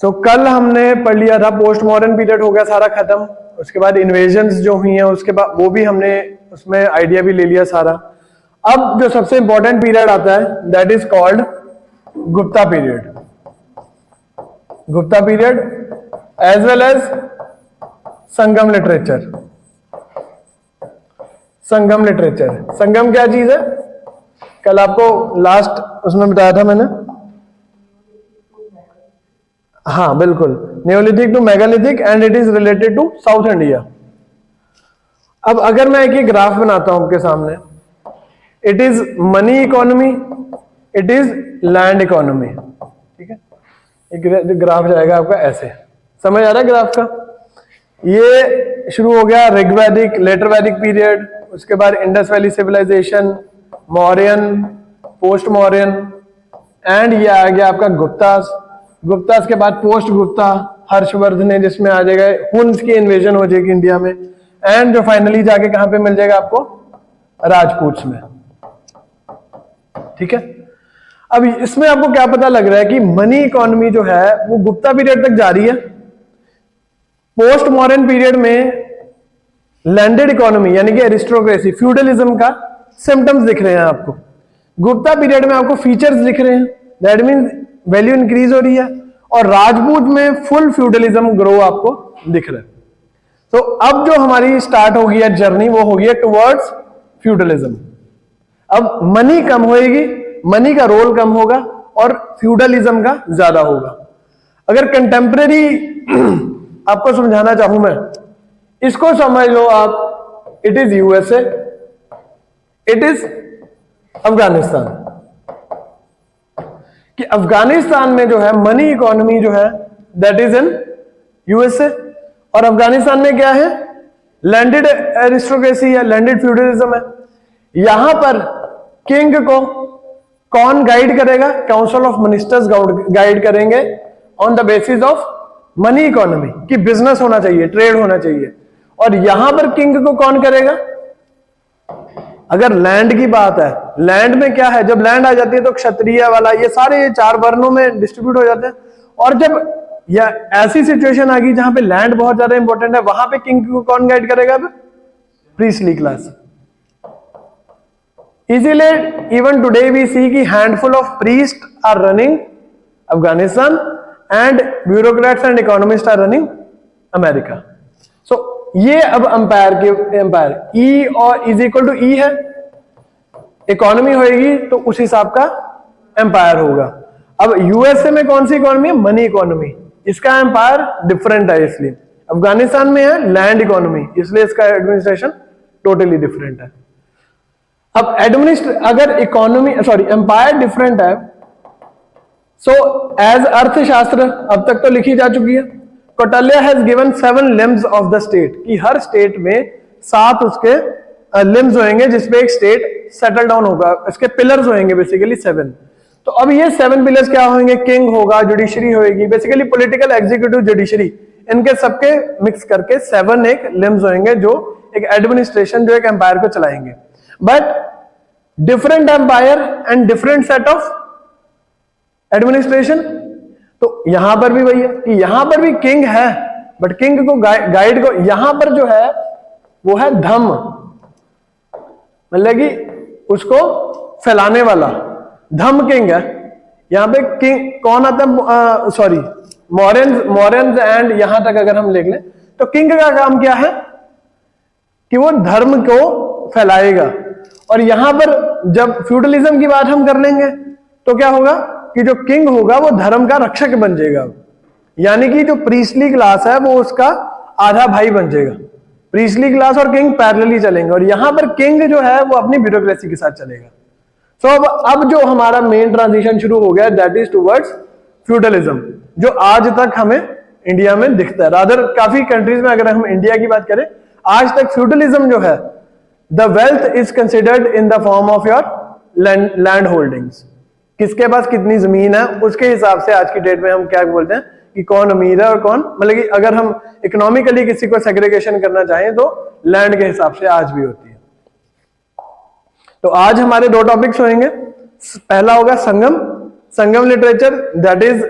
कल हमने पढ़ लिया था पोस्ट मॉडर्न पीरियड हो गया सारा खत्म, उसके बाद इन्वेजन्स जो हुई हैं उसके बाद वो भी हमने उसमें आइडिया भी ले लिया सारा। अब जो सबसे इंपॉर्टेंट पीरियड आता है that is called Gupta period. Gupta period as well as Sangam literature. Sangam literature, Sangam क्या चीज है? कल आपको लास्ट उसमें बताया था मैंने। हाँ बिल्कुल, neolithic to megalithic and it is related to South India. अब अगर मैं एक ग्राफ बनाता हूं आपके सामने, it is money economy, it is land economy, ठीक है। एक ग्राफ जाएगा आपका ऐसे, समझ आ रहा है ग्राफ का? ये शुरू हो गया ऋग्वैदिक, लेटर वैदिक पीरियड, उसके बाद Indus valley civilisation, Mauryan, post Mauryan, and ये आ गया आपका गुप्तास। गुप्तास के बाद पोस्ट गुप्ता, हर्षवर्धन है जिसमें आ जाएगा हुन्स की इन्वेजन हो जाएगी इंडिया में, एंड जो फाइनली जाके कहां पे मिल जाएगा आपको? राजपूत में, ठीक है। अब इसमें आपको क्या पता लग रहा है कि मनी इकोनॉमी जो है वो गुप्ता पीरियड तक जारी है। पोस्ट मॉडर्न पीरियड में लैंडेड इकोनॉमी यानी कि एरिस्टोक्रेसी, फ्यूडलिज्म का सिम्टम्स दिख रहे हैं आपको। गुप्ता पीरियड में आपको फीचर्स दिख रहे हैं, दैट मीन्स वैल्यू इंक्रीज हो रही है, और राजपूत में फुल फ्यूडलिज्म ग्रो आपको दिख रहा है। तो अब जो हमारी स्टार्ट होगी है जर्नी वो होगी है टुवर्ड्स फ्यूडलिज्म। अब मनी कम होएगी, मनी का रोल कम होगा और फ्यूडलिज्म का ज्यादा होगा। अगर कंटेम्परेरी आपको समझाना चाहूं मैं, इसको समझ लो आप, it is USA, it is Afghanistan. कि अफगानिस्तान में जो है मनी इकोनॉमी जो है दैट इज इन यूएसए, और अफगानिस्तान में क्या है? लैंडेड एरिस्टोक्रेसी या लैंडेड फ्यूडलिज्म है। यहां पर किंग को कौन गाइड करेगा? काउंसिल ऑफ मिनिस्टर्स गाइड करेंगे on the basis of money economy, कि बिजनेस होना चाहिए, ट्रेड होना चाहिए। और यहां पर किंग को कौन करेगा? अगर लैंड की बात है, लैंड में क्या है, जब लैंड आ जाती है तो क्षत्रिय वाला ये सारे चार वर्णों में डिस्ट्रीब्यूट हो जाते हैं। और जब या ऐसी सिचुएशन आ गई जहां पे लैंड बहुत ज्यादा इंपॉर्टेंट है, वहां पे किंग को कौन गाइड करेगा? अब प्रीस्टली क्लास। इसीलिए इवन टुडे वी सी की handful of priest are running Afghanistan and bureaucrats and economist are running America. So ये अब अंपायर के अंपायर ई और इज इक्वल टू ई है, इकोनॉमी होएगी तो उस हिसाब का एम्पायर होगा। अब यूएसए में कौन सी इकोनॉमी है? मनी इकोनॉमी, इसका एम्पायर डिफरेंट है। इसलिए अफगानिस्तान में है लैंड इकोनॉमी, इसलिए इसका एडमिनिस्ट्रेशन टोटली डिफरेंट है। अब अगर इकोनॉमी एम्पायर डिफरेंट है, सो एज अर्थशास्त्र अब तक तो लिखी जा चुकी है। Kautilya has given 7 limbs of the state, कि हर स्टेट में 7 उसके लिम्स होंगे जिसपे एक स्टेट सेटल डाउन होगा, इसके पिलर्स होंगे बेसिकली 7। तो अब ये 7 पिलर्स क्या होंगे? किंग होगा, जुडिशरी होगी, बेसिकली पॉलिटिकल, एग्जीक्यूटिव, जुडिशरी, इनके सबके मिक्स करके 7 एक लिम्स होंगे जो एक एडमिनिस्ट्रेशन, जो एक एम्पायर को चलाएंगे। But different empire and different set of administration. तो यहां पर भी वही है कि यहां पर भी किंग है, बट किंग को गाइड को यहां पर जो है वो है धम, मतलब कि उसको फैलाने वाला धम किंग है। यहां पे किंग कौन आता है? मॉरियंस एंड यहां तक अगर हम लिख लें तो किंग का काम क्या है? कि वो धर्म को फैलाएगा। और यहां पर जब फ्यूडलिज्म की बात हम कर लेंगे तो क्या होगा कि जो किंग होगा वो धर्म का रक्षक बन जाएगा, यानी कि जो प्रीस्टली क्लास है वो उसका आधा भाई बन जाएगा। प्रीस्टली क्लास और किंग पैरेलली चलेंगे, और यहां पर किंग जो है वो अपनी ब्यूरोक्रेसी के साथ चलेगा। सो अब जो हमारा मेन ट्रांजिशन शुरू हो गया दैट इज टुवर्ड्स फ्यूडलिज्म, जो आज तक हमें इंडिया में दिखता है। रादर काफी कंट्रीज में, अगर हम इंडिया की बात करें, आज तक फ्यूडलिज्म जो है, the wealth is considered in the form of your land holdings. किसके पास कितनी जमीन है उसके हिसाब से आज की डेट में हम क्या बोलते हैं कि कौन अमीर है और कौन, मतलब कि अगर हम इकोनॉमिकली किसी को सेग्रीगेशन करना चाहें तो लैंड के हिसाब से आज भी होती है। तो आज हमारे 2 टॉपिक्स होंगे। पहला होगा Sangam literature, that is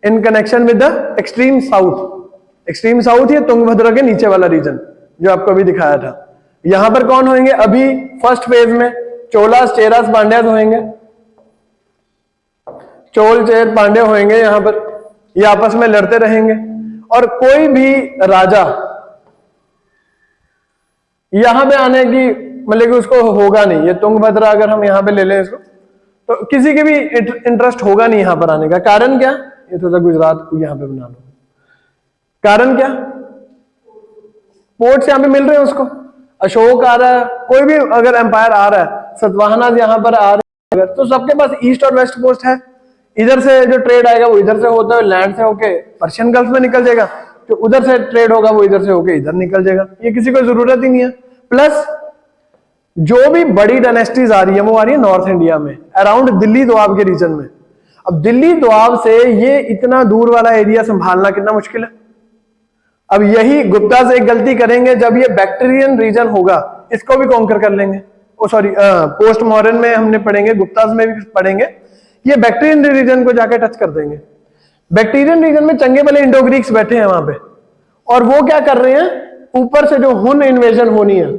in connection with the extreme south. Extreme south ये तुंगभद्रा के नीचे वाला रीजन जो आपको अभी दिखाया था। यहां पर कौन होंगे? अभी फर्स्ट फेज में चोलास, चेरास, पांड्यास होंगे। चोल, चेर, पांड्य होंगे यहां पर, ये आपस में लड़ते रहेंगे और कोई भी राजा यहां पे आने की मतलब कि उसको होगा नहीं। ये तुंगभद्रा अगर हम यहां पे ले लें इसको, तो किसी के भी इंटरेस्ट होगा नहीं यहां पर आने का। कारण क्या? ये थोड़ा गुजरात को यहां पे बना लो। कारण क्या? पोर्ट्स यहां पे मिल रहे हैं उसको। अशोक आ रहा है, कोई भी अगर एम्पायर आ रहा है, सतवाहना यहां पर आ रहे हैं, तो सबके पास ईस्ट और वेस्ट कोस्ट है। इधर से जो ट्रेड आएगा वो इधर से होता है लैंड से होके पर्शियन गल्फ में निकल जाएगा, जो उधर से ट्रेड होगा वो इधर से होके इधर निकल जाएगा। ये किसी को जरूरत ही नहीं है। प्लस जो भी बड़ी डायनेस्टीज आ रही है वो आ रही है नॉर्थ इंडिया में, अराउंड दिल्ली दोआब के रीजन में। अब दिल्ली दोआब से ये इतना दूर वाला एरिया संभालना कितना मुश्किल है। अब यही गुप्ताज एक गलती करेंगे, जब ये बैक्टीरियन रीजन होगा इसको भी कॉन्कर कर लेंगे। सॉरी, पोस्ट मॉडर्न में हमने पढ़ेंगे, गुप्ताज में भी पढ़ेंगे, ये बैक्टीरियन रीजन को जाके टच कर देंगे। बैक्टीरियन रीजन में चंगे भले इंडो ग्रीक्स बैठे हैं वहां पे, और वो क्या कर रहे हैं, ऊपर से जो हुन इन्वेजन होनी है,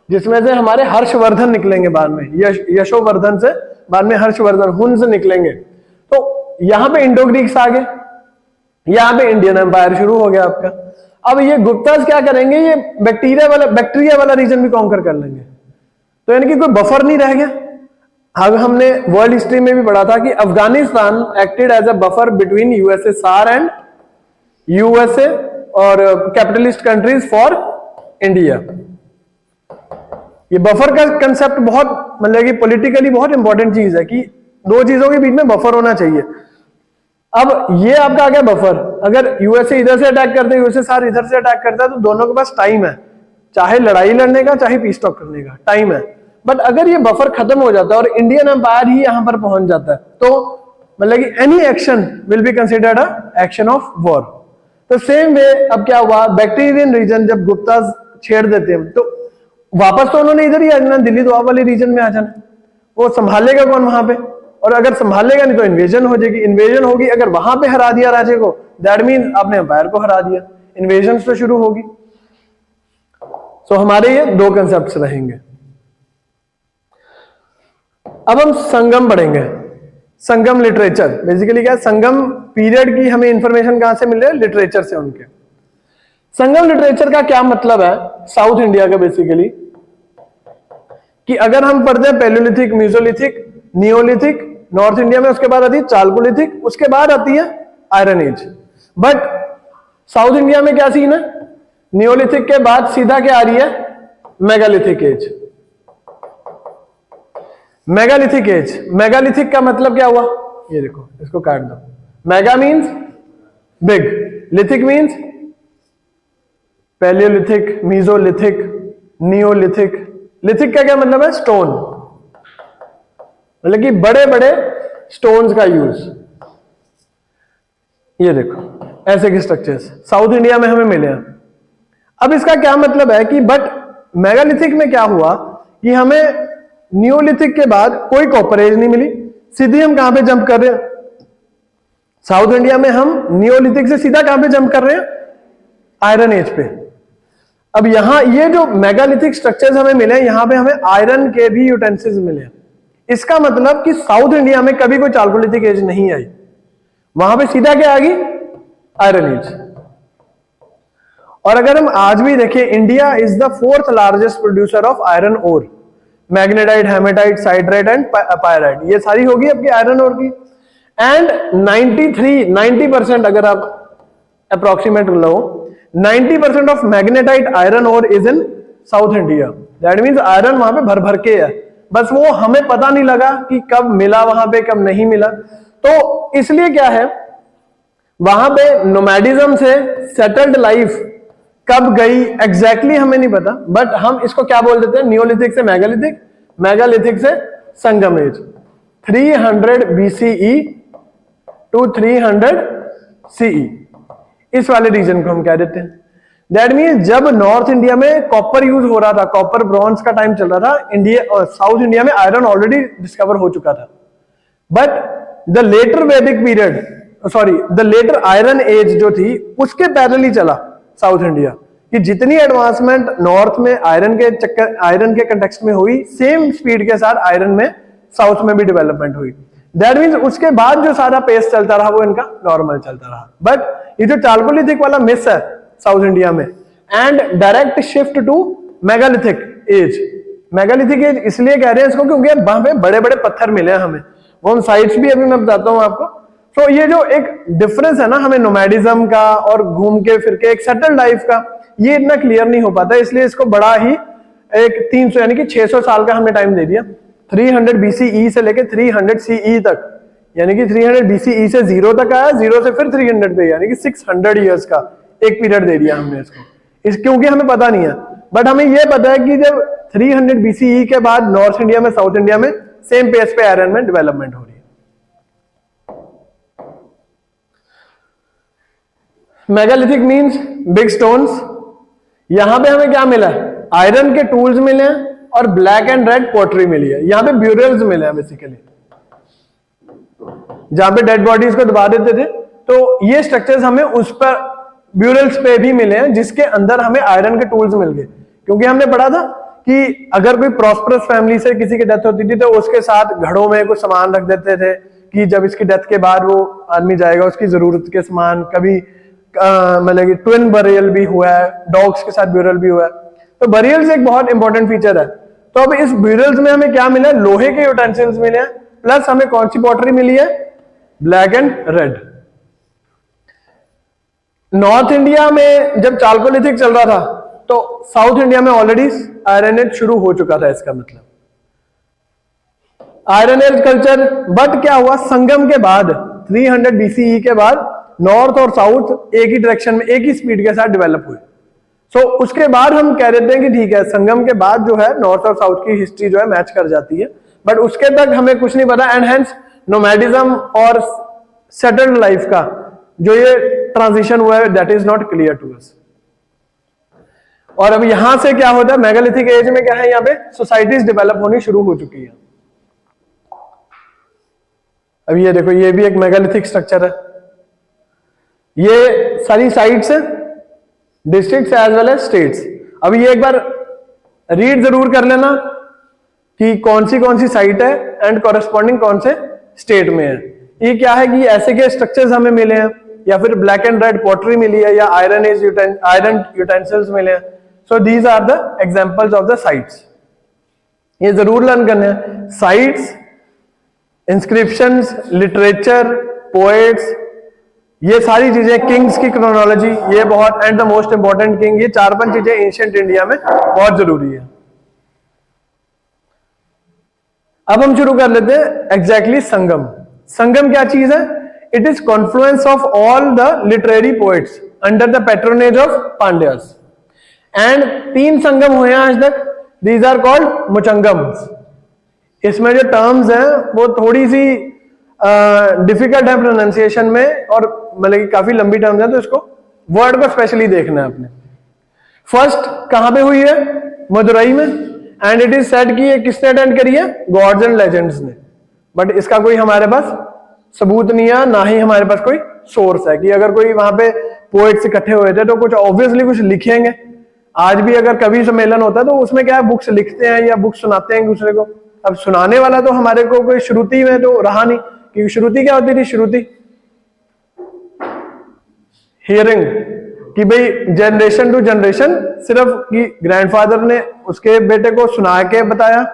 जिसमें से हमारे हर्षवर्धन निकलेंगे बाद में, यशोवर्धन से बाद में हर्षवर्धन, हुन से निकलेंगे। तो यहां पे इंडो ग्रीक्स आ गए, यहां पे इंडियन एम्पायर शुरू हो गया आपका। अब ये गुप्ताज क्या करेंगे, ये बैक्टीरिया वाला रीजन भी कॉन्कर कर लेंगे। तो यानी कि कोई बफर नहीं रह गया। अब हमने वर्ल्ड हिस्ट्री में भी पढ़ा था कि Afghanistan acted as a buffer between USSR and USA और कैपिटलिस्ट कंट्रीज फॉर इंडिया। ये बफर का कंसेप्ट बहुत मतलब कि पॉलिटिकली बहुत इंपॉर्टेंट चीज है कि दो चीजों के बीच में बफर होना चाहिए। अब ये आपका आ गया बफर। अगर यूएसए इधर से अटैक करते हैं, यूएसएसआर इधर से अटैक करता है, तो दोनों के पास टाइम है, चाहे लड़ाई लड़ने का चाहे पीस टॉक करने का टाइम है। बट अगर ये बफर खत्म हो जाता है और इंडियन एम्पायर ही यहां पर पहुंच जाता है, तो मतलब कि any action will be considered a action of war. तो सेम वे अब क्या हुआ, बैक्टीरियन रीजन जब गुप्ता छेड़ देते हैं, तो वापस तो उन्होंने इधर ही आ जाना, दिल्ली दोआब वाले रीजन में आ जाना। वो संभालेगा कौन वहां पे? और अगर संभालेगा नहीं तो इन्वेजन हो जाएगी। इन्वेजन होगी, अगर वहां पे हरा दिया राज्य को, दैट मीन आपने एम्पायर को हरा दिया, इन्वेजन तो शुरू होगी। सो हमारे ये दो कंसेप्ट रहेंगे। अब हम संगम पढ़ेंगे। संगम लिटरेचर बेसिकली क्या है, संगम पीरियड की हमें इंफॉर्मेशन कहां से मिल रही है, लिटरेचर से उनके। संगम लिटरेचर का क्या मतलब है साउथ इंडिया का, बेसिकली कि अगर हम पढ़ते हैं पैलियोलिथिक, म्यूजोलिथिक, नियोलिथिक नॉर्थ इंडिया में, उसके बाद आती है चालकोलिथिक, उसके बाद आती है iron age. But South India में क्या सीन है, नियोलिथिक के बाद सीधा क्या आ रही है, megalithic age. Megalithic age, megalithic का मतलब क्या हुआ, ये देखो इसको काट दो। Mega means big, lithic means palaeolithic, mesolithic, neolithic. Lithic का क्या मतलब है, स्टोन, मतलब कि बड़े बड़े स्टोन्स का यूज। ये देखो ऐसे के स्ट्रक्चर्स साउथ इंडिया में हमें मिले हैं। अब इसका क्या मतलब है कि बट मेगालिथिक में क्या हुआ कि हमें नियोलिथिक के बाद कोई कॉपर एज नहीं मिली, सीधी हम कहां पे जंप कर रहे हैं, साउथ इंडिया में हम नियोलिथिक से सीधा कहां पे जंप कर रहे हैं, आयरन एज पे। अब यहां ये जो मेगालिथिक स्ट्रक्चर्स हमें मिले, यहां पे हमें आयरन के भी यूटेंसिल्स मिले। इसका मतलब कि साउथ इंडिया में कभी कोई चालकोलिथिक एज नहीं आई, वहां पे सीधा क्या आ गई, आयरन एज। और अगर हम आज भी देखें, India is the 4th largest producer of iron ore, magnetite, haematite, siderite and pyrite, ये सारी होगी आपकी आयरन ओर की। एंड 90% अगर आप अप्रोक्सीमेट लो, 90% of magnetite iron ore is in South India. That means iron वहां पे भर भर के है, बस वो हमें पता नहीं लगा कि कब मिला वहां पे, कब नहीं मिला। तो इसलिए क्या है, वहां पे नोमैडिज्म से सेटल्ड लाइफ कब गई एग्जैक्टली हमें नहीं पता, बट हम इसको क्या बोल देते हैं, नियोलिथिक से मेगालिथिक, मेगालिथिक से संगम एज। 300 BCE टू 300 CE, इस वाले रीजन को हम कह देते हैं। दैट मीन जब नॉर्थ इंडिया में कॉपर यूज हो रहा था, कॉपर ब्रॉन्ज का टाइम चल रहा था, इंडिया और साउथ इंडिया में आयरन ऑलरेडी डिस्कवर हो चुका था। But the later Vedic period, sorry the later iron age जो थी उसके पैरेलली चला साउथ इंडिया, कि जितनी एडवांसमेंट नॉर्थ में आयरन के कंटेक्स्ट में हुई, सेम स्पीड के साथ आयरन में साउथ में भी डेवलपमेंट हुई। दैट मीन्स उसके बाद जो सारा पेस चलता रहा वो इनका नॉर्मल चलता रहा। बट ये जो चालकोलिथिक वाला मिस है साउथ इंडिया में, and direct shift to megalithic age. Megalithic age इसलिए कह रहे हैं इसको क्योंकि वहां पे बड़े बड़े पत्थर मिले हैं हमें, वो हम साइट्स भी अभी मैं बताता हूं आपको। तो ये जो एक डिफरेंस है ना हमें नोमैडिज्म का और घूम के फिर के एक सेटल लाइफ का, ये इतना क्लियर नहीं हो पाता, इसलिए इसको बड़ा ही एक 300 यानी कि 600 साल का हमने टाइम दे दिया। 300 BCE से लेके 300 CE तक, यानी कि 300 BCE से 0 तक आया, 0 से फिर 300 पे, यानी कि 600 ईयर्स का एक पीरियड दे दिया हमने इसको, क्योंकि हमें पता नहीं है। बट हमें यह पता है कि जब 300 BCE के बाद नॉर्थ इंडिया में साउथ इंडिया में सेम पेस पे आयरन में डेवलपमेंट हो रही है। Megalithic means big stones. यहां पे हमें क्या मिला है? आयरन के टूल्स मिले हैं और ब्लैक एंड रेड पोटरी मिली है। यहां पे ब्यूरल्स मिले हैं बेसिकली, जहां पे डेड बॉडीज को दबा देते थे, तो ये स्ट्रक्चर्स हमें उस पर ब्यूरल्स पे भी मिले हैं जिसके अंदर हमें आयरन के टूल्स मिल गए। क्योंकि हमने पढ़ा था कि अगर कोई प्रॉस्परस फैमिली से किसी की डेथ होती थी तो उसके साथ घड़ों में कुछ सामान रख देते थे कि जब इसकी डेथ के बाद वो आदमी जाएगा उसकी जरूरत के सामान। कभी मतलब कि ट्विन बरियल भी हुआ है, डॉग्स के साथ ब्यूरल भी हुआ है। तो बरियल्स एक बहुत इंपॉर्टेंट फीचर है। तो अब इस ब्यूरल्स में हमें क्या मिला है? लोहे के यूटेंसिल्स मिले हैं, प्लस हमें कौन सी पॉटरी मिली है? Black and red. North India में जब चालकोलिथिक चल रहा था तो साउथ इंडिया में ऑलरेडी आयरन एज शुरू हो चुका था, इसका मतलब आयरन एज कल्चर। बट क्या हुआ? संगम के बाद 300 BCE के बाद नॉर्थ और साउथ एक ही डायरेक्शन में एक ही स्पीड के साथ डेवलप हुए। सो उसके बाद हम कह देते हैं कि ठीक है, संगम के बाद जो है नॉर्थ और साउथ की हिस्ट्री जो है मैच कर जाती है, बट उसके तक हमें कुछ नहीं पता। एंड हेंस नोमैडिज्म और सेटल्ड लाइफ का जो ये ट्रांजिशन हुआ है that is not clear to us. और अब यहां से क्या होता है? मेगालिथिक एज में क्या है? यहाँ पे सोसाइटीज डेवलप होनी शुरू हो चुकी है। अब ये देखो, ये भी एक मेगालिथिक स्ट्रक्चर है। ये सारी साइट्स है, districts as well as states. अब ये एक बार रीड जरूर कर लेना कि कौन सी साइट है एंड कॉरेस्पॉन्डिंग कौन से स्टेट में है। ये क्या है कि ऐसे के स्ट्रक्चर्स हमें मिले हैं, या फिर ब्लैक एंड रेड पॉटरी मिली है, या आयरन यूटेंसिल्स मिले हैं। So these are the examples of the sites. ये जरूर लर्न करने हैं। साइट्स, इंस्क्रिप्शंस, लिटरेचर, पोएट्स, ये सारी चीजें, किंग्स की क्रोनोलॉजी, ये बहुत, and the most important king, ये 4-5 चीजें एंशिएंट इंडिया में बहुत जरूरी है। अब हम शुरू कर लेते हैं एग्जैक्टली संगम। संगम क्या चीज है? It is Confluence of all the literary poets under the patronage of Pandyas. And 3 संगम हुए हैं आज तक, दीज आर कॉल्ड मुचंगम्स। इसमें जो टर्म्स हैं वो थोड़ी सी डिफिकल्ट है प्रोनाउंसिएशन में, और मतलब कि काफी लंबी टर्म्स है, तो इसको वर्ड को स्पेशली देखना है आपने। फर्स्ट कहां पे हुई है? मदुरई में। एंड इट इज सेड कि ये किसने अटेंड करी है? गॉड्स एंड लेजेंड्स ने। बट इसका कोई हमारे पास सबूत नहीं है, ना ही हमारे पास कोई सोर्स है कि अगर कोई वहां पे पोएट्स इकट्ठे हुए थे तो कुछ ऑब्वियसली कुछ लिखेंगे। आज भी अगर कवि सम्मेलन होता है तो उसमें क्या है, बुक्स लिखते हैं या बुक्स सुनाते हैं एक दूसरे को। अब सुनाने वाला तो हमारे को कोई श्रुति में तो रहा नहीं, क्योंकि श्रुति क्या होती थी? श्रुति हियरिंग, कि भाई जनरेशन टू जनरेशन सिर्फ कि ग्रैंडफादर ने उसके बेटे को सुना के बताया,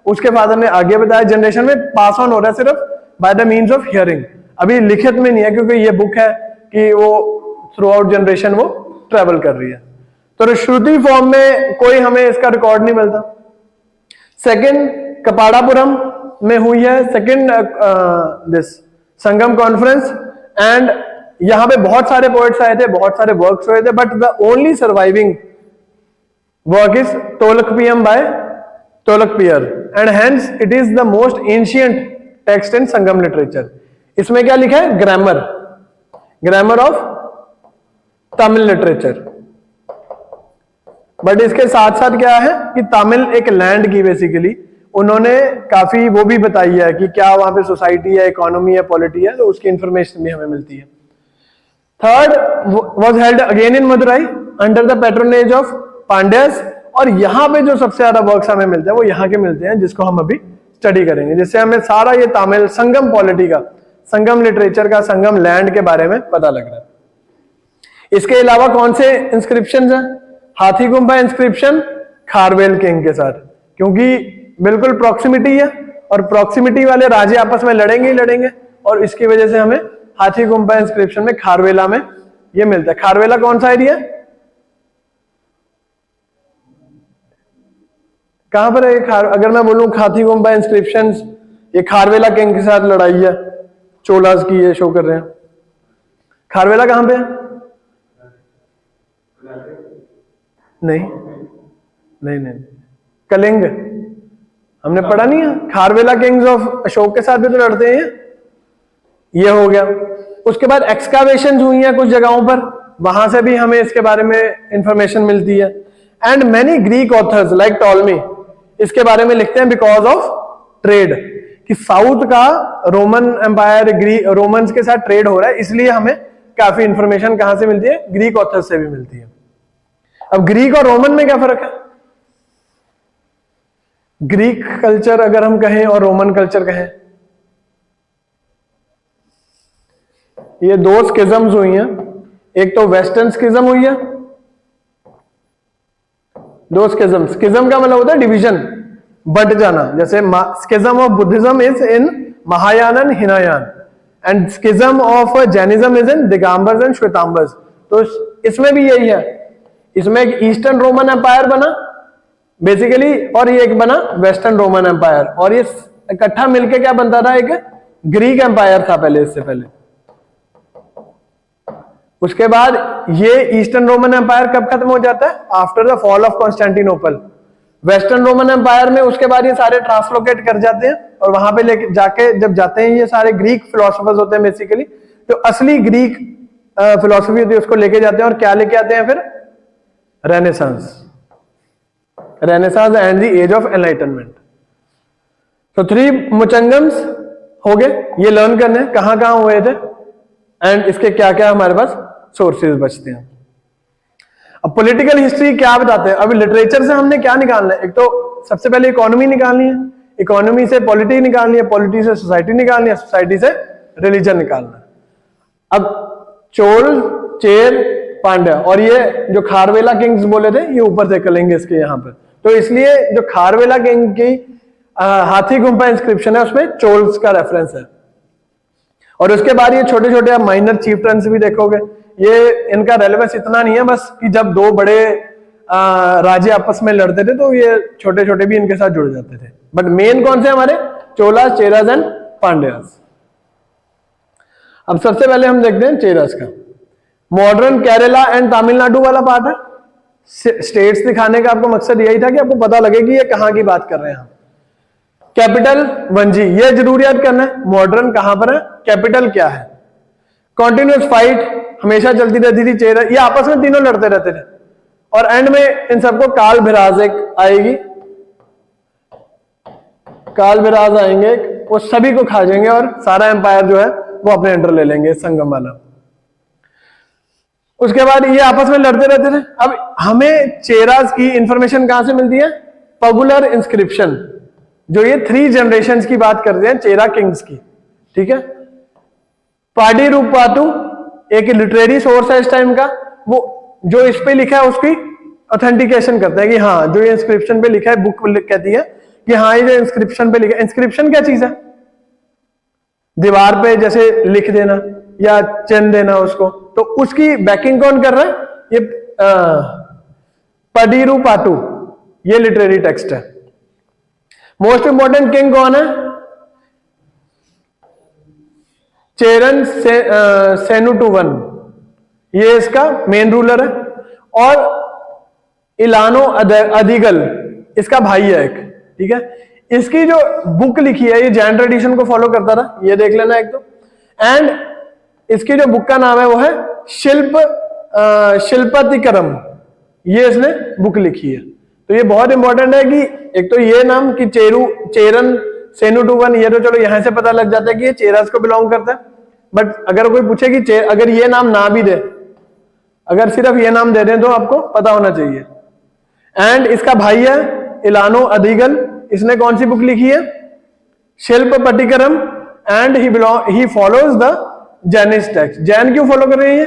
उसके फादर ने आगे बताया, जनरेशन में पास ऑन हो रहा है सिर्फ by the means of hearing. अभी लिखित में नहीं है, क्योंकि ये बुक है कि वो थ्रू आउट जनरेशन वो ट्रेवल कर रही है। तो श्रुति फॉर्म में कोई हमें इसका रिकॉर्ड नहीं मिलता। सेकंड कपाड़ापुरम में हुई है second this Sangam conference, and यहां पे बहुत सारे पोएट्स आए थे, बहुत सारे वर्क्स हुए थे, but the only surviving work is Tolkappiyam by Tolkappiyar, and hence it is the most ancient text in Sangam literature. इसमें क्या लिखा है? Grammar of Tamil literature. But इसके साथ साथ क्या है कि तमिल एक लैंड की बेसिकली उन्होंने काफी वो भी बताई है कि क्या वहां पे सोसाइटी है, इकोनॉमी है, पॉलिटी है, तो उसकी इंफॉर्मेशन भी हमें मिलती है। Third was held again in Madurai under the patronage of Pandyas, और यहाँ पे जो सबसे ज्यादा वर्क्स हमें मिलते हैं वो यहाँ के मिलते हैं, जिसको हम अभी स्टडी करेंगे, जिससे हमें सारा ये तमिल संगम पॉलिटी का, संगम लिटरेचर का, संगम लैंड के बारे में पता लग रहा है। इसके अलावा कौन से इंस्क्रिप्शन हैं? हाथी गुम्बा इंस्क्रिप्शन खारवेल किंग के साथ, क्योंकि बिल्कुल प्रॉक्सिमिटी है और प्रॉक्सिमिटी वाले राजे आपस में लड़ेंगे ही लड़ेंगे, और इसकी वजह से हमें हाथी गुम्बा इंस्क्रिप्शन में खारवेला में ये मिलता है। खारवेला कौन सा एरिया है, कहां पर है? अगर मैं बोलूं हाथी गुम्बा इंस्क्रिप्शन, ये खारवेला किंग के साथ लड़ाई है, चोलास की, ये शो कर रहे हैं। खारवेला कहां पे है? नहीं, कलिंग हमने पढ़ा नहीं है। खारवेला किंग्स ऑफ अशोक के साथ भी तो लड़ते हैं। ये हो गया। उसके बाद एक्सकावेशन हुई हैं कुछ जगहों पर, वहां से भी हमें इसके बारे में इंफॉर्मेशन मिलती है। And many Greek authors like Ptolemy इसके बारे में लिखते हैं बिकॉज ऑफ ट्रेड, कि साउथ का रोमन एम्पायर, रोमन्स के साथ ट्रेड हो रहा है, इसलिए हमें काफी इंफॉर्मेशन कहां से मिलती है? ग्रीक ऑथर्स से भी मिलती है। अब ग्रीक और रोमन में क्या फर्क है? ग्रीक कल्चर अगर हम कहें और रोमन कल्चर कहें, ये दो स्किज्म्स हुई हैं। एक तो वेस्टर्न स्किज्म हुई है, दो स्किज्म। स्किज्म का मतलब होता है डिवीजन, बट जाना। जैसे schism of Buddhism is in Mahayana and Hinayana, and schism of Jainism is in Digambars and Shvetambars. तो इसमें भी यही है, इसमें एक ईस्टर्न रोमन एम्पायर बना बेसिकली, और ये एक बना वेस्टर्न रोमन एम्पायर, और ये इकट्ठा मिलके क्या बनता था? एक ग्रीक एम्पायर था पहले, इससे पहले। उसके बाद ये ईस्टर्न रोमन एम्पायर कब खत्म हो जाता है? After the fall of Constantinople. Western Roman empire में उसके बाद ये सारे ट्रांसलोकेट कर जाते हैं, और वहां पे लेके जाके जब जाते हैं, ये सारे ग्रीक फिलोसोफर्स होते हैं बेसिकली, तो असली ग्रीक फिलोसफी होती है उसको लेके जाते हैं, और क्या लेके आते हैं फिर? Renaissance and the age of enlightenment. तो 3 मुचंगम्स हो गए, ये लर्न करने कहां कहां हुए थे, एंड इसके क्या क्या हमारे पास सोर्सेज बचते हैं। अब पॉलिटिकल हिस्ट्री क्या बताते हैं? अभी लिटरेचर से हमने क्या निकालना है? एक तो सबसे पहले इकोनॉमी निकालनी है, इकोनॉमी से पॉलिटी निकालनी है, पॉलिटी से सोसाइटी निकालनी है, सोसाइटी से रिलीजन निकालना है। अब चोल, चेर, पांड्या, और ये जो खारवेला किंग्स बोले थे, ये ऊपर से कलेंगे इसके यहाँ पर। तो इसलिए जो खारवेला किंग की हाथी गुम्फा इंस्क्रिप्शन है, उसमें चोल्स का रेफरेंस है। और उसके बाद ये छोटे छोटे आप माइनर चीफ्टन्स भी देखोगे, ये इनका रेलेवेंस इतना नहीं है, बस कि जब दो बड़े राजे आपस में लड़ते थे तो ये छोटे छोटे भी इनके साथ जुड़ जाते थे। बट मेन कौन से हमारे? चोलास, चेरास एंड पांड्यास। अब सबसे पहले हम देखते हैं चेरास का। मॉडर्न केरला एंड तमिलनाडु वाला पार्ट है। स्टेट्स दिखाने का आपको मकसद यही था कि आपको पता लगे कि ये कहां की बात कर रहे हैं हम। कैपिटल वंजी, ये जरूर याद करना है। मॉडर्न कहां पर है, कैपिटल क्या है। कॉन्टिन्यूस फाइट हमेशा चलती रहती थी। चेरा, ये आपस में तीनों लड़ते रहते थे, और एंड में इन सबको काल भिराज एक आएगी, काल भिराज आएंगे, वो सभी को खा जाएंगे और सारा एम्पायर जो है वो अपने अंडर ले लेंगे, संगम वाला। उसके बाद ये आपस में लड़ते रहते थे। अब हमें चेरास की इंफॉर्मेशन कहां से मिलती है? पगुलर इंस्क्रिप्शन, जो ये 3 जनरेशंस की बात करते हैं चेरा किंग्स की, ठीक है। पाडी रूपातु एक लिटरेरी सोर्स है इस टाइम का, वो जो इस पे लिखा है उसकी ऑथेंटिकेशन करता है कि हाँ जो ये इंस्क्रिप्शन पे लिखा है, बुक कहती है कि हाँ ये जो इंस्क्रिप्शन पे लिखा है। इंस्क्रिप्शन क्या चीज है? दीवार पे जैसे लिख देना या चिन्ह देना उसको, तो उसकी बैकिंग कौन कर रहा है? ये पडीरू पाटू, ये लिटरेरी टेक्स्ट है। मोस्ट इंपॉर्टेंट किंग कौन है? चेरन सेनुटुवन, ये इसका मेन रूलर है। और इलानो अधिगल इसका भाई है एक, ठीक है। इसकी जो बुक लिखी है ये जैन ट्रेडिशन को फॉलो करता था, ये देख लेना एक तो। एंड इसकी जो बुक का नाम है वो है शिल्पतिकरम, ये इसने बुक लिखी है। तो ये बहुत इंपॉर्टेंट है कि एक तो ये नाम कि चेरन सेनुटुवन, ये तो चलो यहां से पता लग जाता है कि ये चेरास को बिलोंग करता है। बट अगर कोई पूछे कि अगर ये नाम ना भी दे, अगर सिर्फ ये नाम दे दें तो आपको पता होना चाहिए। एंड इसका भाई है इलानो अदिगल, इसने कौन सी बुक लिखी है? Silappatikaram. And he follows the Jainist text. Jain क्यों फॉलो कर रही है?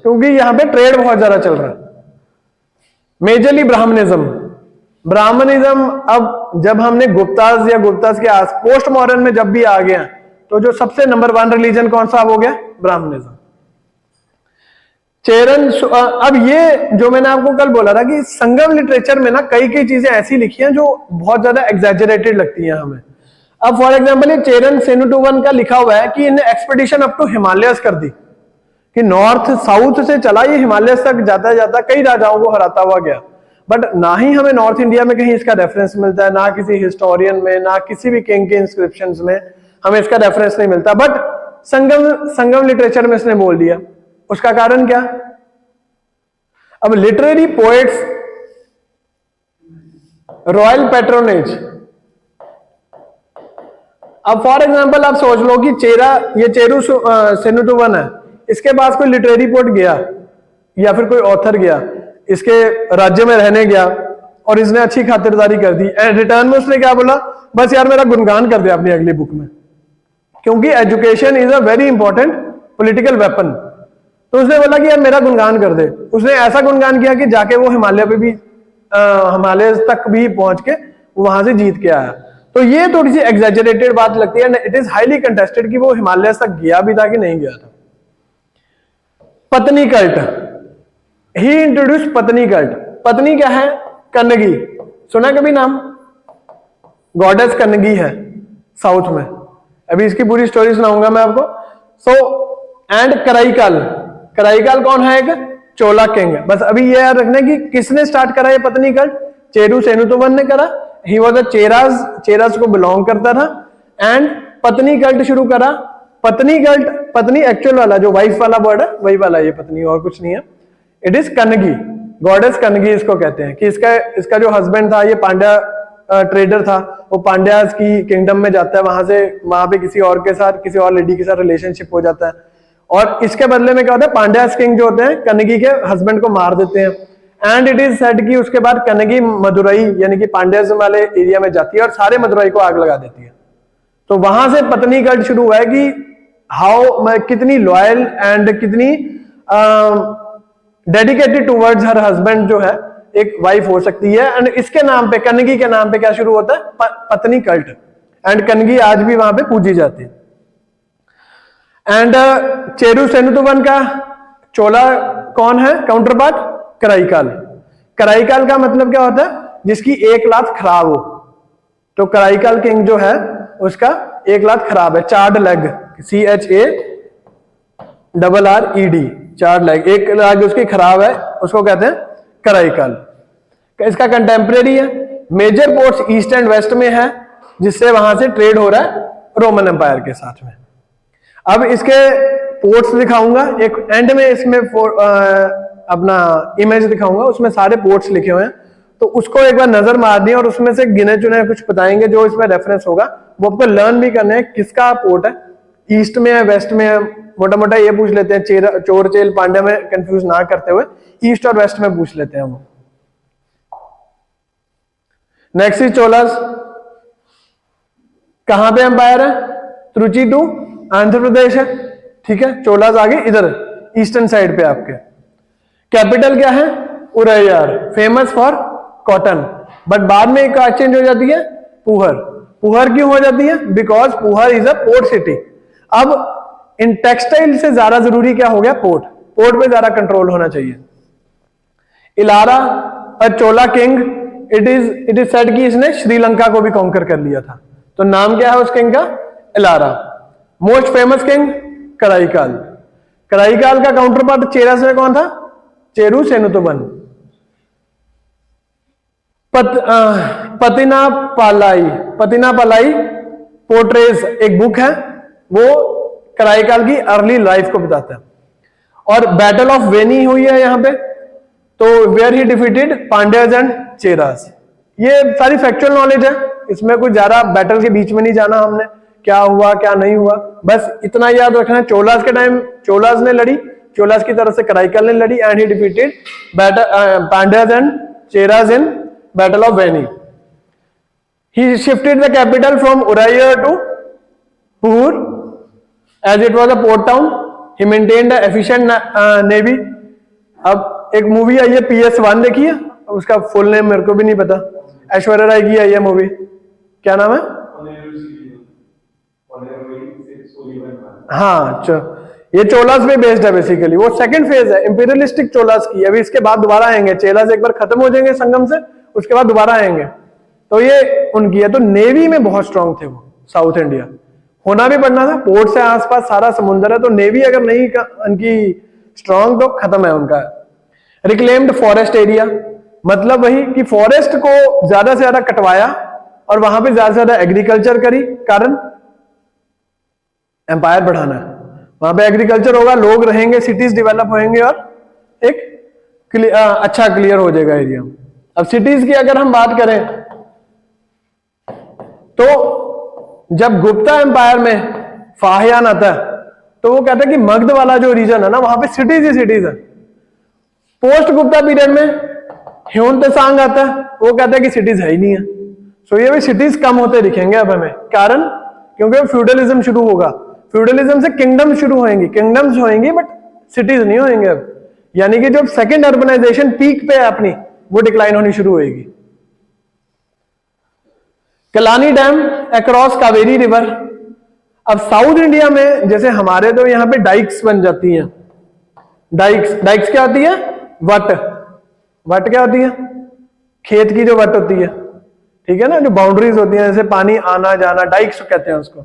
क्योंकि यहां पे ट्रेड बहुत ज्यादा चल रहा है। मेजरली ब्राह्मणिज्म। अब जब हमने गुप्तास या गुप्तास के आस पोस्ट मॉडर्न में जब भी आ गया, तो जो सबसे नंबर 1 रिलीजन कौन सा हो गया? ब्राह्मणिज्म। चेरन, अब ये जो मैंने आपको कल बोला था कि संगम लिटरेचर में ना कई चीजें ऐसी लिखी हैं जो बहुत ज्यादा एग्जैजरेटेड लगती हैं हमें। अब फॉर एग्जांपल ये चेरन सेनुटुवन का लिखा हुआ है कि इन्हें एक्सपेडिशन अप टू हिमालयस कर दी, कि नॉर्थ साउथ से चला, ये हिमालयस तक जाता जाता कई राजाओं को हराता हुआ गया। बट ना ही हमें नॉर्थ इंडिया में कहीं इसका रेफरेंस मिलता है, ना किसी हिस्टोरियन में, ना किसी भी किंग के इंस्क्रिप्शंस में हमें इसका रेफरेंस नहीं मिलता। बट संगम लिटरेचर में इसने बोल दिया। उसका कारण क्या? अब लिटरेरी पोएट्स, रॉयल पैट्रोनेज। अब फॉर एग्जांपल आप सोच लो कि ये चेरू सेनुटुवन है, इसके पास कोई लिटरेरी पोएट गया या फिर कोई ऑथर गया, इसके राज्य में रहने गया और इसने अच्छी खातिरदारी कर दी, एंड रिटर्न में उसने क्या बोला? बस यार मेरा गुणगान कर दिया अपनी अगली बुक में। क्योंकि education is a very important political weapon. तो उसने बोला कि यार मेरा गुणगान कर दे। उसने ऐसा गुणगान किया कि जाके वो हिमालय पे भी हिमालय तक भी पहुंच के वहां से जीत के आया। तो ये थोड़ी सी एग्जैजरेटेड बात लगती है। इट इज हाईली कंटेस्टेड कि वो हिमालय तक गया भी था कि नहीं गया था। पत्नी कल्ट, ही इंट्रोड्यूस पत्नी कल्ट। पत्नी क्या है? कन्नगी। सुना कभी नाम? गॉडेस कन्नगी है साउथ में। अभी इसकी पूरी स्टोरी सुनाऊंगा मैं आपको। एंड कराईकाल कौन है? एक चोला किंग। बस अभी ये याद रखना कि किसने स्टार्ट करा ये पत्नी कल्ट? चेरू सेनुटुवन ने करा। ही वॉज अ चेरास को बिलोंग करता था एंड पत्नी कल्ट शुरू करा। पत्नी कल्ट, पत्नी एक्चुअल वाला जो वाइफ वाला वर्ड है वही वाला ये पत्नी, और कुछ नहीं है। It is Kannagi, goddess Kannagi इसको कहते हैं। कि इसका जो हस्बैंड था ये पांड्या ट्रेडर था, वो पांड्यास की किंगडम में जाता है, वहां पे किसी और के साथ, किसी और लेडी के साथ रिलेशनशिप हो जाता है, और इसके बदले में क्या होता है? पांड्यास किंग जो होते हैं कन्नगी के हस्बैंड को मार देते हैं। एंड इट इज सेड कि उसके बाद कन्नगी मदुरई यानी कि पांड्यास वाले एरिया में जाती है और सारे मदुरई को आग लगा देती है। तो वहां से पत्नी कल्ट शुरू हुआ है कि कितनी लॉयल एंड कितनी डेडिकेटेड टुवर्ड्स हर हस्बैंड जो है एक वाइफ हो सकती है। एंड इसके नाम पे, कन्नगी के नाम पे क्या शुरू होता है? पत्नी कल्ट। एंड कन्नगी आज भी वहां पे पूजी जाती है। एंड चेरू सेनुटुवन का चोला कौन है काउंटर पार्ट? कराईकाल का मतलब क्या होता है? जिसकी एक लात खराब हो। तो कराईकाल किंग जो है उसका एक लात खराब है, charred leg, CHARRED, charred leg, एक लेग उसकी खराब है, उसको कहते हैं कराईकाल। इसका कंटेम्परेरी है। Major ports east and west में है, जिससे वहां से ट्रेड हो रहा है रोमन एम्पायर के साथ में। अब इसके पोर्ट्स दिखाऊंगा, एक एंड में इसमें अपना इमेज दिखाऊंगा, उसमें सारे पोर्ट्स लिखे हुए हैं, तो उसको एक बार नजर मारनी है और उसमें से गिने चुने कुछ बताएंगे जो इसमें रेफरेंस होगा, वो आपको लर्न भी करना है किसका पोर्ट है, ईस्ट में है वेस्ट में है। मोटा मोटा ये पूछ लेते हैं, चोर चेल पांड्या में कंफ्यूज ना करते हुए ईस्ट और वेस्ट में पूछ लेते हैं वो। Next is Cholas. कहां पे एम्पायर है? त्रुचि टू आंध्र प्रदेश है, ठीक है। चोलास आगे इधर ईस्टर्न साइड पे आपके। कैपिटल क्या है? उरैयार, फेमस फॉर कॉटन। बट बाद में एक कास्ट चेंज हो जाती है, पुहर। पुहर क्यों हो जाती है? Because Puhar is a port city. अब इन टेक्सटाइल से ज्यादा जरूरी क्या हो गया? पोर्ट। पोर्ट पे ज्यादा कंट्रोल होना चाहिए। इलारा, अ चोला किंग, इट इज सेड कि इसने श्रीलंका को भी कॉन्कर कर लिया था। तो नाम क्या है उस किंग का? Elara. Most famous king Karikala. Karikala का काउंटर पार्ट चेरास में कौन था? चेरू सेनुटुवन। पतिनापालाई पोर्ट्रेज एक बुक है, वो कराईकाल की अर्ली लाइफ को बताता है। और बैटल ऑफ वेनी हुई है यहाँ पे, तो where he defeated Pandyas and Cheras. ये सारी फैक्चुअल नॉलेज है, इसमें कुछ ज्यादा बैटल के बीच में नहीं जाना हमने, क्या हुआ क्या नहीं हुआ, बस इतना याद रखना है। चोलास के टाइम चोलास ने लड़ी, चोलास की तरफ से कराईकल ने लड़ी, and he defeated Pandyas and Cheras in battle of Venni. He shifted the capital from Uraiyur to Puhar as it was a port town. He maintained efficient navy. अब एक मूवी आई है PS1, देखिए, उसका फुल नेम मेरे को भी नहीं पता, ऐश्वर्या राय की आई है मूवी, क्या नाम है? हाँ, ये चोलास पे बेस्ड है बेसिकली। वो सेकंड फेज है इंपीरियलिस्टिक चोलास की। अभी इसके बाद दोबारा आएंगे, चेलास एक बार खत्म हो जाएंगे संगम से, उसके बाद दोबारा आएंगे। तो ये उनकी है। तो नेवी में बहुत स्ट्रांग थे वो, साउथ इंडिया। होना भी पड़ना था, पोर्ट से आसपास सारा समुद्र है, तो नेवी अगर नहीं उनकी स्ट्रांग तो खत्म है उनका। रिक्लेम्ड फॉरेस्ट एरिया, मतलब वही कि फॉरेस्ट को ज्यादा से ज्यादा कटवाया और वहां पे ज्यादा से ज्यादा एग्रीकल्चर करी। कारण एम्पायर बढ़ाना है, वहां पे एग्रीकल्चर होगा, लोग रहेंगे, सिटीज डेवलप होंगे और एक अच्छा क्लियर हो जाएगा एरिया। अब सिटीज की अगर हम बात करें तो जब गुप्ता एम्पायर में फाहियान आता है तो वो कहता है कि मगध वाला जो रीजन है ना, वहां पे सिटीज ही सिटीज है। पोस्ट गुप्ता पीरियड में ह्यून त्सांग आता है, वो कहता है कि सिटीज है ही नहीं है। सो ये भी सिटीज कम होते दिखेंगे अब हमें, कारण क्योंकि फ्यूडलिज्म शुरू होगा। फ्यूडलिज्म से किंगडम शुरू होंगी, किंगडम्स होंगी बट सिटीज नहीं होंगे अब। यानी कि जब सेकेंड अर्बनाइजेशन पीक पे है अपनी, वो डिक्लाइन होनी शुरू होगी। Kalani dam across Kaveri river. अब साउथ इंडिया में जैसे हमारे तो यहाँ पे डाइक्स बन जाती हैं। डाइक्स क्या होती है? वट क्या होती है? खेत की जो वट होती है, ठीक है ना, जो बाउंड्रीज होती है, जैसे पानी आना जाना, डाइक्स कहते हैं उसको।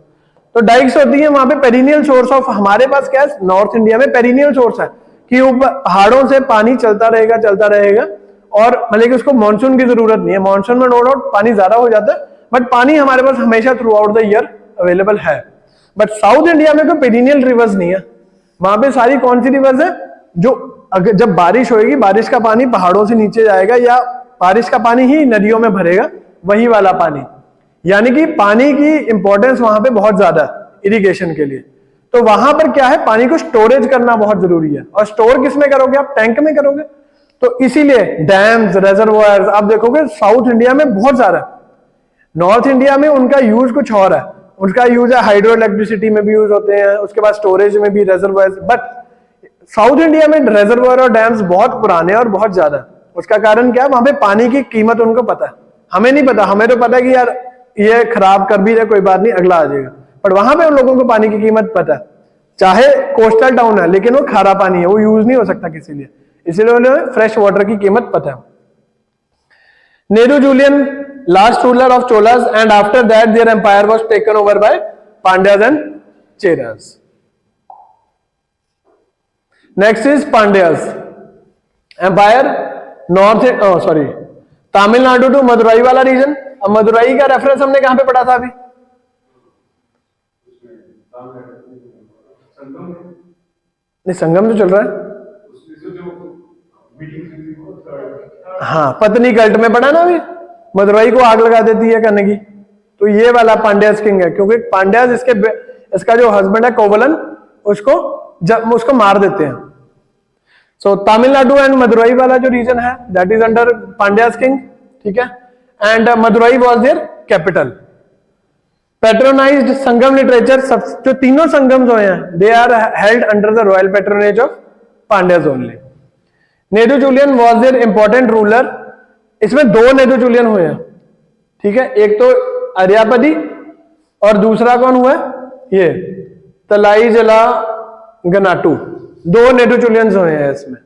तो डाइक्स होती है वहां पे पेरिनियल सोर्स ऑफ। हमारे पास क्या है नॉर्थ इंडिया में? पेरिनियल सोर्स है कि ऊपर पहाड़ों से पानी चलता रहेगा और मतलब कि उसको मानसून की जरूरत नहीं है। मानसून में नो डाउट पानी ज्यादा हो जाता है, बट पानी हमारे पास हमेशा through out the year available है। बट साउथ इंडिया में तो पेरिनियल रिवर्स नहीं है। वहां पे सारी कौन सी रिवर्स है? जो अगर जब बारिश होगी, बारिश का पानी पहाड़ों से नीचे जाएगा या बारिश का पानी ही नदियों में भरेगा, वही वाला पानी। यानी कि पानी की इंपॉर्टेंस वहां पे बहुत ज्यादा है इरिगेशन के लिए। तो वहां पर क्या है, पानी को स्टोरेज करना बहुत जरूरी है। और स्टोर किस में करोगे आप? टैंक में करोगे। तो इसीलिए डैम्स, रेजर्वोयर्स आप देखोगे साउथ इंडिया में बहुत ज्यादा है। नॉर्थ इंडिया में उनका यूज कुछ और है। उनका यूज है हाइड्रो इलेक्ट्रिसिटी में भी यूज होते हैं, उसके बाद स्टोरेज में भी रेजर्वोयर्स। बट साउथ इंडिया में रेजर्वोयर और डैम्स बहुत पुराने और बहुत ज्यादा है। उसका कारण क्या है? वहां पे पानी की कीमत उनको पता है, हमें नहीं पता। हमें तो पता है कि यार ये खराब कर भी रहे, कोई बात नहीं, अगला आ जाएगा। बट वहां पे उन लोगों को पानी की कीमत पता है। चाहे कोस्टल टाउन है लेकिन वो खारा पानी है, वो यूज नहीं हो सकता किसी लिए, इसीलिए उन्हें फ्रेश वाटर की कीमत पता है। Nehru Julian last ruler of Cholas and after that their empire was taken over by Pandyas and Cheras. Next is Pandyas empire north Tamil Nadu to Madurai वाला रीजन। अब मदुरई का रेफरेंस हमने कहां पे पढ़ा था अभी? नहीं, संगम तो चल रहा है। हाँ, पत्नी कल्ट में पढ़ा ना अभी, मदुरई को आग लगा देती है करने की। तो ये वाला पांड्याज किंग है, क्योंकि पांड्याज इसका जो हस्बैंड है कोवलन, उसको मार देते हैं। सो तमिलनाडु एंड मदुरई वाला जो रीजन है that is under Pandyas king, ठीक है। And Madurai was their capital. Patronised Sangam literature, जो तीनों संगम जो हैं they are held under the royal patronage of Pandyas only. Nedunjeliyan was their important ruler. इसमें दो नेहरू जूलियन हुए हैं, ठीक है। एक तो अरियापदी और दूसरा कौन हुआ? ये तलाई जला गनाटू। दो नेहरू जूलियंस हुए हैं इसमें।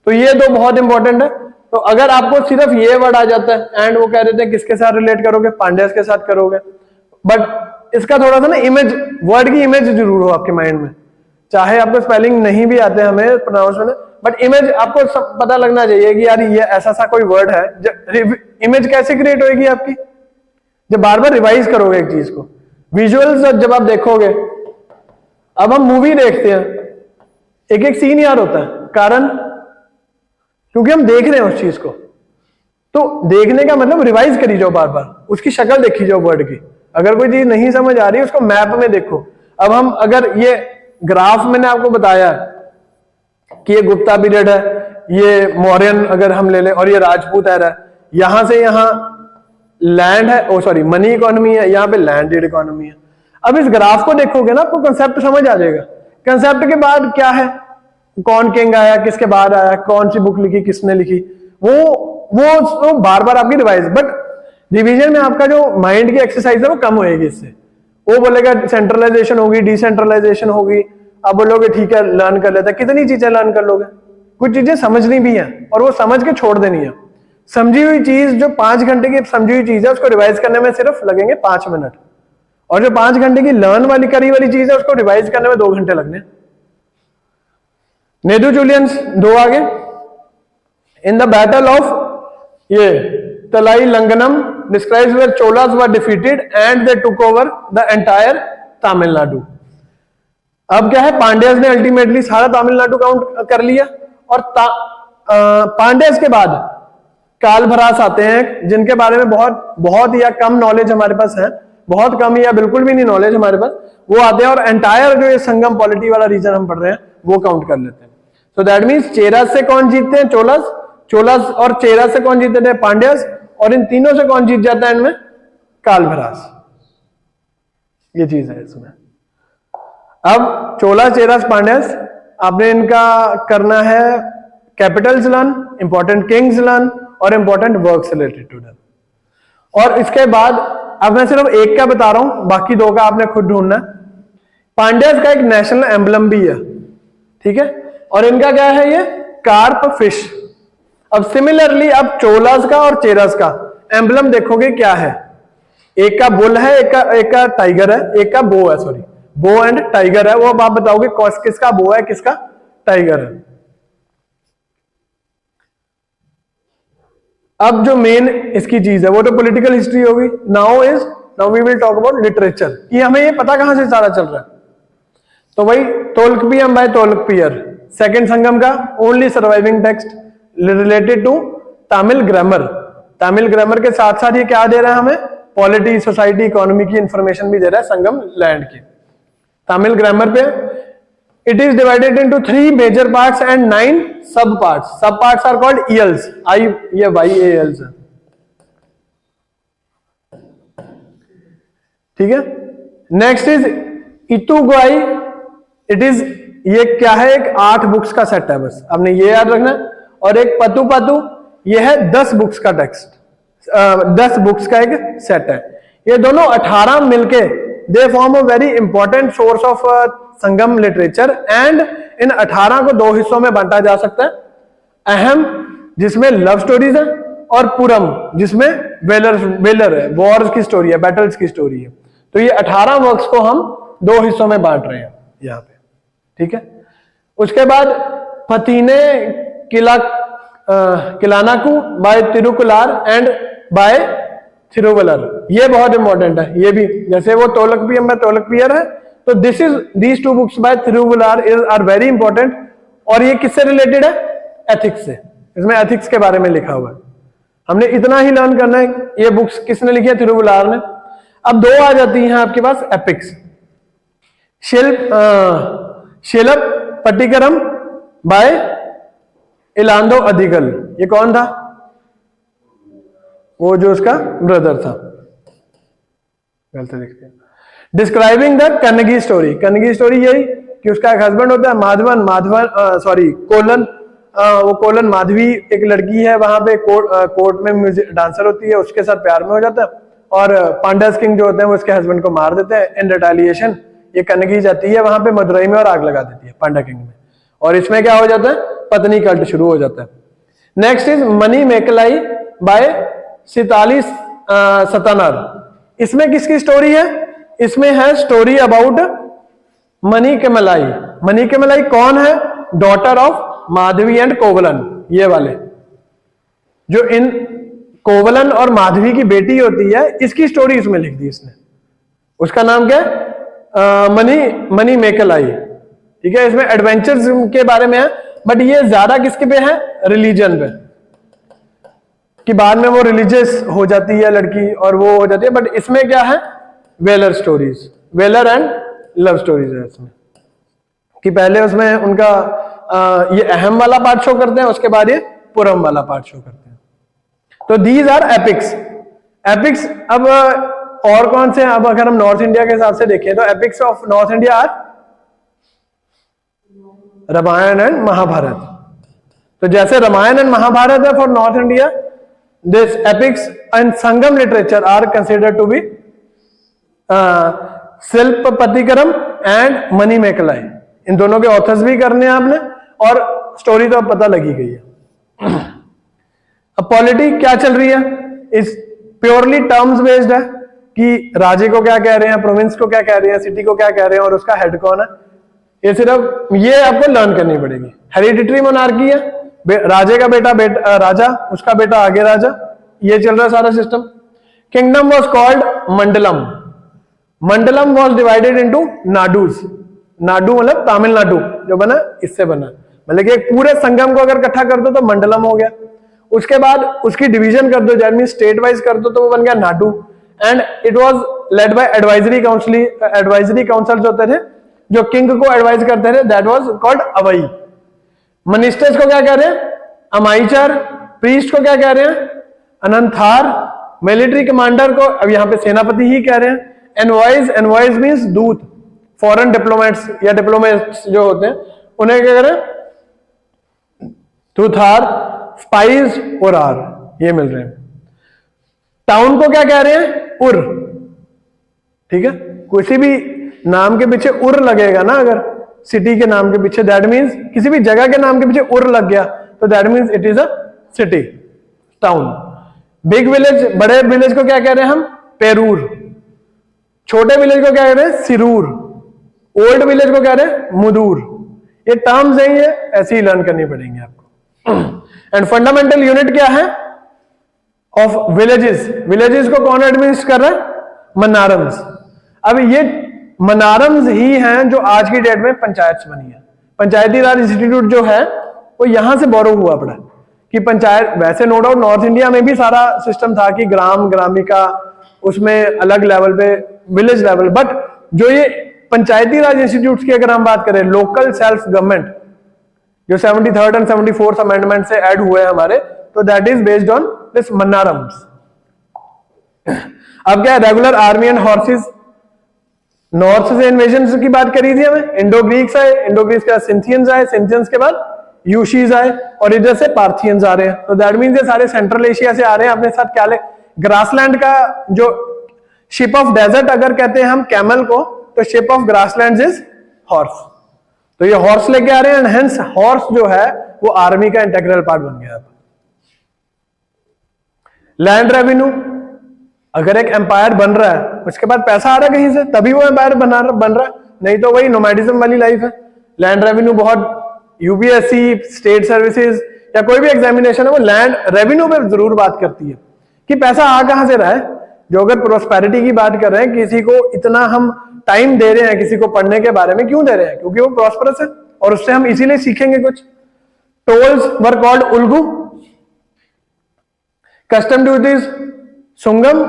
तो ये दो बहुत इंपॉर्टेंट है। तो अगर आपको सिर्फ ये वर्ड आ जाता है एंड वो कह रहे थे किसके साथ रिलेट करोगे? पांड्याज के साथ करोगे। बट इसका थोड़ा सा ना इमेज, वर्ड की इमेज जरूर हो आपके माइंड में, चाहे आपको स्पेलिंग नहीं भी आते हमें प्रोनाउंस में, बट इमेज आपको सब पता लगना चाहिए कि यार ये ऐसा सा कोई वर्ड है। इमेज कैसे क्रिएट होगी आपकी? जब बार बार रिवाइज करोगे एक चीज को। विजुअल्स जब आप देखोगे, अब हम मूवी देखते हैं, एक एक सीन याद होता है, कारण क्योंकि हम देख रहे हैं उस चीज को। तो देखने का मतलब रिवाइज करी जाओ बार बार, उसकी शक्ल देखी जाओ वर्ड की। अगर कोई चीज नहीं समझ आ रही है उसको मैप में देखो। अब हम अगर ये ग्राफ मैंने आपको बताया कि ये गुप्ता पीरियड है, ये मौर्यन अगर हम ले लें, और ये राजपूत एरा है, यहां से यहां लैंड है, ओ सॉरी मनी इकोनॉमी है, यहाँ पे लैंडेड इकोनॉमी है। अब इस ग्राफ को देखोगे ना, आपको कंसेप्ट समझ आ जाएगा। कंसेप्ट के बाद क्या है, कौन किंग आया, किसके बाद आया, कौन सी बुक लिखी, किसने लिखी, वो बार बार आपकी रिवाइज। बट रिवीजन में आपका जो माइंड की एक्सरसाइज है वो कम होएगी इससे। वो बोलेगा सेंट्रलाइजेशन होगी, डिसेंट्रलाइजेशन होगी, आप बोलोगे ठीक है लर्न कर लेते हैं। कितनी चीजें लर्न कर लोगे? कुछ चीजें समझनी भी है और वो समझ के छोड़ देनी है। समझी हुई चीज, जो 5 घंटे की समझी हुई चीज है, उसको रिवाइज करने में सिर्फ लगेंगे 5 मिनट, और जो 5 घंटे की लर्न वाली करी वाली चीज है उसको रिवाइज करने में 2 घंटे लगने। नेदू जूलियंस 2 आगे, in the battle of Talaiyalanganam describes where Cholas were defeated and they took over the entire Tamilnadu. अब क्या है, पांड्यास ने अल्टीमेटली सारा तमिलनाडु काउंट कर लिया, और पांड्यास के बाद कालभरास आते हैं, जिनके बारे में बहुत या कम नॉलेज हमारे पास है, बहुत कम या बिल्कुल भी नहीं नॉलेज हमारे पास। वो आते हैं और एंटायर जो ये संगम पॉलिटी वाला रीजन हम पढ़ रहे हैं वो काउंट कर लेते हैं। सो दैट मीन्स चेरास से कौन जीतते हैं? चोलास और चेरास से कौन जीतते थे? पांड्यास। और इन तीनों से कौन जीत जाता है इनमें? कालभरास। ये चीज है इसमें। अब चोला, चेरास, पांड्यास, आपने इनका करना है capitals learn, important kings learn और important works related to them. और इसके बाद अब मैं सिर्फ एक का बता रहा हूं, बाकी 2 का आपने खुद ढूंढना है। पांड्यास का एक नेशनल एम्बलम भी है, ठीक है, और इनका क्या है? ये कार्प फिश। अब सिमिलरली अब चोलास का और चेरास का एम्बलम देखोगे क्या है? एक का बुल है, एक का टाइगर है, एक का बो है, सॉरी बो एंड टाइगर है। वो अब आप बताओगे किसका बो है, किसका टाइगर है। अब जो मेन इसकी चीज है वो तो पॉलिटिकल हिस्ट्री होगी। Now we will talk about literature, कि हमें ये पता कहां से सारा चल रहा है। तो वही तोल्कपियम बाय तोल्कपियर, सेकंड संगम का only surviving text related to Tamil grammar. Tamil grammar के साथ साथ ये क्या दे रहा है हमें? पॉलिटी, सोसाइटी, इकोनॉमी की इंफॉर्मेशन भी दे रहा है संगम लैंड की। तमिल ग्रामर पे it is divided into 3 major parts and 9 sub parts. Sub parts are called Iyals, YALs, ठीक है। Next is Ettuthogai, it is, ये क्या है? एक 8 बुक्स का सेट है, बस आपने ये याद रखना। और एक पतु पतु, ये है 10 बुक्स का टेक्स्ट, 10 बुक्स का एक सेट है। ये दोनों 18 मिलके they form a very important source of Sangam literature. And in 18 को 2 हिस्सों में बांटा जा सकता है। अहम, जिसमें लव स्टोरीज है, और पुरम, जिसमें वेलर है, वॉर्स की स्टोरी है, बैटल्स की स्टोरी है। तो ये 18 वर्क्स को हम 2 हिस्सों में बांट रहे हैं यहाँ पे, ठीक है। उसके बाद पथीने किलानाकू बाय तिरुकुलार एंड बाय थिरुवलर, ये बहुत इंपॉर्टेंट है। ये भी जैसे वो तोलकपियम में तोलकपियर है, तो these 2 books by Thiruvalluvar are very important. और ये किससे रिलेटेड है? एथिक्स से। इसमें एथिक्स के बारे में लिखा हुआ है। हमने इतना ही लर्न करना है। ये बुक्स किसने लिखी है? थिरुवलर ने। अब 2 आ जाती हैं आपके पास एपिक्स। शिल्प पट्टिकरम बाय इलांदो अधिगल, ये कौन था? वो जो उसका ब्रदर था। देखते हैं। Describing the Kannagi story. Kannagi story यही कि उसका एक हस्बैंड होता है वो कोलन माधवी, एक लड़की है, वहां पे कोर्ट में म्यूजिक डांसर होती है, उसके साथ प्यार में हो जाता है, और पांड्यास किंग जो होते हैं वो उसके हस्बैंड को मार देते हैं। इन रिटेलिएशन ये कन्नगी जाती है वहां पे मदुरई में और आग लगा देती है पांड्या किंग में, और इसमें क्या हो जाता है? पत्नी कल्ट शुरू हो जाता है। Next is Manimekalai by Sittalai Sattanar. इसमें किसकी स्टोरी है? इसमें है स्टोरी अबाउट मनी के मलाई। मनी के मलाई कौन है? डॉटर ऑफ माधवी एंड कोवलन, ये वाले जो इन कोवलन और माधवी की बेटी होती है, इसकी स्टोरी इसमें लिख दी इसने। उसका नाम क्या है? मनी मेकलाई, ठीक है। इसमें एडवेंचर्स के बारे में है, बट ये ज्यादा किसके पे है, रिलीजन पे, कि बाद में वो रिलीजियस हो जाती है लड़की और वो हो जाती है। बट इसमें क्या है, valour stories, valour and love stories है इसमें, कि पहले उसमें उनका ये अहम वाला पार्ट शो करते हैं, उसके बाद ये पुरम वाला पार्ट शो करते हैं। तो दीज आर एपिक्स। एपिक्स अब और कौन से हैं? अब अगर हम नॉर्थ इंडिया के हिसाब से देखें तो epics of north India are Ramayana and Mahabharata. तो जैसे रामायण एंड महाभारत है for north India, this epics and Sangam literature are considered to be Silappatikaram and Manimekalai. इन दोनों के ऑथर्स भी करने हैं आपने, और स्टोरी तो अब पता लगी गई है। अब पॉलिटी क्या चल रही है, इस प्योरली टर्म्स बेस्ड है कि राज्य को क्या कह रहे हैं, प्रोविंस को क्या कह रहे हैं, सिटी को क्या कह रहे हैं, और उसका हेड कौन है। ये सिर्फ ये आपको लर्न करनी पड़ेगी। हेरिडिटरी मोनार्की है, राजे का बेटा राजा, उसका बेटा आगे राजा, ये चल रहा है सारा system. Kingdom was called mandalam. Mandalam was divided into nadus. Nadu मतलब तमिलनाडु जो बना, इससे बना, मतलब कि एक पूरे संगम को अगर इकट्ठा कर दो तो मंडलम हो गया। उसके बाद उसकी डिवीजन कर दो, दैट मींस स्टेट वाइज कर दो, तो वो बन गया Nadu. And it was led by advisory council. Advisory councils होते थे जो किंग को एडवाइज करते थे, दैट वाज कॉल्ड अवई। मिनिस्टर्स को क्या कह रहे हैं, अमाइचर। प्रीस्ट को क्या कह रहे हैं, अनंथार। मिलिट्री कमांडर को अब यहाँ पे सेनापति ही कह रहे हैं। एनवॉइस, एनवॉइस मींस दूत। फॉरेन डिप्लोमेट्स या डिप्लोमेट्स जो होते हैं उन्हें क्या कह रहे हैं, थूथार। स्पाइस और आर, ये मिल रहे हैं। टाउन को क्या कह रहे हैं, उर। ठीक है, किसी भी नाम के पीछे उर लगेगा ना, अगर सिटी के नाम के पीछे, दैट मींस किसी भी जगह के नाम के पीछे उर लग गया तो that means it is a city, town. Big village, बड़े विलेज को क्या कह रहे हैं हम, पेरूर। छोटे विलेज को क्या कह रहे हैं, सिरूर। ओल्ड विलेज को कह रहे हैं, मुदूर। ये टर्म्स हैं, ये ऐसे ही लर्न करनी पड़ेंगे आपको। एंड फंडामेंटल यूनिट क्या है ऑफ विलेजेस। विलेजेस को कौन एडमिनिस्ट्रेट कर रहा है, मनारम्स। अब ये मनारम्स ही हैं जो आज की डेट में पंचायत बनी है। पंचायती राज इंस्टीट्यूट जो है वो यहां से बोरो हुआ पड़ा कि पंचायत, वैसे नो डाउट नॉर्थ इंडिया में भी सारा सिस्टम था कि ग्राम, ग्रामिका, उसमें अलग लेवल पे, विलेज लेवल। बट जो ये पंचायती राज इंस्टीट्यूट की अगर हम बात करें, लोकल सेल्फ गवर्नमेंट, जो 73rd एंड 74th अमेंडमेंट से ऐड हुए हैं हमारे, तो that is based on this मन्नारम्स। अब क्या है, regular army and horses. North से इन्वेजन की बात करी थी हमें, इंडो ग्रीक्स आए, इंडो ग्रीक्स के बाद सिंथियंस आए, सिंथियंस के बाद यूशीज आए, और इधर से पार्थियंस आ रहे हैं। तो दैट मींस ये सारे सेंट्रल एशिया से आ रहे हैं। अपने साथ क्या ले, ग्रासलैंड का जो शिप ऑफ डेजर्ट अगर कहते हैं हम कैमल को, तो ship of grassland is horse. तो ये हॉर्स लेके आ रहे हैं, एंड हेंस हॉर्स जो है वो आर्मी का इंटेग्रल पार्ट बन गया। लैंड रेवेन्यू, अगर एक एम्पायर बन रहा है उसके बाद पैसा आ रहा है कहीं से, तभी वो एम्पायर बन रहा है, नहीं तो वही नोमैडिज्म वाली लाइफ है। लैंड रेवेन्यू बहुत, यूपीएससी, स्टेट सर्विसेज या कोई भी एग्जामिनेशन है वो लैंड रेवेन्यू पे जरूर बात करती है कि पैसा आ कहां से रहा है। जो अगर प्रोस्पेरिटी की बात कर रहे हैं, किसी को इतना हम टाइम दे रहे हैं किसी को पढ़ने के बारे में, क्यों दे रहे हैं, क्योंकि वो प्रॉस्परस है और उससे हम इसीलिए सीखेंगे कुछ। Tolls were called Ulgu. Custom duties Sungam.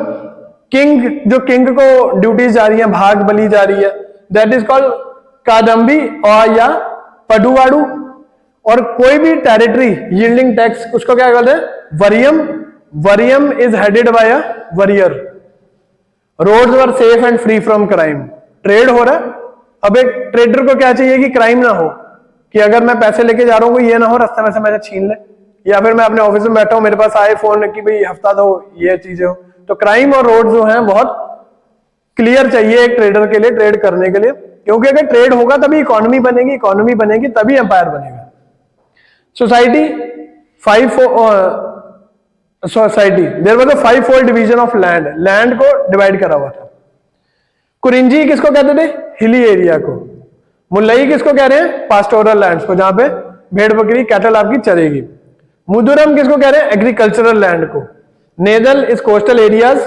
King, जो किंग को ड्यूटीज जा रही है, भाग बली जा रही है, दैट इज कॉल्ड कादम्बी और या पडुवाड़ू। और कोई भी टेरिटरी यील्डिंग टैक्स, उसको क्या कहते हैं, Variyam. Variyam is headed by a warrior. Roads were safe and free from crime. Trade हो रहा है, अब एक ट्रेडर को क्या चाहिए कि क्राइम ना हो, कि अगर मैं पैसे लेके जा रहा हूं ये ना हो रास्ते में से मैंने छीन ले, या फिर मैं अपने ऑफिस में बैठा हूं मेरे पास आए फोन कि भाई हफ्ता दो, ये चीजें हो। तो क्राइम और रोड जो हैं बहुत क्लियर चाहिए एक ट्रेडर के लिए, ट्रेड करने के लिए, क्योंकि अगर ट्रेड होगा तभी इकोनॉमी बनेगी, इकोनॉमी बनेगी तभी एम्पायर बनेगा। Society, society there was a 5-fold division of land. Land को डिवाइड करा हुआ था। कुरिंजी किसको कहते थे, हिली एरिया को। मुल्लई किसको कह रहे हैं, पास्टोरल लैंड्स को, जहां पे भेड़ बकरी कैटल आपकी चरेगी। मुदुरम किसको कह रहे हैं, एग्रीकल्चरल लैंड को। Neydal is coastal areas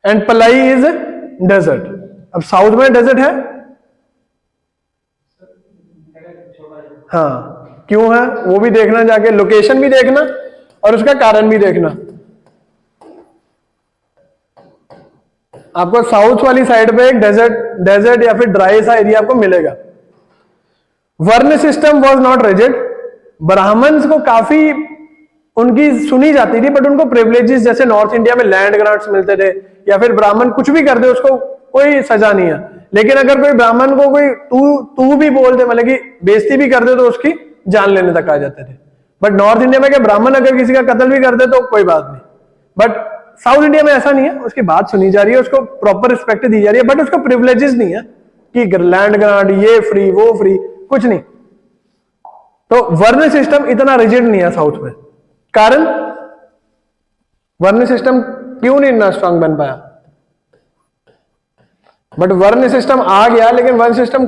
and Palai is desert. अब साउथ में डेजर्ट है, हाँ क्यों है वो भी देखना, जाके लोकेशन भी देखना और उसका कारण भी देखना। आपको साउथ वाली साइड पे एक डेजर्ट या फिर ड्राई सा एरिया आपको मिलेगा। Varna system was not rigid, Brahmans को काफी उनकी सुनी जाती थी, बट उनको प्रिविलेजेस जैसे नॉर्थ इंडिया में लैंड ग्रांट्स मिलते थे, या फिर ब्राह्मण कुछ भी कर दे उसको कोई सजा नहीं है। लेकिन अगर कोई ब्राह्मण को कोई तू भी बोल दे, मतलब कि बेइज्जती भी कर दे, तो उसकी जान लेने तक आ जाते थे। बट नॉर्थ इंडिया में क्या ब्राह्मण अगर किसी का कत्ल भी कर दे तो कोई बात नहीं, बट साउथ इंडिया में ऐसा नहीं है, उसकी बात सुनी जा रही है, उसको प्रॉपर रिस्पेक्ट दी जा रही है, बट उसको प्रिविलेजेस नहीं है कि लैंड ग्रांट ये फ्री वो फ्री, कुछ नहीं। तो वर्ण सिस्टम इतना रिजिड नहीं है साउथ में। कारण वर्ण सिस्टम क्यों नहीं इतना स्ट्रांग बन पाया? बट वर्ण सिस्टम आ गया, लेकिन वर्ण सिस्टम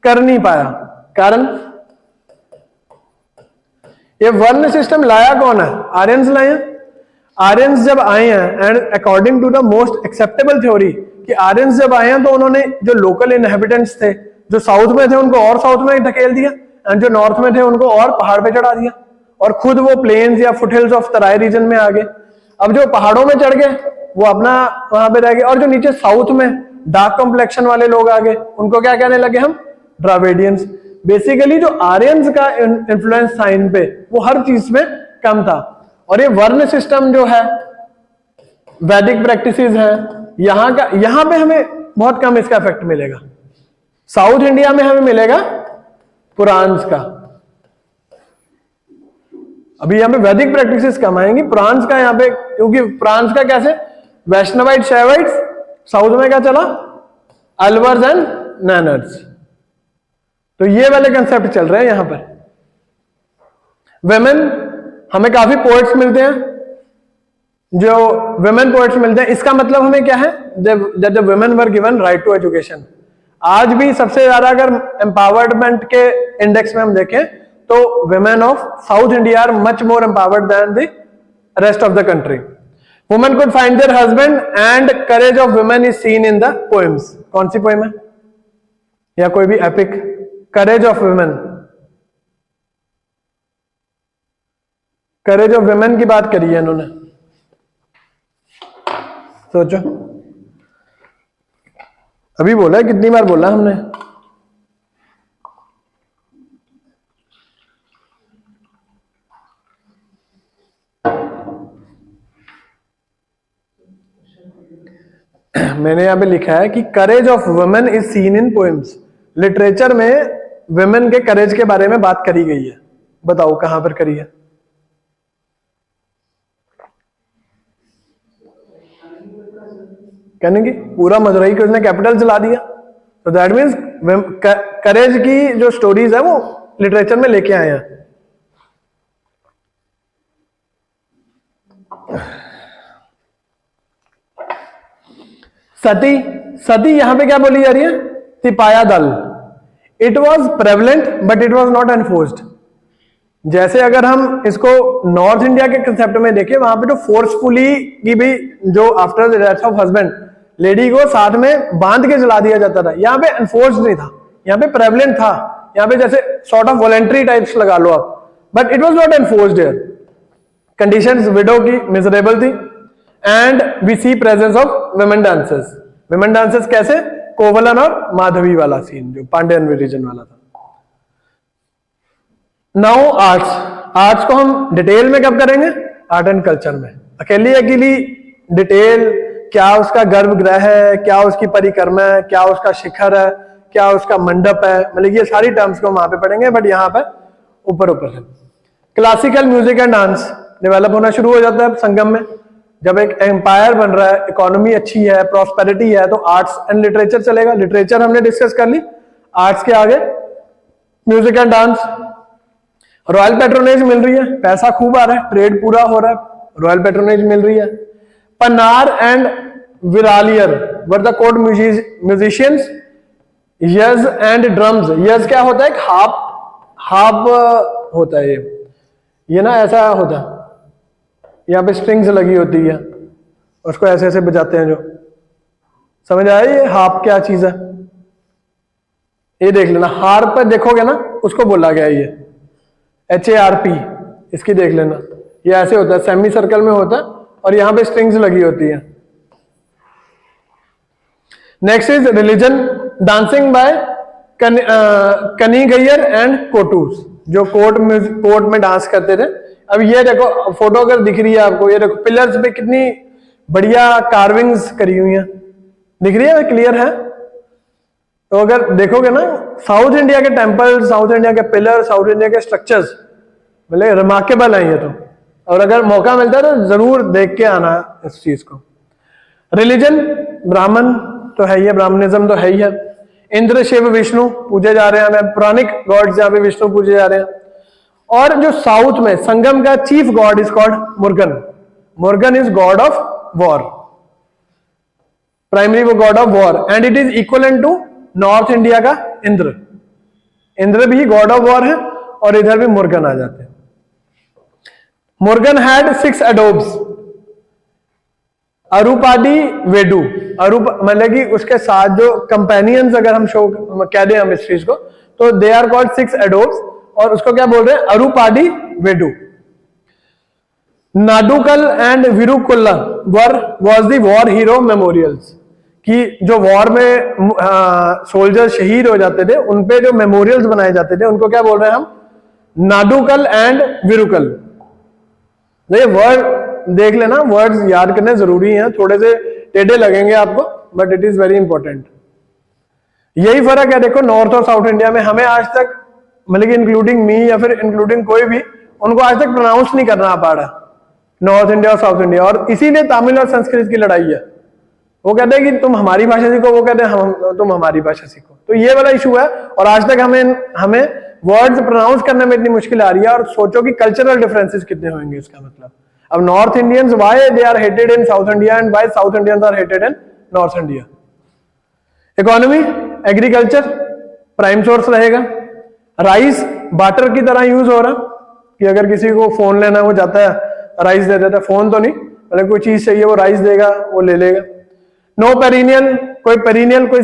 कर नहीं पाया। कारण ये वर्ण सिस्टम लाया कौन है? आर्यंस लाए हैं। आर्यंस जब आए हैं, and according to the most acceptable theory, कि आर्यंस जब आए हैं तो उन्होंने जो लोकल इनहेबिटेंट्स थे, जो साउथ में थे उनको और साउथ में धकेल दिया, एंड जो नॉर्थ में थे उनको और पहाड़ पे चढ़ा दिया, और खुद वो प्लेन्स या फुटहिल्स ऑफ तराई रीजन में आ गए। अब जो पहाड़ों में चढ़ गए वो अपना वहां पे रह गए, और जो नीचे साउथ में डार्क कॉम्प्लेक्शन वाले लोग आ गए, उनको क्या कहने लगे हम? द्राविडियंस। बेसिकली जो आर्यंस का इन्फ्लुएंस था इन पे, वो हर चीज में कम था। और ये वर्ण सिस्टम जो है, वैदिक प्रैक्टिसेस है, यहां पे हमें बहुत कम इसका इफेक्ट मिलेगा। साउथ इंडिया में हमें मिलेगा पुराण्स का। अभी यहां पे वैदिक प्रैक्टिसेस कम आएंगी, पुराण्स का यहाँ पे, क्योंकि पुराण्स का कैसे वैष्णवाइट शैवाइट्स, साउथ में क्या चला? अलवर्स एंड नैनर्स। तो ये वाले कंसेप्ट चल रहे हैं यहां पर। वेमेन, हमें काफी पोएट्स मिलते हैं, जो वेमेन पोएट्स मिलते हैं। इसका मतलब हमें क्या है? That the women were given right to education. आज भी सबसे ज्यादा अगर एम्पावरमेंट के इंडेक्स में हम देखें तो women of South India are much more empowered than the rest of the country. Women could find their husband and courage of women is seen in the poems. कौन सी पोएम है? या कोई भी epic? Courage of women, courage of women की बात करी है इन्होंने। सोचो, अभी बोला है, कितनी बार बोला हमने? मैंने यहां पे लिखा है कि courage of women is seen in poems. Literature में वुमेन के करेज के बारे में बात करी गई है। बताओ कहां पर करी है? कहने की पूरा मदुरई को उसने कैपिटल चला दिया, तो दैट मीन्स करेज की जो स्टोरीज है वो लिटरेचर में लेके आए हैं। सती, सती यहां पे क्या बोली जा रही है? तिपाया दल। It was prevalent but it was not enforced. जैसे अगर हम इसको नॉर्थ इंडिया के कंसेप्ट में देखें, वहां पे तो फोर्सफुली की भी, जो after the death of husband lady को साथ में बांध के जला दिया जाता था, यहाँ पे एनफोर्स्ड नहीं था, यहाँ पे प्रेवलेंट था। यहाँ पे जैसे सॉर्ट ऑफ वॉलेंट्री टाइप्स लगा लो आप, but it was not enforced here. Conditions widow की मिजरेबल थी, and we see presence of women dances. Women dances कैसे? कोवलन और माधवी वाला सीन, जो पांड्यन रीजन वाला था। नाउ आर्ट्स, आर्ट्स को हम डिटेल में कब करेंगे? आर्ट एंड कल्चर में। अकेली डिटेल, क्या उसका गर्भगृह है, क्या उसकी परिक्रमा है, क्या उसका शिखर है, क्या उसका मंडप है, मतलब ये सारी टर्म्स को वहां पे पढ़ेंगे, बट यहाँ पे ऊपर है। Classical music and dance develop होना शुरू हो जाता है संगम में। जब एक एम्पायर बन रहा है, इकोनॉमी अच्छी है, प्रॉस्पेरिटी है, तो आर्ट्स एंड लिटरेचर चलेगा। लिटरेचर हमने डिस्कस कर ली, आर्ट्स के आगे music and dance. Royal patronage मिल रही है, पैसा खूब आ रहा है, ट्रेड पूरा हो रहा है, रॉयल पेट्रोनेज मिल रही है। Pannar and Viraliyar were the court musicians. Yazh and drums, Yazh क्या होता है? एक हार्प होता है, ये ना ऐसा होता है, यहाँ पे स्ट्रिंग्स लगी होती है, उसको ऐसे ऐसे बजाते हैं, जो समझ आया ये हार्प क्या चीज है? ये देख लेना, हार पर देखोगे ना उसको बोला गया ये HARP, इसकी देख लेना। ये ऐसे होता है, सेमी सर्कल में होता है और यहां पे स्ट्रिंग्स लगी होती है। Next is religion, dancing by Kanigaiyar and Kootus, जो कोर्ट में डांस करते थे। अब ये देखो फोटो अगर दिख रही है आपको, ये देखो पिलर्स पे कितनी बढ़िया कार्विंग्स करी हुई हैं, दिख रही है, क्लियर है। तो अगर देखोगे ना साउथ इंडिया के टेम्पल, साउथ इंडिया के पिलर, साउथ इंडिया के स्ट्रक्चर्स बोले रिमार्केबल है ये तो, और अगर मौका मिलता है तो जरूर देख के आना इस चीज को। रिलीजन, ब्राह्मण तो है ही है, ब्राह्मणिज्म तो है ही है। इंद्र, शिव, विष्णु पूजे जा रहे हैं, पुराणिक गॉड्स जहां पे विष्णु पूजे जा रहे हैं। और जो साउथ में संगम का chief god is called Murugan. Murugan is god of war, primary वो god of war, and it is equivalent to north India का इंद्र। इंद्र भी गॉड ऑफ वॉर है और इधर भी मुर्गन आ जाते हैं। मुर्गन हैड 6 एडोब्स, अरूपाडी वेडू, अरूप मतलब कि उसके साथ जो कंपेनियंस अगर हम शो कह दें हम इस चीज को, तो दे आर कॉल्ड 6 एडोब्स, और उसको क्या बोल रहे हैं, Arupadai Veedu. Nadukal and Virukkal was the war hero memorials, कि जो वॉर में सोल्जर शहीद हो जाते थे उनपे जो मेमोरियल्स बनाए जाते थे उनको क्या बोल रहे हैं हम, नाडुकल एंड विरुकल। ये वर्ड देख लेना, वर्ड्स याद करने जरूरी हैं, थोड़े से टेढ़े लगेंगे आपको but it is very important. यही फर्क है देखो नॉर्थ और साउथ इंडिया में, हमें आज तक मतलब कि इंक्लूडिंग मी या फिर इंक्लूडिंग कोई भी, उनको आज तक प्रोनाउंस नहीं करना आ पा रहा नॉर्थ इंडिया और साउथ इंडिया, और इसीलिए तमिल और संस्कृत की लड़ाई है। वो कहते हैं कि तुम हमारी भाषा सीखो, वो कहते हैं तुम हमारी भाषा सीखो, तो ये वाला इशू है। और आज तक हमें वर्ड्स प्रोनाउंस करने में इतनी मुश्किल आ रही है, और सोचो कि कल्चरल डिफरेंसेस कितने होंगे इसका मतलब। अब North Indians why they are hated in South India and why South Indians are hated in North India. Economy, agriculture prime source रहेगा। राइस बाटर की तरह यूज हो रहा, कि अगर किसी को फोन लेना है वो जाता है राइस दे देता है, फोन तो नहीं मतलब कोई चीज चाहिए वो राइस देगा, वो ले लेगा। नो पेरिनियल, कोई पेरिनियल कोई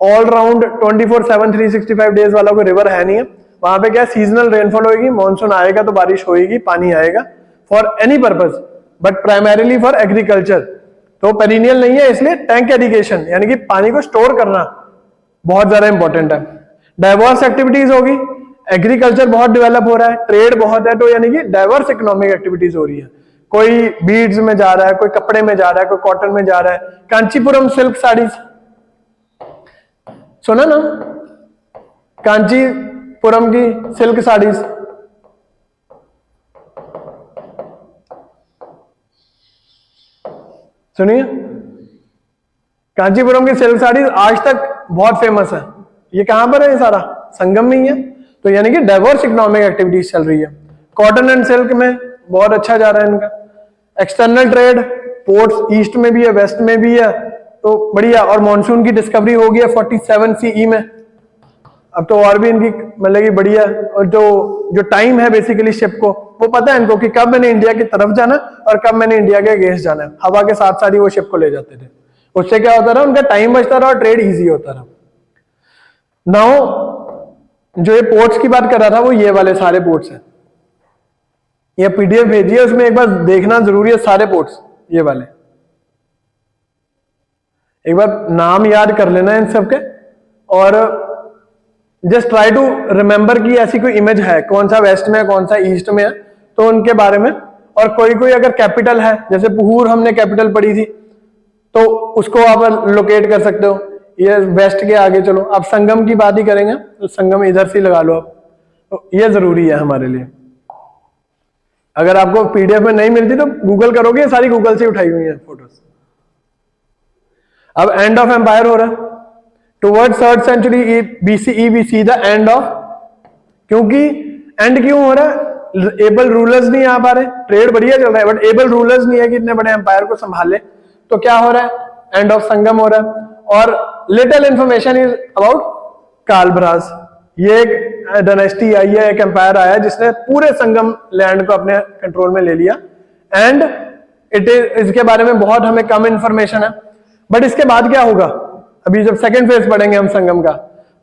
ऑल राउंड 24/7 365 डेज वाला कोई रिवर है नहीं है। वहां पे क्या सीजनल रेनफॉल होगी, मानसून आएगा तो बारिश होगी, पानी आएगा for any purpose, but primarily for agriculture. तो पेरिनियल नहीं है, इसलिए टैंक एडिकेशन यानी कि पानी को स्टोर करना बहुत ज्यादा इंपॉर्टेंट है। डाइवर्स एक्टिविटीज होगी, एग्रीकल्चर बहुत डेवलप हो रहा है, ट्रेड बहुत है, तो यानी कि डाइवर्स इकोनॉमिक एक्टिविटीज हो रही है। कोई बीड्स में जा रहा है, कोई कपड़े में जा रहा है, कोई कॉटन में जा रहा है। कांचीपुरम सिल्क साड़ीज सुना ना, कांचीपुरम की सिल्क साड़ीज, सुनिए, कांचीपुरम की सिल्क साड़ीज आज तक बहुत फेमस है। ये कहां पर है, ये सारा संगम में ही है, तो यानी कि डाइवर्स इकोनॉमिक एक्टिविटीज चल रही है। कॉटन एंड सिल्क में बहुत अच्छा जा रहा है इनका। एक्सटर्नल ट्रेड, पोर्ट्स ईस्ट में भी है, वेस्ट में भी है, तो बढ़िया। और मॉनसून की डिस्कवरी हो गई है 47 CE में, अब तो और भी इनकी मतलब कि बढ़िया। और जो टाइम है बेसिकली शिप को, वो पता है इनको कि कब मैंने इंडिया की तरफ जाना और कब मैंने इंडिया के अगेंस्ट जाना है। हवा के साथ साथ ही वो शिप को ले जाते थे, उससे क्या होता रहा, उनका टाइम बचता रहा और ट्रेड ईजी होता रहा। नाउ जो ये पोर्ट्स की बात कर रहा था वो ये वाले सारे पोर्ट्स हैं, ये PDF भेजी है, उसमें एक बार देखना जरूरी है सारे पोर्ट्स ये वाले। एक बार नाम याद कर लेना इन सबके, और जस्ट ट्राई टू रिमेंबर कि ऐसी कोई इमेज है, कौन सा वेस्ट में है कौन सा ईस्ट में है, तो उनके बारे में। और कोई अगर कैपिटल है, जैसे पुहूर हमने कैपिटल पढ़ी थी, तो उसको आप लोकेट कर सकते हो। ये वेस्ट के आगे चलो, आप संगम की बात ही करेंगे तो संगम इधर से लगा लो आप, तो ये जरूरी है हमारे लिए। अगर आपको PDF में नहीं मिलती तो गूगल करोगे, सारी गूगल से उठाई हुई है फोटोज। अब एंड ऑफ एम्पायर हो रहा है, towards 3rd century BCE we see the end of. क्योंकि एंड क्यों हो रहा है, एबल रूलर्स नहीं आ पा रहे, ट्रेड बढ़िया चल रहा है बट एबल रूलर्स नहीं है कि इतने बड़े एम्पायर को संभाले, तो क्या हो रहा है, एंड ऑफ संगम हो रहा है। और लिटिल इंफॉर्मेशन इज अबाउट कालभ्रास, ये एक डायनेस्टी आई है, एक एम्पायर आया जिसने पूरे संगम लैंड को अपने कंट्रोल में ले लिया। एंड इसके बारे में बहुत हमें कम इंफॉर्मेशन है, बट इसके बाद क्या होगा, अभी जब सेकंड फेज पढ़ेंगे हम संगम का,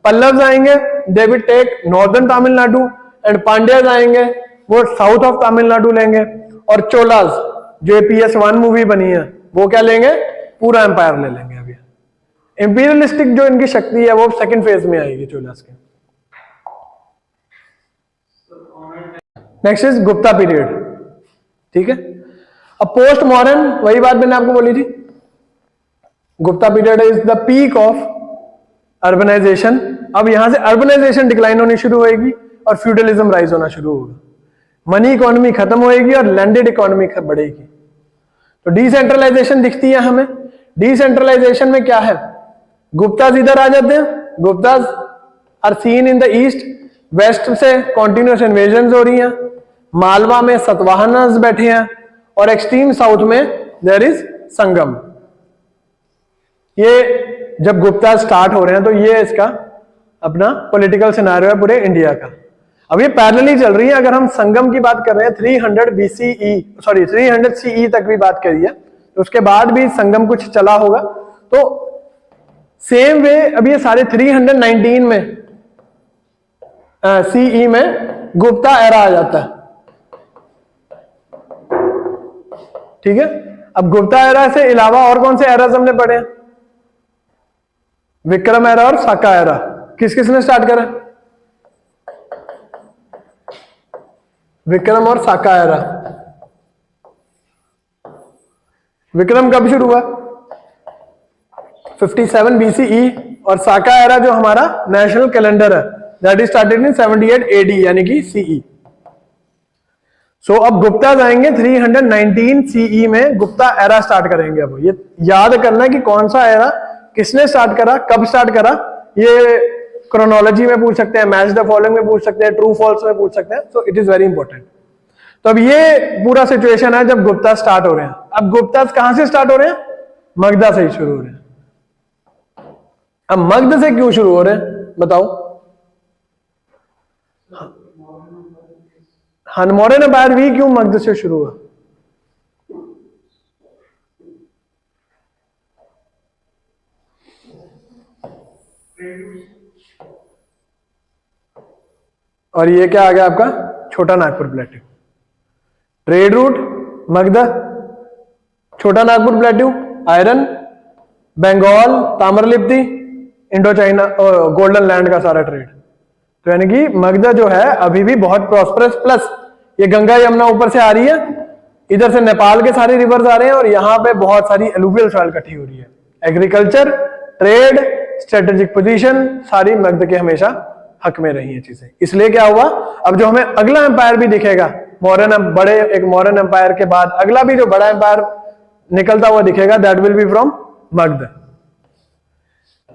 पल्लव्स आएंगे, they will take northern Tamil Nadu, and Pandyas आएंगे, वो साउथ ऑफ तमिलनाडु लेंगे, और चोलाज जो PS1 मूवी बनी है वो क्या लेंगे, पूरा एम्पायर ले लेंगे। अभी इंपीरियलिस्टिक जो इनकी शक्ति है वो सेकंड फेज में आएगी चोलाज के। नेक्स्ट इज गुप्ता पीरियड, ठीक है। अब पोस्ट मॉडर्न, वही बात मैंने आपको बोली थी, Gupta period is the peak of urbanisation. अब यहां से अर्बनाइजेशन डिक्लाइन होनी शुरू होगी और फ्यूडलिज्म राइज होना शुरू होगा, मनी इकोनॉमी खत्म होएगी और लैंडेड इकोनॉमी बढ़ेगी। तो डिसेंट्रलाइजेशन दिखती है हमें। डिसेंट्रलाइजेशन में क्या है, गुप्ताज इधर आ जाते हैं, Guptas are seen in the east, west से कॉन्टिन्यूस इन्वेजन हो रही हैं, मालवा में सतवाहनस बैठे हैं, और एक्सट्रीम साउथ में देयर इज संगम। ये जब गुप्ता स्टार्ट हो रहे हैं तो ये इसका अपना पॉलिटिकल सिनेरियो है पूरे इंडिया का। अब ये पैरेलली चल रही है। अगर हम संगम की बात कर रहे हैं 300 CE तक भी बात करी है, तो उसके बाद भी संगम कुछ चला होगा। तो सेम वे अब ये सारे 319 में CE में गुप्ता एरा आ जाता है, ठीक है। अब गुप्ता एरा से अलावा और कौन से एराज हमने पढ़े हैं, विक्रम एरा और साका एरा। किस किसने स्टार्ट करा, विक्रम और साका एरा। विक्रम कब शुरू हुआ, 57 BCE, और साका एरा जो हमारा नेशनल कैलेंडर है that is started in 78 AD यानी कि CE। सो अब गुप्ता जाएंगे 319 CE में गुप्ता एरा स्टार्ट करेंगे। अब ये याद करना है कि कौन सा एरा किसने स्टार्ट करा, कब स्टार्ट करा। ये क्रोनोलॉजी में पूछ सकते हैं, मैच द फॉलोइंग में पूछ सकते हैं, ट्रू फॉल्स में पूछ सकते हैं। So it is very important. तो अब ये पूरा सिचुएशन है जब गुप्ता स्टार्ट हो रहे हैं। अब गुप्ता कहां से स्टार्ट हो रहे हैं, मगधा से ही शुरू हो रहे हैं। अब मगध से क्यों शुरू हो रहे हैं बताओ, हनमोरन एम्पायर भी क्यों मगध से शुरू हुआ, और ये क्या आ गया आपका Chota Nagpur plateau. Trade route Magadh, Chota Nagpur plateau, iron, Bengal, Tamralipti, Indo China, golden land का सारा ट्रेड। तो यानी कि मगध जो है अभी भी बहुत प्रॉस्परस। प्लस ये गंगा यमुना ऊपर से आ रही है, इधर से नेपाल के सारे रिवर्स आ रहे हैं, और यहां पे बहुत सारी एलुवियल सॉइल इकट्ठी हो रही है। एग्रीकल्चर, ट्रेड, स्ट्रेटेजिक पोजीशन सारी मगध के हमेशा हक में रही है चीजें। इसलिए क्या हुआ, अब जो हमें अगला एम्पायर भी दिखेगा एक मॉडर्न एम्पायर के बाद अगला भी जो बड़ा एम्पायर निकलता हुआ दिखेगा that will be from Magadha.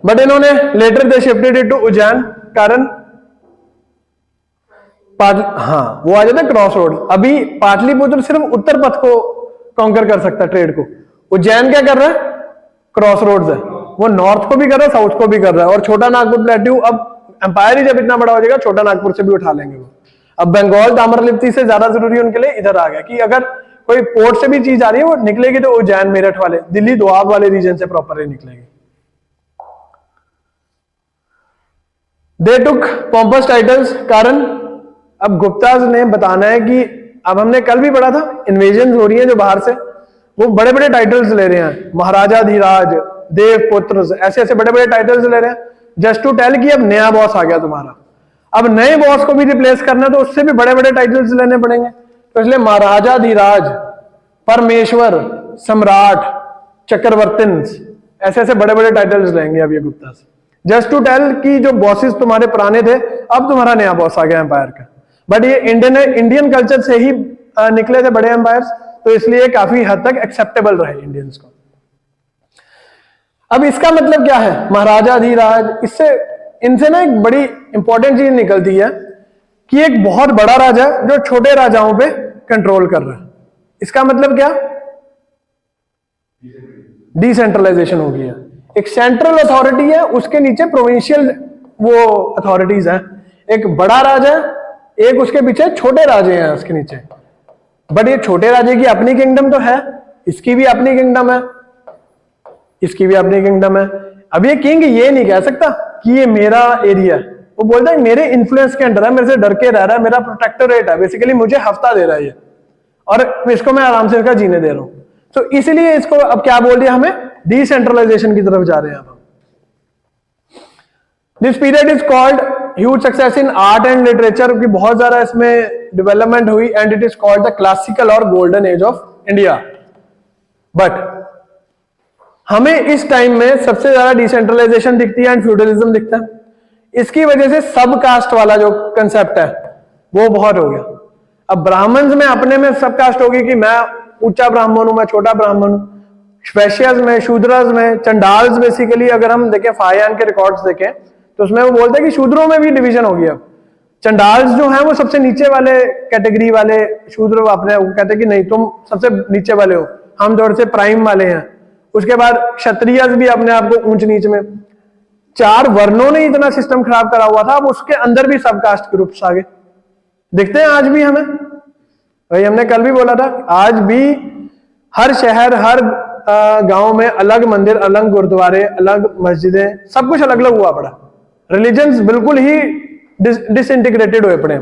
But इन्होंने later they shifted it to Ujjain, कारण हाँ वो आ जाता है क्रॉस रोड। अभी पाटलिपुत्र सिर्फ उत्तर पथ को कॉन्कर कर सकता है ट्रेड को, उज्जैन क्या कर रहा है, क्रॉस रोड्स है, वो नॉर्थ को भी कर रहा है साउथ को भी कर रहा है। और छोटा नागपुर प्लेट्यू अब एम्पायर ही जब इतना बड़ा हो जाएगा छोटा नागपुर से भी उठा लेंगे वो। अब बंगाल ताम्रलिप्ति से ज्यादा जरूरी उनके लिए इधर आ गया कि अगर कोई पोर्ट से भी चीज आ रही है वो निकलेगी तो उज्जैन मेरठ वाले दिल्ली दोआब वाले रीजन से प्रॉपरली निकलेगी। दे टुक पॉम्पस टाइटल्स, कारण अब गुप्ताज ने बताना है कि अब हमने कल भी पढ़ा था इन्वेजन हो रही है जो बाहर से, वो बड़े बड़े टाइटल्स ले रहे हैं, महाराजा धीराज, देव पुत्र, ऐसे ऐसे बड़े बड़े टाइटल्स ले रहे हैं जस्ट टू टेल कि अब नया बॉस आ गया तुम्हारा। अब नए बॉस को भी रिप्लेस करना है तो उससे भी बड़े बड़े टाइटल्स लेने पड़ेंगे। तो इसलिए महाराजा धीराज, परमेश्वर, सम्राट, चक्रवर्तिन, ऐसे ऐसे बड़े बड़े टाइटल्स लेंगे अब ये गुप्ता से, जस्ट टू टेल कि जो बॉसेस तुम्हारे पुराने थे अब तुम्हारा नया बॉस आ गया एम्पायर का। बट ये इंडियन कल्चर से ही निकले थे बड़े एम्पायर्स, तो इसलिए काफी हद तक एक्सेप्टेबल रहे इंडियंस को। अब इसका मतलब क्या है महाराजा धीराज, इससे इनसे ना एक बड़ी इंपॉर्टेंट चीज निकलती है कि एक बहुत बड़ा राजा जो छोटे राजाओं पे कंट्रोल कर रहा है। इसका मतलब क्या, डिसेंट्रलाइजेशन हो गई है। एक सेंट्रल अथॉरिटी है, उसके नीचे प्रोविंशियल वो अथॉरिटीज हैं। एक बड़ा राजा, एक उसके पीछे छोटे राजे हैं उसके नीचे। बट ये छोटे राजे की अपनी किंगडम तो है, इसकी भी अपनी किंगडम है, इसकी भी अपनी किंगडम है। अब ये किंग ये नहीं कह सकता कि ये मेरा एरिया है, वो बोलता है मेरे इन्फ्लुएंस के अंडर है, मेरे से डर के रह रहा है, मेरा प्रोटेक्टोरेट है, बेसिकली मुझे हफ्ता दे रहा है ये, और इसको मैं आराम से इसका जीने दे रहा हूं। तो इसलिए इसको अब क्या बोल दिया, हमें डिसेंट्रलाइजेशन की तरफ जा रहे हैं अब। This period is called huge success in art and literature, की बहुत ज्यादा इसमें डेवलपमेंट हुई, and it is called the classical और golden age of India. But हमें इस टाइम में सबसे ज्यादा डिसेंट्रलाइजेशन दिखती है एंड फ्यूडलिज्म दिखता है। इसकी वजह से सब कास्ट वाला जो कंसेप्ट है वो बहुत हो गया। अब ब्राह्मण्स में अपने में सब कास्ट होगी कि मैं ऊंचा ब्राह्मण हूं, मैं छोटा ब्राह्मण हूं। वैश्यस में, शूद्रस में, चंडाल्स, बेसिकली अगर हम देखें फाहियान के रिकॉर्ड्स देखें तो उसमें वो बोलते हैं कि शूद्रों में भी डिवीजन हो गया। चंडाल्स जो हैं वो सबसे नीचे वाले कैटेगरी वाले शूद्र अपने कहते हैं कि नहीं तुम सबसे नीचे वाले हो, हम थोड़े से प्राइम वाले हैं। उसके बाद क्षत्रियस भी अपने आप को ऊंच नीच में, 4 वर्णों ने इतना सिस्टम खराब करा हुआ था। अब उसके अंदर भी सब कास्ट ग्रुप्स आ गए, दिखते हैं आज भी हमें। वही हमने कल भी बोला था, आज भी हर शहर, हर गांव में अलग मंदिर, अलग गुरुद्वारे, अलग मस्जिदें, सब कुछ अलग अलग हुआ पड़ा। रिलीजन्स बिल्कुल ही डिसइंटीग्रेटेड हुए पड़े।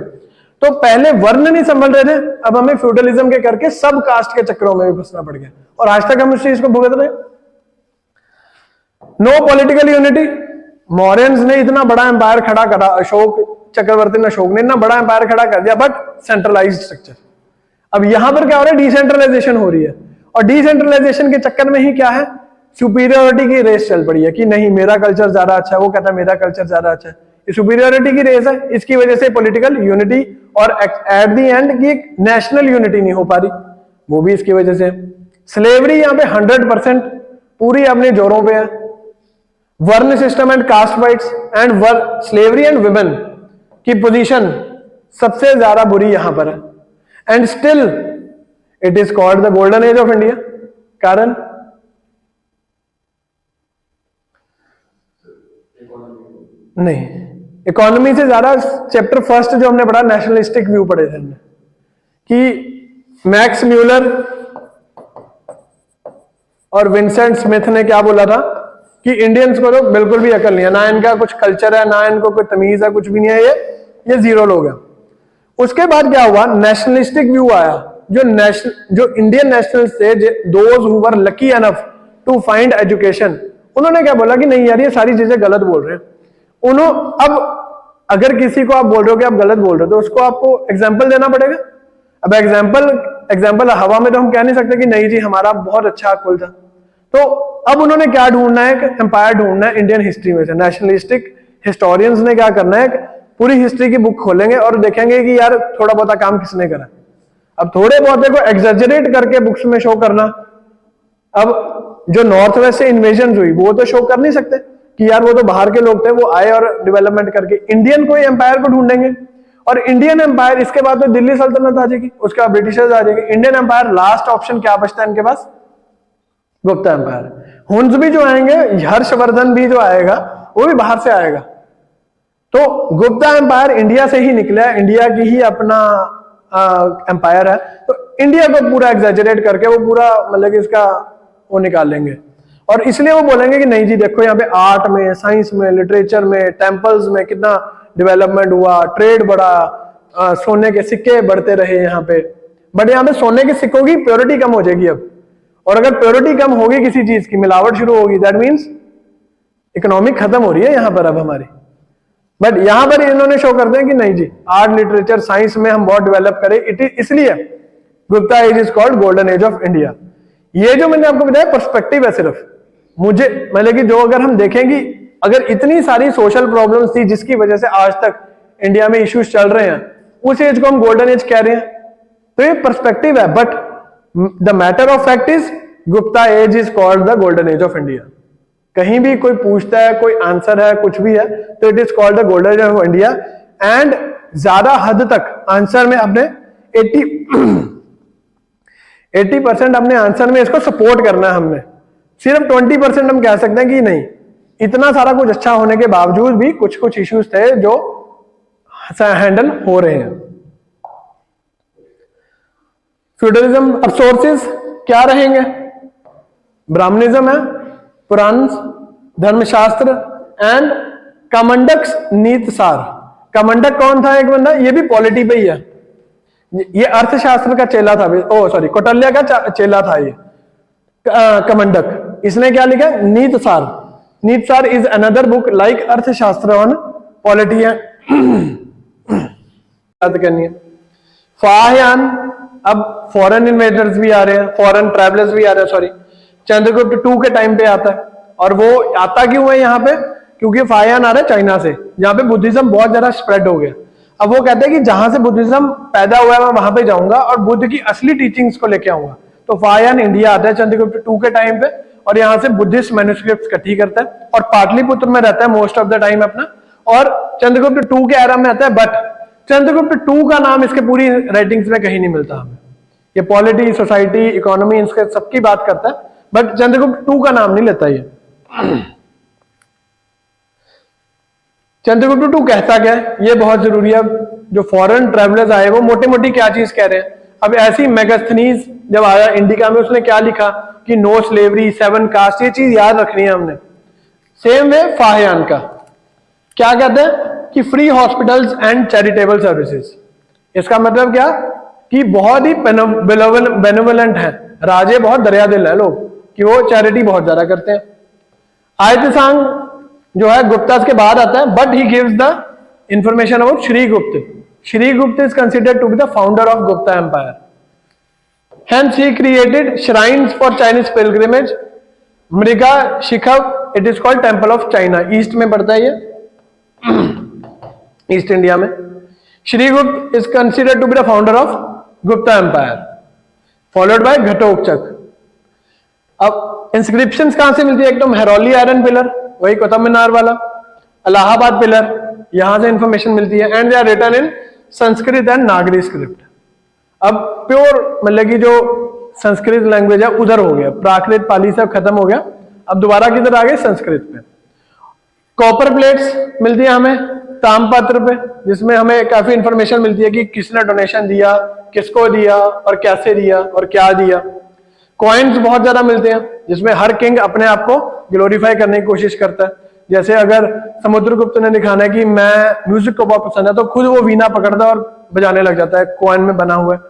तो पहले वर्ण नहीं संभल रहे थे, अब हमें फ्यूडलिज्म के करके सब कास्ट के चक्रों में भी फंसना पड़ गया, और आज तक हम उस चीज को भुगत रहे। नो पॉलिटिकल यूनिटी, मौर्यंस ने इतना बड़ा एम्पायर खड़ा करा, अशोक चक्रवर्ती ने, अशोक ने इतना बड़ा एम्पायर खड़ा कर दिया, बट सेंट्रलाइज्ड स्ट्रक्चर। अब यहां पर क्या हो रहा है, डिसेंट्रलाइजेशन हो रही है, और डिसेंट्रलाइजेशन के चक्कर में ही क्या है, सुपीरियोरिटी की रेस चल पड़ी है कि नहीं मेरा कल्चर ज्यादा अच्छा है, वो कहता है मेरा कल्चर ज्यादा अच्छा है। ये सुपीरियोरिटी की रेस है, इसकी वजह से पॉलिटिकल यूनिटी और एट द एंड की एक नेशनल यूनिटी नहीं हो पा रही, वो भी इसकी वजह से। स्लेवरी यहाँ पे 100% पूरी अपने जोरों पे है। Varna system and caste whites and slavery and women की पोजीशन सबसे ज्यादा बुरी यहां पर है, and still it is called the golden age of India. कारण नहीं, इकोनॉमी से ज्यादा चैप्टर फर्स्ट जो हमने पढ़ा नेशनलिस्टिक व्यू पढ़े थे हमने, कि मैक्स म्यूलर और विंसेंट स्मिथ ने क्या बोला था कि इंडियंस को तो बिल्कुल भी अकल नहीं है, ना इनका कुछ कल्चर है, ना इनको कोई तमीज है, कुछ भी नहीं है, ये जीरो लोग हैं। उसके बाद क्या हुआ, नेशनलिस्टिक व्यू आया, जो इंडियन नेशनल्स थे, those who were lucky enough to find education, उन्होंने क्या बोला कि नहीं यार ये सारी चीजें गलत बोल रहे हैं। अब अगर किसी को आप बोल रहे हो कि आप गलत बोल रहे हो तो उसको आपको एग्जाम्पल देना पड़ेगा। अब एग्जाम्पल हवा में तो हम कह नहीं सकते कि नहीं जी हमारा बहुत अच्छा कुल था। तो अब उन्होंने क्या ढूंढना है, एम्पायर ढूंढना है इंडियन हिस्ट्री में से। नेशनलिस्टिक हिस्टोरियंस ने क्या करना है, पूरी हिस्ट्री की बुक खोलेंगे और देखेंगे कि यार थोड़ा बहुत काम किसने करा। अब थोड़े बहुत को एग्जेजरेट करके बुक्स में शो करना, अब जो नॉर्थ वेस्ट से इन्वेजन हुई वो तो शो कर नहीं सकते कि यार वो तो बाहर के लोग थे, वो आए और डेवलपमेंट करके इंडियन कोई एम्पायर को ढूंढेंगे, और इंडियन एम्पायर, इसके बाद तो दिल्ली सल्तनत आ जाएगी, उसके बाद ब्रिटिशर्स आ जाएगी। इंडियन एम्पायर लास्ट ऑप्शन क्या बचता है इनके पास, गुप्ता एम्पायर। हुन्स भी जो आएंगे, हर्षवर्धन भी जो आएगा वो भी बाहर से आएगा। तो गुप्ता एम्पायर इंडिया से ही निकला है, इंडिया की ही अपना एम्पायर है। तो इंडिया को पूरा एग्जैजरेट करके वो पूरा मतलब कि इसका वो निकाल लेंगे, और इसलिए वो बोलेंगे कि नहीं जी देखो यहाँ पे आर्ट में, साइंस में, लिटरेचर में, टेम्पल्स में कितना डेवलपमेंट हुआ, ट्रेड बढ़ा, सोने के सिक्के बढ़ते रहे यहाँ पे। बट यहाँ पे सोने के सिक्कों की प्योरिटी कम हो जाएगी अब, और अगर प्योरिटी कम होगी किसी चीज की, मिलावट शुरू होगी, दैट मीन्स इकोनॉमिक खत्म हो रही है यहाँ पर अब हमारी। बट यहां पर इन्होंने शो करते हैं कि नहीं जी आर्ट, लिटरेचर, साइंस में हम बहुत डेवलप करें, इसलिए Gupta age is called golden age of India. ये जो मैंने आपको बताया पर्सपेक्टिव है सिर्फ, मुझे मतलब कि जो अगर हम देखेंगे, अगर इतनी सारी सोशल प्रॉब्लम्स थी जिसकी वजह से आज तक इंडिया में इश्यूज चल रहे हैं, उस एज को हम गोल्डन एज कह रहे हैं, तो ये पर्सपेक्टिव है। But the matter of fact is Gupta age is called the golden age of India. कहीं भी कोई पूछता है, कोई आंसर है, कुछ भी है, तो it is called the golden age of India. And ज्यादा हद तक आंसर में अपने 80% अपने आंसर में इसको सपोर्ट करना है हमने। सिर्फ 20% हम कह सकते हैं कि नहीं, इतना सारा कुछ अच्छा होने के बावजूद भी कुछ कुछ इश्यूज थे जो हैंडल हो रहे हैं। फ्यूडलिज्म, अब सोर्सेस क्या रहेंगे, ब्राह्मणिज्म है, पुराण, धर्मशास्त्र एंड कमंडक नीत सार, कमंडक कौन था? एक बंदा, ये भी पॉलिटी पे ही है, ये अर्थशास्त्र का चेला था, ओ सॉरी कौटिल्य का चेला था ये कमंडक। इसने क्या लिखा? नीत सार। नीत सार इज अनदर बुक लाइक अर्थशास्त्र ऑन पॉलिटी है। याद करनी है। फाहयान, अब फॉरेन इन्वेडर्स भी आ रहे हैं, फॉरेन ट्रैवलर्स भी आ रहे हैं, सॉरी चंद्रगुप्त 2 के टाइम पे आता है। और वो आता क्यों है यहाँ पे? क्योंकि फाहयान आ रहा है चाइना से, जहां पे बुद्धिज्म बहुत ज्यादा स्प्रेड हो गया। अब वो कहते हैं कि जहां से बुद्धिज्म पैदा हुआ है मैं वहां पे जाऊंगा और बुद्ध की असली टीचिंग्स को लेके आऊंगा। तो फाहयान इंडिया आता है चंद्रगुप्त 2 के टाइम पे और यहाँ से बुद्धिस्ट मैन्युस्क्रिप्ट्स इकट्ठी करता है और पाटलिपुत्र में रहता है मोस्ट ऑफ द टाइम अपना, और चंद्रगुप्त 2 के एरा में आता है। बट चंद्रगुप्त 2 का नाम इसके पूरी राइटिंग्स में कहीं नहीं मिलता हमें। ये पॉलिटी, सोसाइटी, इकोनॉमी, इसके सबकी बात करता है, बट चंद्रगुप्त 2 का नाम नहीं लेता ये। चंद्रगुप्त 2 कहता क्या है, ये बहुत जरूरी है। जो फॉरेन ट्रैवलर्स आए वो मोटी मोटी क्या चीज कह रहे हैं। अब ऐसी मेगास्थनीज जब आया इंडिका में, उसने क्या लिखा कि नो स्लेवरी, 7 कास्ट, ये चीज याद रखनी है हमने। सेम वे फाहयान का क्या कहते हैं कि free hospitals and charitable services. इसका मतलब क्या कि बहुत ही बेनेवोलेंट है, राजे बहुत दरिया दिल है लोग, कि वो चैरिटी बहुत ज्यादा करते हैं। आयतसांग जो है गुप्ता के बाद आता है, but he gives the information about Shrigupta. Shrigupta is considered to be the founder of Gupta empire. Hence he created shrines for Chinese pilgrimage. Mriga Shikhav, it is called Temple of China. East में पड़ता है ये, ईस्ट इंडिया में। Srigupta is considered to be the founder of Gupta Empire, followed by Ghatotkacha. अब inscriptions कहां से मिलती है? एक तो मेहरौली आयरन पिलर, वही कुतुब मीनार वाला, इलाहाबाद पिलर, यहां से इंफॉर्मेशन मिलती है। And they are written in Sanskrit and Nagari script. अब प्योर मतलब की जो संस्कृत लैंग्वेज है उधर हो गया, प्राकृत पाली सब खत्म हो गया, अब दोबारा किधर आ गए? संस्कृत पे। कॉपर प्लेट्स मिलती है हमें तामपत्र पे, जिसमें हमें काफी इंफॉर्मेशन मिलती है कि किसने डोनेशन दिया, किसको दिया और कैसे दिया और क्या दिया। कॉइन्स बहुत ज्यादा मिलते हैं, जिसमें हर किंग अपने आप को ग्लोरीफाई करने की कोशिश करता है। जैसे अगर समुद्रगुप्त ने दिखाना है कि मैं म्यूजिक को बहुत पसंद है, तो खुद वो वीणा पकड़ता है और बजाने लग जाता है, कॉइन में बना हुआ है।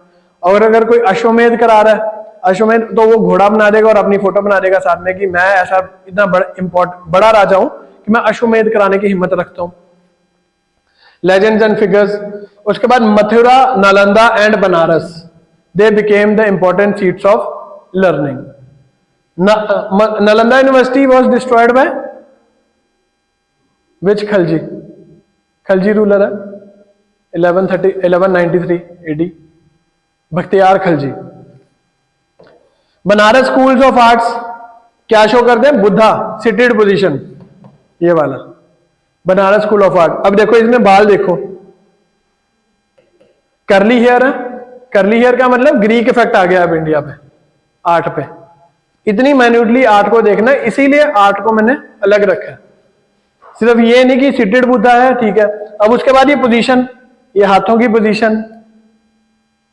और अगर कोई अश्वमेध करा रहा है, अश्वमेध, तो वो घोड़ा बना देगा और अपनी फोटो बना देगा साथ में कि मैं ऐसा इतना बड़ा राजा हूं कि मैं अश्वमेध कराने की हिम्मत रखता हूं। Legends and figures. उसके बाद Mathura, Nalanda and Banaras, they became the important seats of learning. Nalanda university was destroyed by which Khalji? Khalji ruler है 1193 AD, Bakhtiyar Khalji. Banaras schools of arts क्या शो करते हैं? बुद्धा सिटेड पोजीशन, ये वाला बनारस स्कूल ऑफ आर्ट। अब देखो इसमें बाल देखो, करली हेयर है। करली हेयर का मतलब ग्रीक इफेक्ट आ गया अब इंडिया पे, आर्ट पे। इतनी माइन्यूटली आर्ट को देखना, इसीलिए आर्ट को मैंने अलग रखा है। सिर्फ ये नहीं कि सिटेड बुद्धा है, ठीक है। अब उसके बाद ये पोजीशन, ये हाथों की पोजीशन,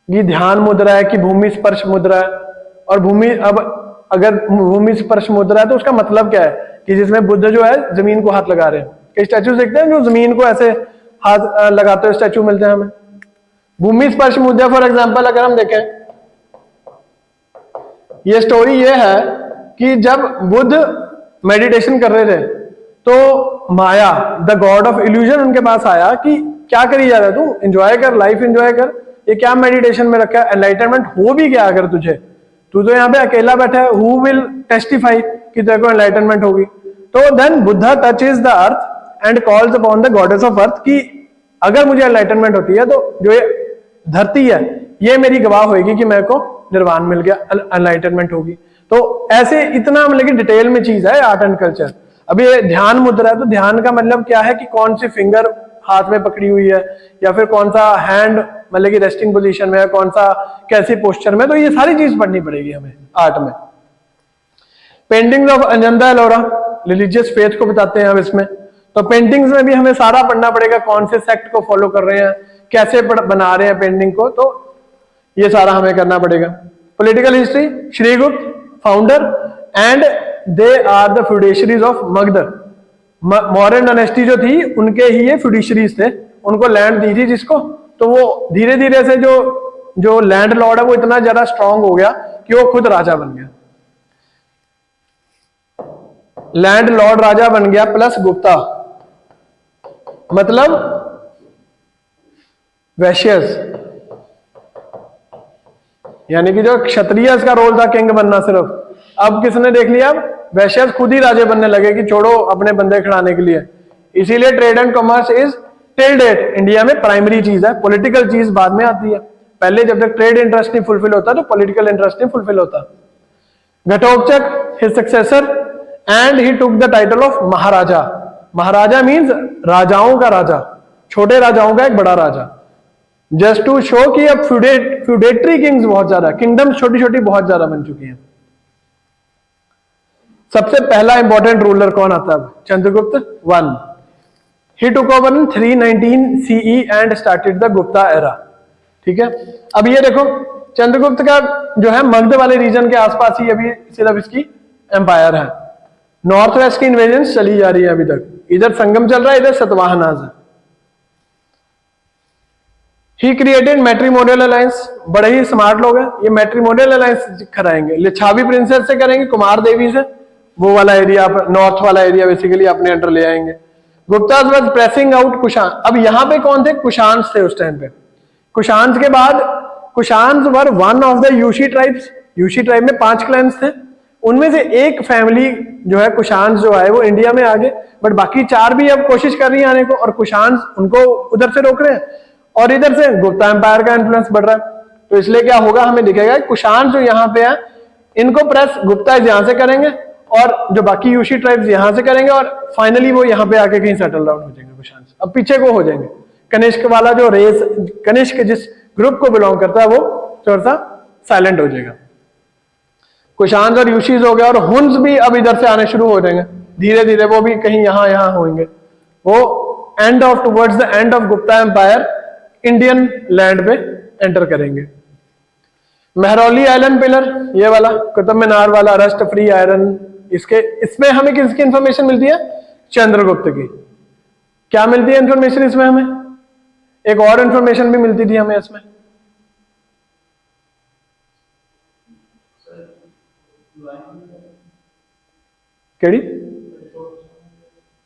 ये ध्यान मुद्रा है कि भूमि स्पर्श मुद्रा है। और भूमि, अब अगर भूमि स्पर्श मुद्रा है तो उसका मतलब क्या है कि जिसमें बुद्ध जो है जमीन को हाथ लगा रहे हैं। कई स्टैचू देखते हैं जो जमीन को ऐसे हाथ लगाते हुए स्टैचू मिलते हैं हमें। भूमि स्पर्श मुद्रा फॉर एग्जांपल अगर हम देखें, ये स्टोरी ये है कि जब बुद्ध मेडिटेशन कर रहे थे तो माया, द गॉड ऑफ इल्यूजन, उनके पास आया कि क्या करी जा रहा है तू, एंजॉय कर, लाइफ एंजॉय कर, ये क्या मेडिटेशन में रखा है, एनलाइटनमेंट हो भी क्या अगर तुझे, तू तो यहाँ पे अकेला बैठा है, हु विल टेस्टिफाई कि तेरे को एनलाइटनमेंट होगी। तो then Buddha touches the earth and calls upon the goddess of earth कि अगर मुझे एनलाइटनमेंट होती है तो जो ये धरती है ये मेरी गवाह होगी कि मेरे को निर्वाण मिल गया, एनलाइटनमेंट होगी। तो ऐसे इतना मतलब कि डिटेल में चीज है आर्ट एंड कल्चर। अभी ये ध्यान मुद्रा है, तो ध्यान का मतलब क्या है कि कौन सी फिंगर हाथ में पकड़ी हुई है, या फिर कौन सा हैंड मतलब कि रेस्टिंग पोजीशन में है, कौन सा कैसी पोस्चर में, तो ये सारी चीज पढ़नी पड़ेगी हमें आर्ट में। Paintings of Ajanta Ellora religious faith को बताते हैं अब इसमें। तो पेंटिंग्स में भी हमें सारा पढ़ना पड़ेगा, कौन से सेक्ट को फॉलो कर रहे हैं, कैसे बना रहे हैं पेंटिंग को, तो ये सारा हमें करना पड़ेगा। Political history, Srigupta founder and they are the feudatories of Magadha. Mauryan dynasty जो थी उनके ही ये फिड्यूशरीज थे, उनको लैंड दी थी जिसको, तो वो धीरे धीरे से जो लैंड लॉर्ड है वो इतना ज्यादा स्ट्रांग हो गया कि वो खुद राजा बन गया, लैंड लॉर्ड राजा बन गया। प्लस गुप्ता मतलब वैश्यस, यानी कि जो क्षत्रिय का रोल था किंग बनना सिर्फ, अब किसने देख लिया, अब वैश्यस खुद ही राजे बनने लगे कि छोड़ो अपने बंदे खिलाने के लिए। इसीलिए trade and commerce is till date India में प्राइमरी चीज है, पॉलिटिकल चीज बाद में आती है। पहले जब तक ट्रेड इंटरेस्ट नहीं फुलफिल होता तो पॉलिटिकल इंटरेस्ट नहीं फुलफिल होता। Ghatotkacha his successor and he took the title of Maharaja. Maharaja means राजाओं का राजा, छोटे राजाओं का एक बड़ा राजा, जस्ट टू शो कि अब फ्यूडेटरी किंग्स बहुत ज्यादा, किंगडम छोटी छोटी बहुत ज्यादा बन चुकी हैं। सबसे पहला इंपॉर्टेंट रूलर कौन आता है, Chandragupta one. He took over in 319 CE and started the Gupta era. ठीक है, अब ये देखो चंद्रगुप्त का जो है मगध वाले रीजन के आसपास ही अभी सिर्फ इसकी एम्पायर है। नॉर्थ वेस्ट की इन्वेजन चली जा रही है अभी तक, इधर संगम चल रहा है, इधर सतवाहनाज है। ही क्रिएटेड मैट्रिमोनियल अलायंस, बड़े ही स्मार्ट लोग हैं ये, मैट्रिमोनियल अलायंस कराएंगे, लिच्छावी प्रिंसेस से करेंगे, कुमार देवी से, वो वाला एरिया नॉर्थ वाला एरिया बेसिकली अपने अंडर ले आएंगे। Guptas was pressing out Kushan. अब यहां पे कौन थे, कुशान्स थे उस टाइम पे। कुशान्स के बाद Kushans were one of the Yuezhi tribes. Yuezhi tribe में 5 क्लैंस थे, उनमें से एक फैमिली जो है कुशान्स जो है वो इंडिया में आ गए, बट बाकी 4 भी अब कोशिश कर रही है आने को, और कुशान्स उनको उधर से रोक रहे हैं, और इधर से गुप्ता एम्पायर का इन्फ्लुएंस बढ़ रहा है। तो इसलिए क्या होगा, हमें दिखेगा कुशान्स जो यहाँ पे है इनको प्रेस गुप्ता यहां से करेंगे, और जो बाकी यूशी ट्राइब्स यहां से करेंगे, और फाइनली वो यहाँ पे आके कहीं सेटल डाउन हो जाएंगे कुशान्स। अब पीछे को हो जाएंगे, कनिष्क वाला जो रेस, कनिष्क जिस ग्रुप को बिलोंग करता है वो थोड़ा सा साइलेंट हो जाएगा। कुशान्स और यूशीज हो गया, और हुन्स भी अब इधर से आने शुरू हो जाएंगे धीरे धीरे, वो भी कहीं यहाँ होंगे। वो towards the end of Gupta empire Indian land पे एंटर करेंगे। मेहरौली आइलैंड पिलर, ये वाला कुतुब मीनार वाला, रस्ट फ्री आयरन, इसमें हमें किसकी इंफॉर्मेशन मिलती है, चंद्रगुप्त की। क्या मिलती है इंफॉर्मेशन इसमें हमें, एक और इंफॉर्मेशन भी मिलती थी हमें इसमें, केड़ी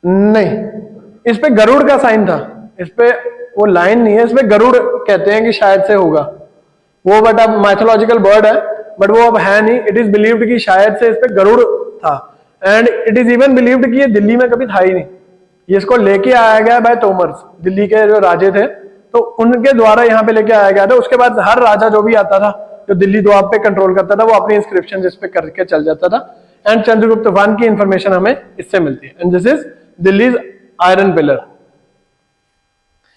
नहीं, इस पे गरुड़ का साइन था, इस पे वो लाइन नहीं है, इस पे गरुड़ कहते हैं कि शायद से होगा वो, बट अब माइथोलॉजिकल बर्ड है, बट वो अब है नहीं। इट इज बिलीव्ड कि शायद से इस पे गरुड़ था, and it is even believed कि ये दिल्ली में कभी था ही नहीं, ये इसको लेके आया गया बाय तोमर्स, दिल्ली के जो राजे थे तो उनके द्वारा यहाँ पे लेके आया गया था। उसके बाद हर राजा जो भी आता था जो दिल्ली द्वाब पे कंट्रोल करता था वो अपनी इंस्क्रिप्शन इस पे करके चल जाता था, एंड चंद्रगुप्त वन की इंफॉर्मेशन हमें इससे मिलती है। And this is Delhi iron pillar.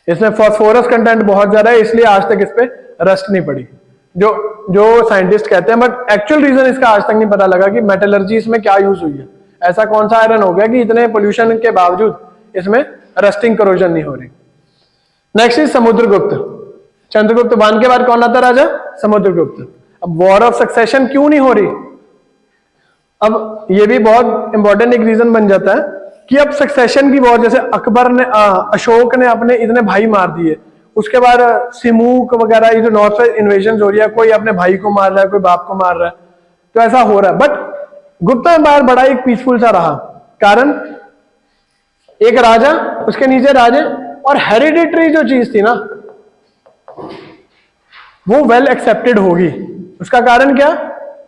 इसमें फॉस्फोरस कंटेंट बहुत ज्यादा है, इसलिए आज तक इस पे रस्ट नहीं पड़ी, जो साइंटिस्ट कहते हैं, बट एक्चुअल रीजन इसका आज तक नहीं पता लगा कि मेटलर्जी इसमें क्या यूज हुई है, ऐसा कौन सा आयरन हो गया कि इतने पोल्यूशन के बावजूद इसमें रस्टिंग करोजन नहीं हो रही। Next is Samudragupta. Chandragupta one के बाद कौन आता राजा, समुद्रगुप्त। अब वॉर ऑफ सक्सेशन क्यों नहीं हो रही, अब ये भी बहुत इंपॉर्टेंट एक रीजन बन जाता है कि अब सक्सेशन की वॉर, जैसे अकबर ने अशोक ने अपने इतने भाई मार दिए, उसके बाद सिमूक वगैरह ये जो नॉर्थ वेस्ट इन्वेजन हो रही है, कोई अपने भाई को मार रहा है, कोई बाप को मार रहा है, तो ऐसा हो रहा है। बट गुप्ता एम्पायर बड़ा एक पीसफुल सा रहा, कारण एक राजा, उसके नीचे राजे, और हेरिडिटरी जो चीज थी ना वो वेल एक्सेप्टेड होगी। उसका कारण क्या,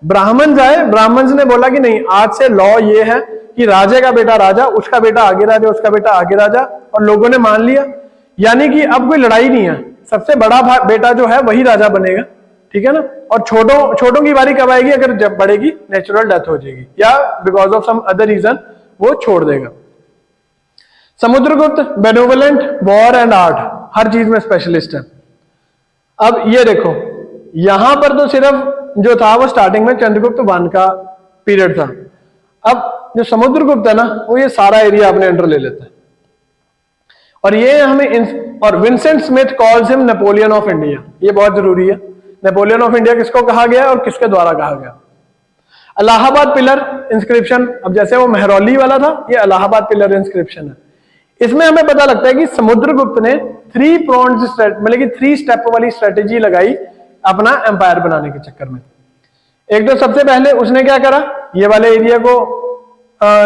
ब्राह्मण आए, ब्राह्मण्स ने बोला कि नहीं आज से लॉ ये है कि राजे का बेटा राजा, उसका बेटा आगे राजा, उसका बेटा आगे राजा, और लोगों ने मान लिया। यानी कि अब कोई लड़ाई नहीं है, सबसे बड़ा बेटा जो है वही राजा बनेगा, ठीक है ना। और छोटों की बारी कब आएगी, अगर जब बढ़ेगी नेचुरल डेथ हो जाएगी या because of some other reason वो छोड़ देगा। Samudragupta benevolent, war and art, हर चीज में स्पेशलिस्ट है। अब ये देखो यहां पर तो सिर्फ जो था वो स्टार्टिंग में चंद्रगुप्त वन का पीरियड था। अब जो समुद्रगुप्त है ना वो ये सारा एरिया अपने अंडर ले लेता है, और ये हमें और Vincent Smith calls him Napoleon of India. ये बहुत जरूरी है, नेपोलियन ऑफ इंडिया किसको कहा गया और किसके द्वारा कहा गया। इलाहाबाद पिलर इंस्क्रिप्शन, अब जैसे वो मेहरौली वाला था, ये इलाहाबाद पिलर इंस्क्रिप्शन है। इसमें हमें पता लगता है कि समुद्रगुप्त ने 3 pronged मतलब कि 3 स्टेप वाली स्ट्रेटेजी लगाई अपना एम्पायर बनाने के चक्कर में। एक तो सबसे पहले उसने क्या करा, ये वाले एरिया को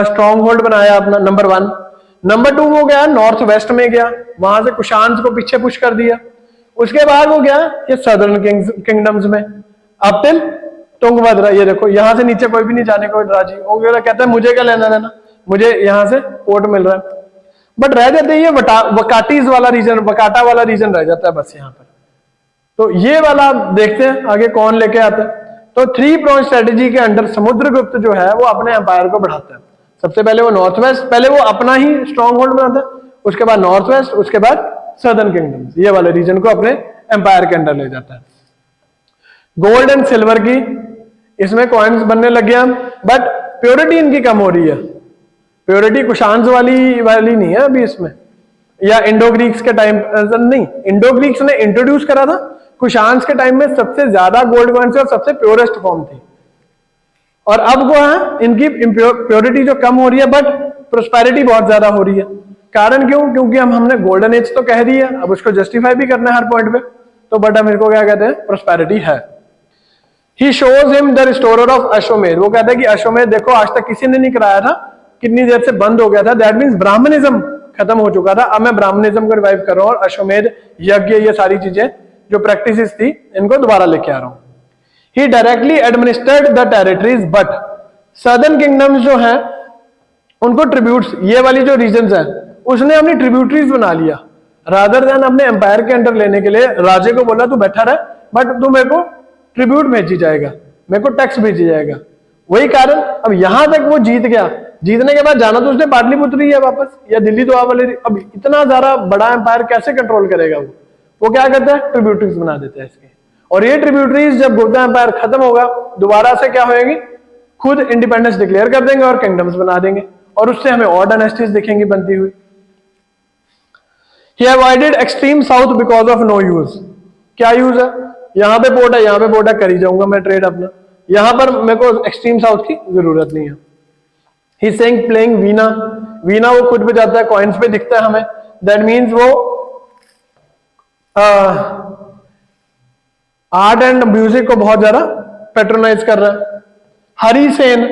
स्ट्रॉन्ग होल्ड बनाया अपना, नंबर 1। नंबर 2 वो गया नॉर्थ वेस्ट में गया, वहां से कुशान्स को पीछे पुश कर दिया। उसके बाद वो गया ये सदर्न किंगडम्स में अप टिल तुंगभद्रा। ये देखो यहां से नीचे कोई भी नहीं जाने को राजी, वो कहता है मुझे क्या लेना देना, मुझे यहां से पोर्ट मिल रहा है। बट रह जाते ये वकाटीज वाला रीजन, वकाटा वाला रीजन रह जाता है बस यहाँ पर। तो ये वाला देखते हैं आगे कौन लेके आता है। तो 3 pronged स्ट्रेटेजी के अंडर समुद्रगुप्त जो है वो अपने एम्पायर को बढ़ाता है। सबसे पहले वो नॉर्थ वेस्ट, पहले वो अपना ही स्ट्रॉन्ग होल्ड बनाता है, उसके बाद नॉर्थ वेस्ट, उसके बाद सदर्न किंगडम्स, ये वाले रीजन को अपने एम्पायर के अंडर ले जाता है। गोल्ड एंड सिल्वर की इसमें कॉइन्स बनने लग गया, बट प्योरिटी इनकी कम हो रही है। प्योरिटी कुशान्स वाली नहीं है अभी इसमें, या इंडो ग्रीक्स के टाइम नहीं, इंडो ग्रीक्स ने इंट्रोड्यूस करा था, कुशान्स के टाइम में सबसे ज्यादा गोल्ड कॉइन्स और सबसे प्योरेस्ट फॉर्म थी। और अब वो है इनकी प्योरिटी जो कम हो रही है, बट प्रोस्पेरिटी बहुत ज्यादा हो रही है। कारण क्यों? क्योंकि हमने गोल्डन एज तो कह दी है, अब उसको जस्टिफाई भी करना है हर पॉइंट पे, तो बट हम इनको क्या कहते हैं, प्रोस्पेरिटी है। He shows him the restorer of Ashvamedha, वो कहता है कि अश्वमेध देखो आज तक किसी ने नहीं कराया था, कितनी देर से बंद हो गया था, दैट मीन्स ब्राह्मणिज्म खत्म हो चुका था, अब मैं ब्राह्मणिज्म को रिवाइव कर रहा हूं और अश्वमेध यज्ञ ये सारी चीजें जो प्रैक्टिसेस थी इनको दोबारा लेके आ रहा हूं। He directly administered the territories, but southern kingdoms जो है उनको ट्रिब्यूट्स, ये वाली जो रीजन्स है उसने अपनी ट्रिब्यूटरीज बना लिया, रादर देन अपने एम्पायर के अंडर लेने के लिए राजे को बोला तू बैठा रह, बट तू मेरे को ट्रिब्यूट भेजी जाएगा, मेरे को टैक्स भेजी जाएगा। वही कारण अब यहां तक वो जीत गया, जीतने के बाद जाना तो उसने पाटलिपुत्र ही है वापस, या दिल्ली तो वाले। अब इतना ज्यादा बड़ा एम्पायर कैसे कंट्रोल करेगा वो क्या करता है, ट्रिब्यूटरीज बना देता है इसके। और ये ट्रिब्यूटरीज जब गुप्ता एम्पायर खत्म होगा दोबारा से क्या होएगी, खुद इंडिपेंडेंस डिक्लेयर कर देंगे और किंगडम्स बना देंगे, और उससे हमें और डायनेस्टीज दिखेंगी बनती हुई। He avoided extreme south because of no use, क्या यूज है, यहां पे पोर्ट है, यहां पे पोर्ट है, कर ही जाऊंगा मैं ट्रेड अपना, यहां पर मेरे को एक्सट्रीम साउथ की जरूरत नहीं है। He sang playing वीणा, वीणा वो खुद बजाता है, कॉइन्स पे दिखता है हमें, दैट मीन्स वो आर्ट एंड म्यूजिक को बहुत ज्यादा पेट्रोनाइज कर रहा है। हरिसेन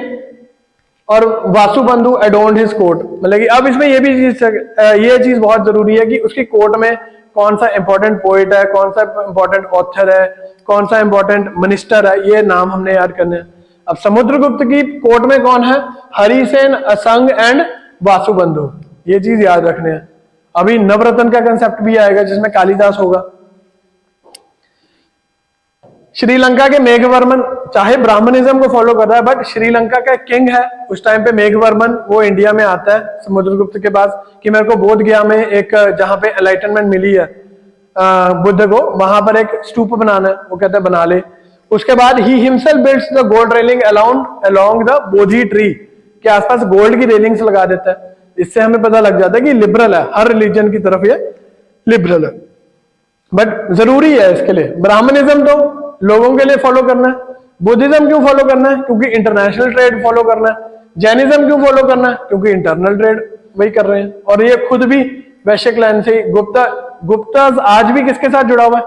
और वासुबंधु एडोन्ड हिज कोर्ट, मतलब कि अब इसमें ये चीज बहुत जरूरी है कि उसकी कोर्ट में कौन सा इंपॉर्टेंट पोइट है, कौन सा इंपॉर्टेंट ऑथर है, कौन सा इंपॉर्टेंट मिनिस्टर है, ये नाम हमने याद करने हैं। अब समुद्रगुप्त की कोर्ट में कौन है, हरिसेन, असंग एंड वासुबंधु, ये चीज याद रखने हैं। अभी नवरत्न का कंसेप्ट भी आएगा जिसमें कालिदास होगा। श्रीलंका के मेघवर्मन चाहे ब्राह्मणिज्म को फॉलो कर रहा है, बट श्रीलंका का किंग है उस टाइम पे मेघवर्मन, वो इंडिया में आता है समुद्रगुप्त के पास कि मेरे को बोध गया में एक जहां पे एनलाइटनमेंट मिली है बुद्ध को, वहां पर एक स्तूप बनाना है, वो कहता है बना ले। उसके बाद he himself builds the gold railing along the Bodhi tree के आसपास गोल्ड की रेलिंग्स लगा देता है। इससे हमें पता लग जाता है कि लिबरल है, हर रिलीजन की तरफ ये लिबरल है, बट जरूरी है इसके लिए। ब्राह्मणिज्म तो लोगों के लिए फॉलो करना है, बुद्धिज्म क्यों फॉलो करना है, क्योंकि इंटरनेशनल ट्रेड फॉलो करना है। जैनिज्म क्यों फॉलो करना है, क्योंकि इंटरनल ट्रेड वही कर रहे हैं, और ये खुद भी वैश्विक लाइन से। गुप्ता आज भी किसके साथ जुड़ा हुआ है,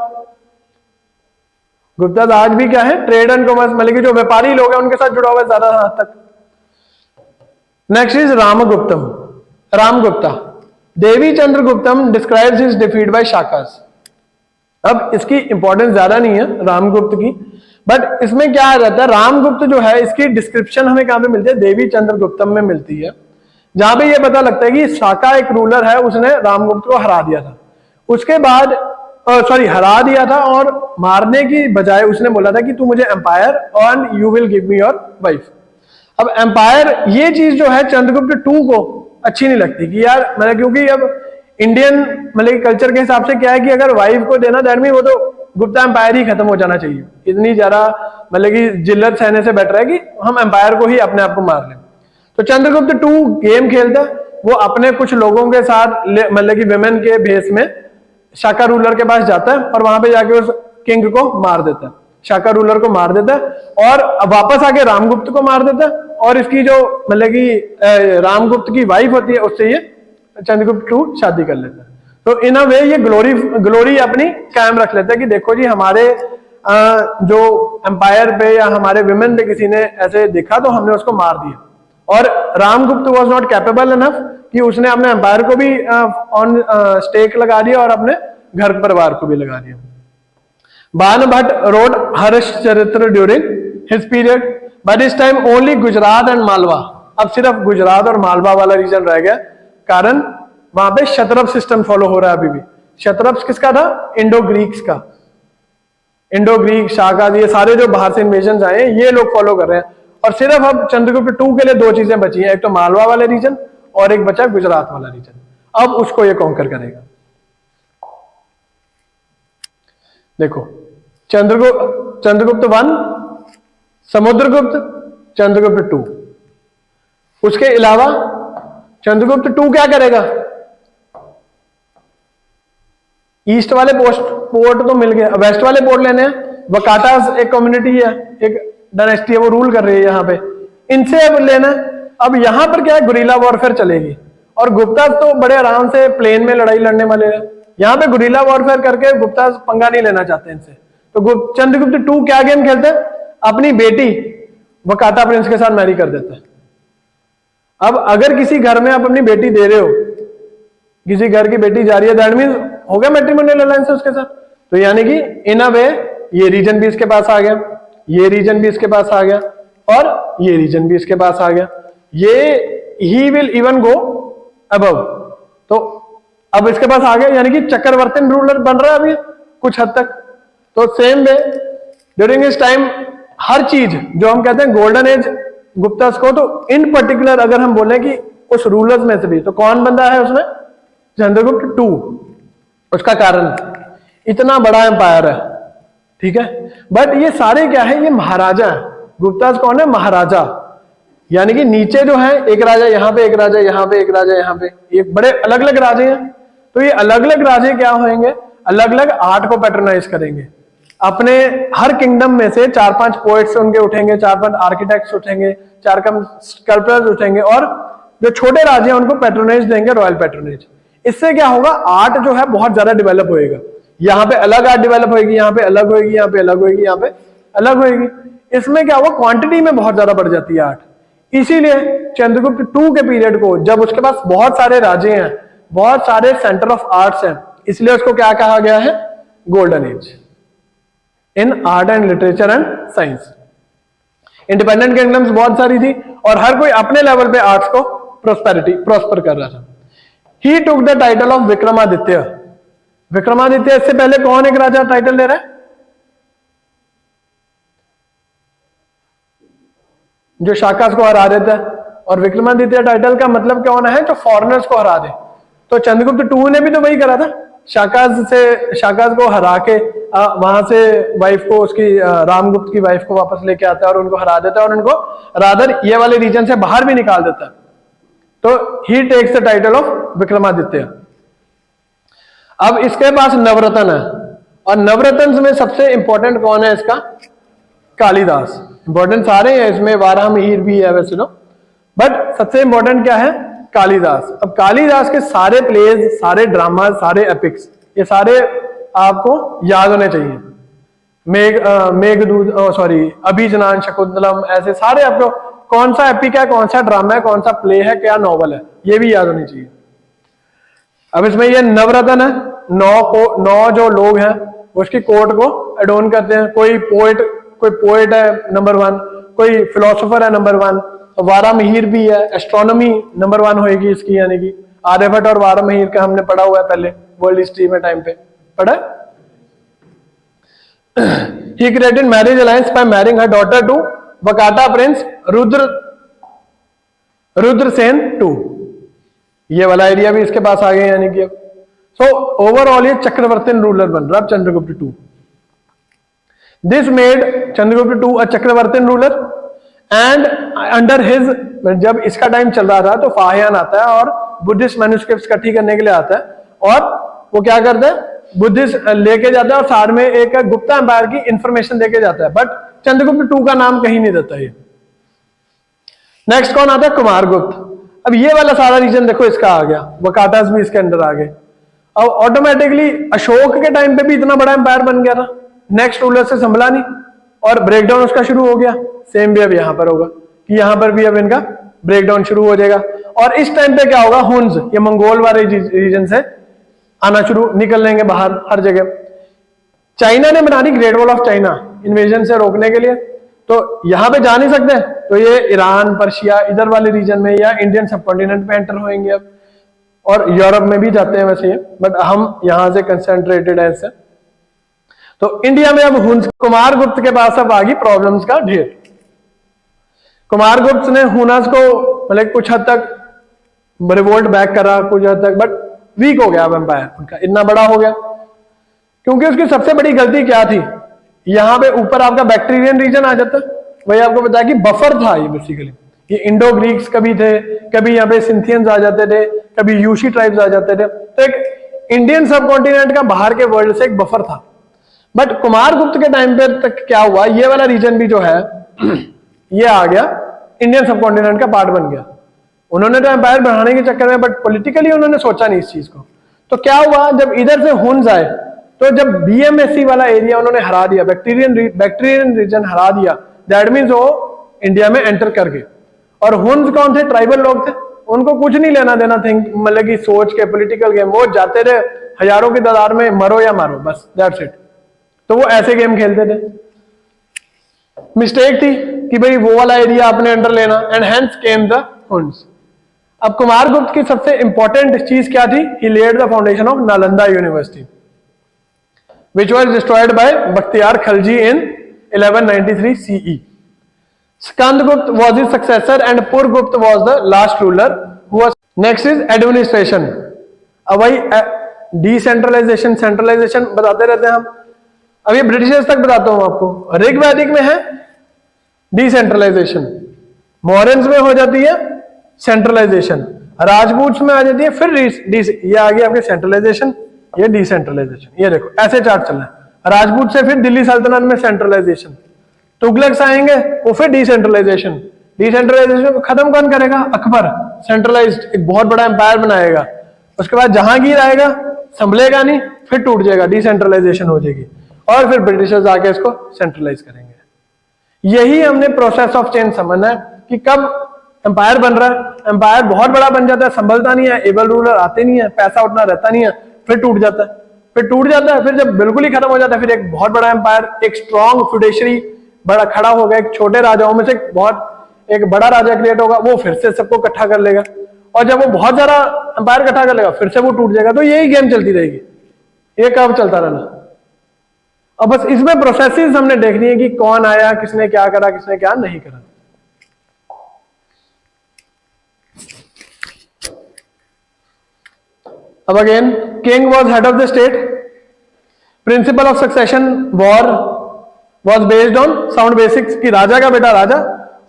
गुप्ता आज भी क्या है, ट्रेड एंड कॉमर्स, मतलब कि जो व्यापारी लोग हैं उनके साथ जुड़ा हुआ है ज्यादा हद तक। Next is Ramagupta. Devi Chandraguptam describes his defeat by Shakas. अब इसकी इंपॉर्टेंस ज्यादा नहीं है रामगुप्त की, बट इसमें क्या आ जाता है, रामगुप्त जो है इसकी डिस्क्रिप्शन हमें कहां पे मिलती है, देवी चंद्रगुप्तम में मिलती है, जहां पे ये पता लगता है कि शाका एक रूलर है, उसने रामगुप्त को हरा दिया था। उसके बाद हरा दिया था, और मारने की बजाय उसने बोला था कि तू मुझे empire and you will give me your wife. अब एम्पायर ये चीज जो है चंद्रगुप्त 2 को अच्छी नहीं लगती कि यार, मतलब क्योंकि अब इंडियन मतलब कल्चर के हिसाब से क्या है कि अगर वाइफ को देना दैट मीन वो तो गुप्ता एम्पायर ही खत्म हो जाना चाहिए। इतनी ज्यादा मतलब कि जिल्लत सहने से बेटर है कि हम एम्पायर को ही अपने आप को मार लें। तो चंद्रगुप्त 2 गेम खेलता है, वो अपने कुछ लोगों के साथ मतलब कि विमेन के भेस में शाका रूलर के पास जाता है और वहां पे जाके उस किंग को मार देता है। शाका रूलर को मार देता है और वापस आके रामगुप्त को मार देता है, और इसकी जो मतलब कि रामगुप्त की वाइफ होती है उससे ये चंद्रगुप्त टू शादी कर लेता है। तो इन अ वे ये ग्लोरी अपनी कायम रख लेता है कि देखो जी हमारे जो एम्पायर पे या हमारे विमेन पे किसी ने ऐसे देखा तो हमने उसको मार दिया। और Ramagupta was not capable enough कि उसने अपने एम्पायर को भी ऑन स्टेक लगा दिया और अपने घर परिवार को भी लगा दिया। बाण भट्ट रोड हर्ष चरित्र ड्यूरिंग हिज पीरियड, बट इस time only Gujarat and Malwa, अब सिर्फ गुजरात और मालवा वाला रीजन रह गया, कारण वहां पे शतरप सिस्टम फॉलो हो रहा है अभी भी। शतरप किसका था? इंडो ग्रीक्स का। इंडो ग्रीक, शाका, ये सारे जो बाहर से इन्वेजन आए ये लोग फॉलो कर रहे हैं। और सिर्फ अब चंद्रगुप्त टू के लिए दो चीजें बची हैं, एक तो मालवा वाले रीजन और एक बचा गुजरात वाला रीजन। अब उसको ये कॉन्कर करेगा। देखो चंद्रगुप्त वन, समुद्रगुप्त, चंद्रगुप्त टू। उसके अलावा चंद्रगुप्त टू क्या करेगा? ईस्ट वाले पोर्ट तो मिल गए, वेस्ट वाले पोर्ट लेने हैं। वकाटास एक कम्युनिटी है, एक डायनेस्टी है, वो रूल कर रही है यहाँ पे, इनसे अब लेना। अब यहाँ पर क्या है, गुरिल्ला वॉरफेयर चलेगी। और गुप्ता तो बड़े आराम से प्लेन में लड़ाई लड़ने वाले हैं, यहाँ पे गुरिल्ला वॉरफेयर करके गुप्ता पंगा नहीं लेना चाहते इनसे। तो चंद्रगुप्त टू क्या गेम खेलते हैं, अपनी बेटी वकाटा प्रिंस के साथ मैरी कर देता है। अब अगर किसी घर में आप अपनी बेटी दे रहे हो, किसी घर की बेटी जा रही है, दैट मींस हो गया मैट्रिमोनियल अलायंस उसके साथ। तो यानी कि इन अ वे ये रीजन भी इसके पास आ गया, ये रीजन भी इसके पास आ गया, और ये रीजन भी इसके पास आ गया। ये he will even go above. तो अब इसके पास आ गया, यानी कि चक्रवर्ती रूलर बन रहा है अभी कुछ हद तक। तो सेम वे ड्यूरिंग इस टाइम हर चीज जो हम कहते हैं गोल्डन एज गुप्तास को, तो इन पर्टिकुलर अगर हम बोले कि उस रूलर्स में से भी तो कौन बंदा है उसमें? चंद्रगुप्त टू। उसका कारण इतना बड़ा एम्पायर है, ठीक है। बट ये सारे क्या है, ये महाराजा है। गुप्तास कौन है? महाराजा। यानी कि नीचे जो है एक राजा यहाँ पे, एक राजा यहाँ पे, एक राजा यहाँ पे, ये बड़े अलग अलग राजे हैं। तो ये अलग अलग राजे क्या होंगे, अलग अलग आर्ट को पैटर्नाइज करेंगे। अपने हर किंगडम में से 4-5 पोएट्स उनके उठेंगे, 4-5 आर्किटेक्ट्स उठेंगे, 4 स्कल्पचर्स उठेंगे, और जो छोटे राजे हैं उनको पैट्रोनेज देंगे, रॉयल पैट्रोनेज। इससे क्या होगा, आर्ट जो है बहुत ज्यादा डेवलप होएगा। यहाँ पे अलग आर्ट डेवलप होगी, यहाँ पे अलग होगी, यहाँ पे अलग होगी, यहाँ पे अलग होगी। इसमें क्या होगा, क्वांटिटी में बहुत ज्यादा बढ़ जाती है आर्ट। इसीलिए चंद्रगुप्त टू के पीरियड को, जब उसके पास बहुत सारे राजे हैं, बहुत सारे सेंटर ऑफ आर्ट्स हैं, इसलिए उसको क्या कहा गया है? Golden age in art and literature and science. Independent kingdoms बहुत सारी थी और हर कोई अपने लेवल पे आर्ट्स को प्रॉस्पर कर रहा था। He took the title of Vikramaditya. Vikramaditya, इससे पहले कौन एक राजा टाइटल ले रहा है? जो शाकास को हरा देता है। और विक्रमादित्य टाइटल का मतलब क्या होना है? जो फॉरेनर्स को हरा दे। तो चंद्रगुप्त टू ने भी तो वही करा था, शाकास को हरा के वहां से वाइफ को, उसकी रामगुप्त की वाइफ को वापस लेके आता है और उनको हरा देता है और उनको रादर ये वाले रीजन से बाहर भी निकाल देता है। तो he takes the title of Vikramaditya. अब इसके पास नवरत्न है, और नवरत्न में सबसे इंपॉर्टेंट कौन है इसका? कालिदास। इंपॉर्टेंट सारे हैं इसमें, वाराहमिहिर भी है वैसे तो, बट सबसे इंपॉर्टेंट क्या है? कालिदास। अब कालिदास के सारे प्लेज, सारे ड्रामा, सारे एपिक्स, ये सारे आपको याद होने चाहिए। मेघदूत, अभिजनान, शकुंतलम, ऐसे सारे आपको, कौन सा एपिक है, कौन सा ड्रामा है, कौन सा प्ले है, क्या नॉवल है, ये भी याद होनी चाहिए। अब इसमें ये नवरत्न है, 9 जो लोग हैं उसकी कोर्ट को एडोन करते हैं। कोई पोएट है नंबर 1, कोई फिलोसोफर है नंबर 1, वाराहमिहिर भी है। एस्ट्रोनॉमी नंबर 1 होगी इसकी, यानी कि आर्यभट्ट और वाराहमिहिर का हमने पढ़ा हुआ है पहले वर्ल्ड हिस्ट्री में टाइम पे पढ़ा। He created marriage alliance by marrying her daughter to Vakataka prince Rudrasena II। ये वाला एरिया भी इसके पास आ गया, यानी कि सो ओवरऑल ये चक्रवर्ती रूलर बन रहा Chandragupta two. This made Chandragupta two a chakravarti ruler and under his, जब इसका टाइम चल रहा था तो फाहियान आता है और बुद्धिस्ट मैन्युस्क्रिप्ट्स इकट्ठी करने के लिए आता है, और वो क्या करता है, बुद्धिस्ट लेके जाता है और साथ में एक गुप्ता एम्पायर की इंफॉर्मेशन देके जाता है, बट चंद्रगुप्त 2 का नाम कहीं नहीं देता ये। नेक्स्ट कौन आता है? कुमारगुप्त। अब ये वाला सारा रीजन देखो इसका आ गया, वकाटास भी इसके अंदर आ गए। अब ऑटोमेटिकली अशोक के टाइम पे भी इतना बड़ा एम्पायर बन गया था, नेक्स्ट रूलर से संभला नहीं और ब्रेकडाउन उसका शुरू हो गया। सेम भी अब यहां पर होगा कि यहां पर भी अब इनका ब्रेकडाउन शुरू हो जाएगा। और इस टाइम पे क्या होगा? हुन्स, ये मंगोल वाले रीजन से आना शुरू, निकल लेंगे बाहर हर जगह। चाइना ने बना the great wall of China invasion से रोकने के लिए, तो यहां पे जा नहीं सकते, तो ये ईरान, पर्शिया, इधर वाले रीजन में या इंडियन सबकॉन्टिनेंट में एंटर होंगे अब, और यूरोप में भी जाते हैं वैसे ये, बट हम यहां से कंसेंट्रेटेड है इससे। तो इंडिया में अब हुन्स, कुमारगुप्त के पास अब आ गई प्रॉब्लम्स का ढेर। कुमारगुप्त ने हुनस को मतलब कुछ हद तक रिवोल्ट बैक करा, कुछ हद तक, बट वीक हो गया अब एम्पायर उनका, इतना बड़ा हो गया। क्योंकि उसकी सबसे बड़ी गलती क्या थी? यहां पे ऊपर आपका बैक्टीरियन रीजन आ जाता, वही आपको बताया कि बफर था ये बेसिकली। ये इंडो ग्रीक्स कभी थे, कभी यहाँ पे सिंथियंस आ जाते थे, कभी यूशी ट्राइब्स आ जाते थे, तो एक इंडियन सब कॉन्टिनेंट का बाहर के वर्ल्ड से एक बफर था। बट कुमारगुप्त के टाइम पे तक क्या हुआ, ये वाला रीजन भी जो है ये आ गया, इंडियन सब कॉन्टिनेंट का पार्ट बन गया। उन्होंने तो एम्पायर बढ़ाने के चक्कर में, बट पॉलिटिकली उन्होंने सोचा नहीं इस चीज को। तो क्या हुआ, जब इधर से हुन्स आए, तो जब बीएमएससी वाला एरिया उन्होंने हरा दिया, बैक्टीरियन रीजन हरा दिया, दैट मीन्स वो इंडिया में एंटर कर गए। और हुन्स कौन थे? ट्राइबल लोग थे, उनको कुछ नहीं लेना देना थे मतलब कि सोच के पॉलिटिकल गेम, वो जाते रहे हजारों की तादाद में, मरो या मारो, बस दैट्स इट। तो वो ऐसे गेम खेलते थे। मिस्टेक थी कि भाई वो वाला एरिया अपने अंडर लेना, and hence came the Huns. अब कुमारगुप्त की सबसे इंपॉर्टेंट चीज क्या थी? He laid the foundation of Nalanda university, which was destroyed by Bakhtiyar Khalji in 1193 CE. Skandgupta was his successor and Purgupta was the last ruler who was. Next is administration. अब वही decentralisation, centralisation बताते रहते हैं हम। अब ये Britishers तक बताता हूं आपको। ऋग्वैदिक में है डिसेंट्रलाइजेशन, मॉडर्न्स में हो जाती है सेंट्रलाइजेशन, राजपूत में आ जाती है फिर ये आ गया आपके सेंट्रलाइजेशन, ये डिसेंट्रलाइजेशन। ये देखो ऐसे चार्ट चल रहा है, राजपूत से फिर दिल्ली सल्तनत में सेंट्रलाइजेशन, तुगलक आएंगे वो फिर डिसेंट्रलाइजेशन। डिसेंट्रलाइजेशन खत्म कौन करेगा? अकबर। सेंट्रलाइज्ड एक बहुत बड़ा एम्पायर बनाएगा, उसके बाद जहांगीर आएगा, संभलेगा नहीं, फिर टूट जाएगा, डिसेंट्रलाइजेशन हो जाएगी, और फिर ब्रिटिशर्स आके इसको सेंट्रलाइज करेंगे। यही हमने प्रोसेस ऑफ चेंज समझना है कि कब एम्पायर बन रहा है, एम्पायर बहुत बड़ा बन जाता है, संभलता नहीं है, एबल रूलर आते नहीं है, पैसा उतना रहता नहीं है, फिर टूट जाता है, फिर जब बिल्कुल ही खत्म हो जाता है, फिर एक बहुत बड़ा एम्पायर, एक स्ट्रॉन्ग फ्यूडेशरी बड़ा खड़ा होगा, एक छोटे राजाओं में से एक बड़ा राजा क्रिएट होगा, वो फिर से सबको इकट्ठा कर लेगा, और जब वो बहुत ज्यादा एम्पायर इकट्ठा कर लेगा, फिर से वो टूट जाएगा। तो यही गेम चलती रहेगी, ये कब चलता रहना। अब बस इसमें प्रोसेसेस हमने देखनी है कि कौन आया, किसने क्या करा, किसने क्या नहीं करा। अब again, king was head of the state, principle of succession war was based on sound basics, कि राजा का बेटा राजा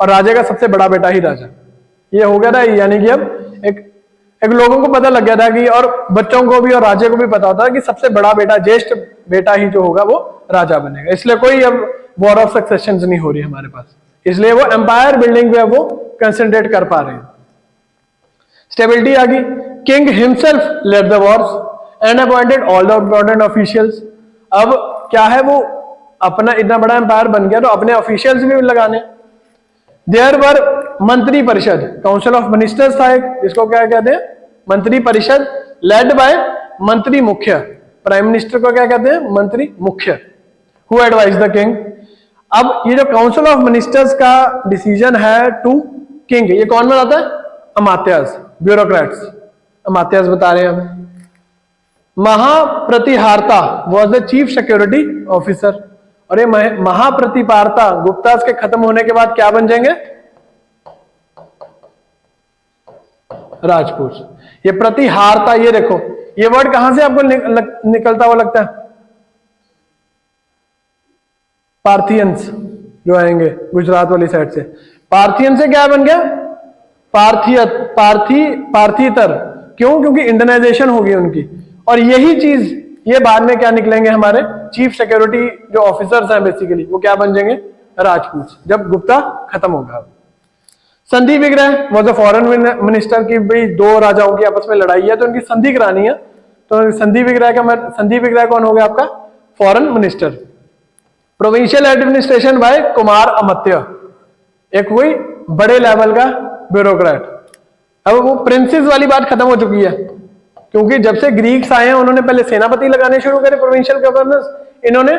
और राजा का सबसे बड़ा बेटा ही राजा। ये हो गया था, यानी कि अब एक लोगों को पता लग गया था कि, और बच्चों को भी और राजा को भी पता होता है कि सबसे बड़ा बेटा, ज्येष्ठ बेटा ही जो होगा वो राजा बनेगा। इसलिए कोई अब वॉर ऑफ सक्सेशन नहीं हो रही हमारे पास, इसलिए वो एम्पायर बिल्डिंग पे वो कंसंट्रेट कर पा रहे हैं। स्टेबिलिटी आ गई। King himself led the wars and appointed all the important officials. अब क्या है, वो अपना इतना बड़ा एम्पायर बन गया तो अपने ऑफिशियल्स भी लगाने। देयर वर मंत्री परिषद, काउंसिल ऑफ मिनिस्टर्स था एक, जिसको क्या कहते हैं? मंत्री परिषद, लेड बाय मंत्री मुख्य। प्राइम मिनिस्टर को क्या कहते हैं? मंत्री मुख्य। Who advise the king. अब ये जो काउंसिल ऑफ मिनिस्टर्स का डिसीजन है टू किंग, ये कौन बनाता है? अमात्यास, ब्यूरोक्रेट्स, अमात्यास बता रहे हैं हमें। Mahapratihara was the chief security officer, और ये महाप्रतिपारता गुप्तास के खत्म होने के बाद क्या बन जाएंगे? राजपूत। ये प्रतिहारता, ये देखो ये वर्ड कहां से आपको निकलता हुआ लगता है? पार्थियंस जो आएंगे गुजरात वाली साइड से, पार्थियन से क्या बन गया? पार्थीतर। क्यों? क्योंकि इंडियनाइजेशन हो गई उनकी, और यही चीज ये बाद में क्या निकलेंगे, हमारे चीफ सिक्योरिटी जो ऑफिसर्स हैं बेसिकली, वो क्या बन जाएंगे, राजपूत, जब गुप्ता खत्म होगा। संधि विग्रह वॉज अ फॉरेन मिनिस्टर की भाई दो राजाओं की आपस में लड़ाई है तो उनकी संधि करानी है, तो संधि विग्रह कौन हो गया आपका, foreign minister. Provincial administration by Kumaramatya, एक कोई बड़े लेवल का ब्यूरोक्रेट। अब वो प्रिंसेस वाली बात खत्म हो चुकी है, क्योंकि जब से ग्रीक्स आए हैं उन्होंने पहले सेनापति लगाने शुरू करे प्रोविंशियल गवर्नर्स, इन्होंने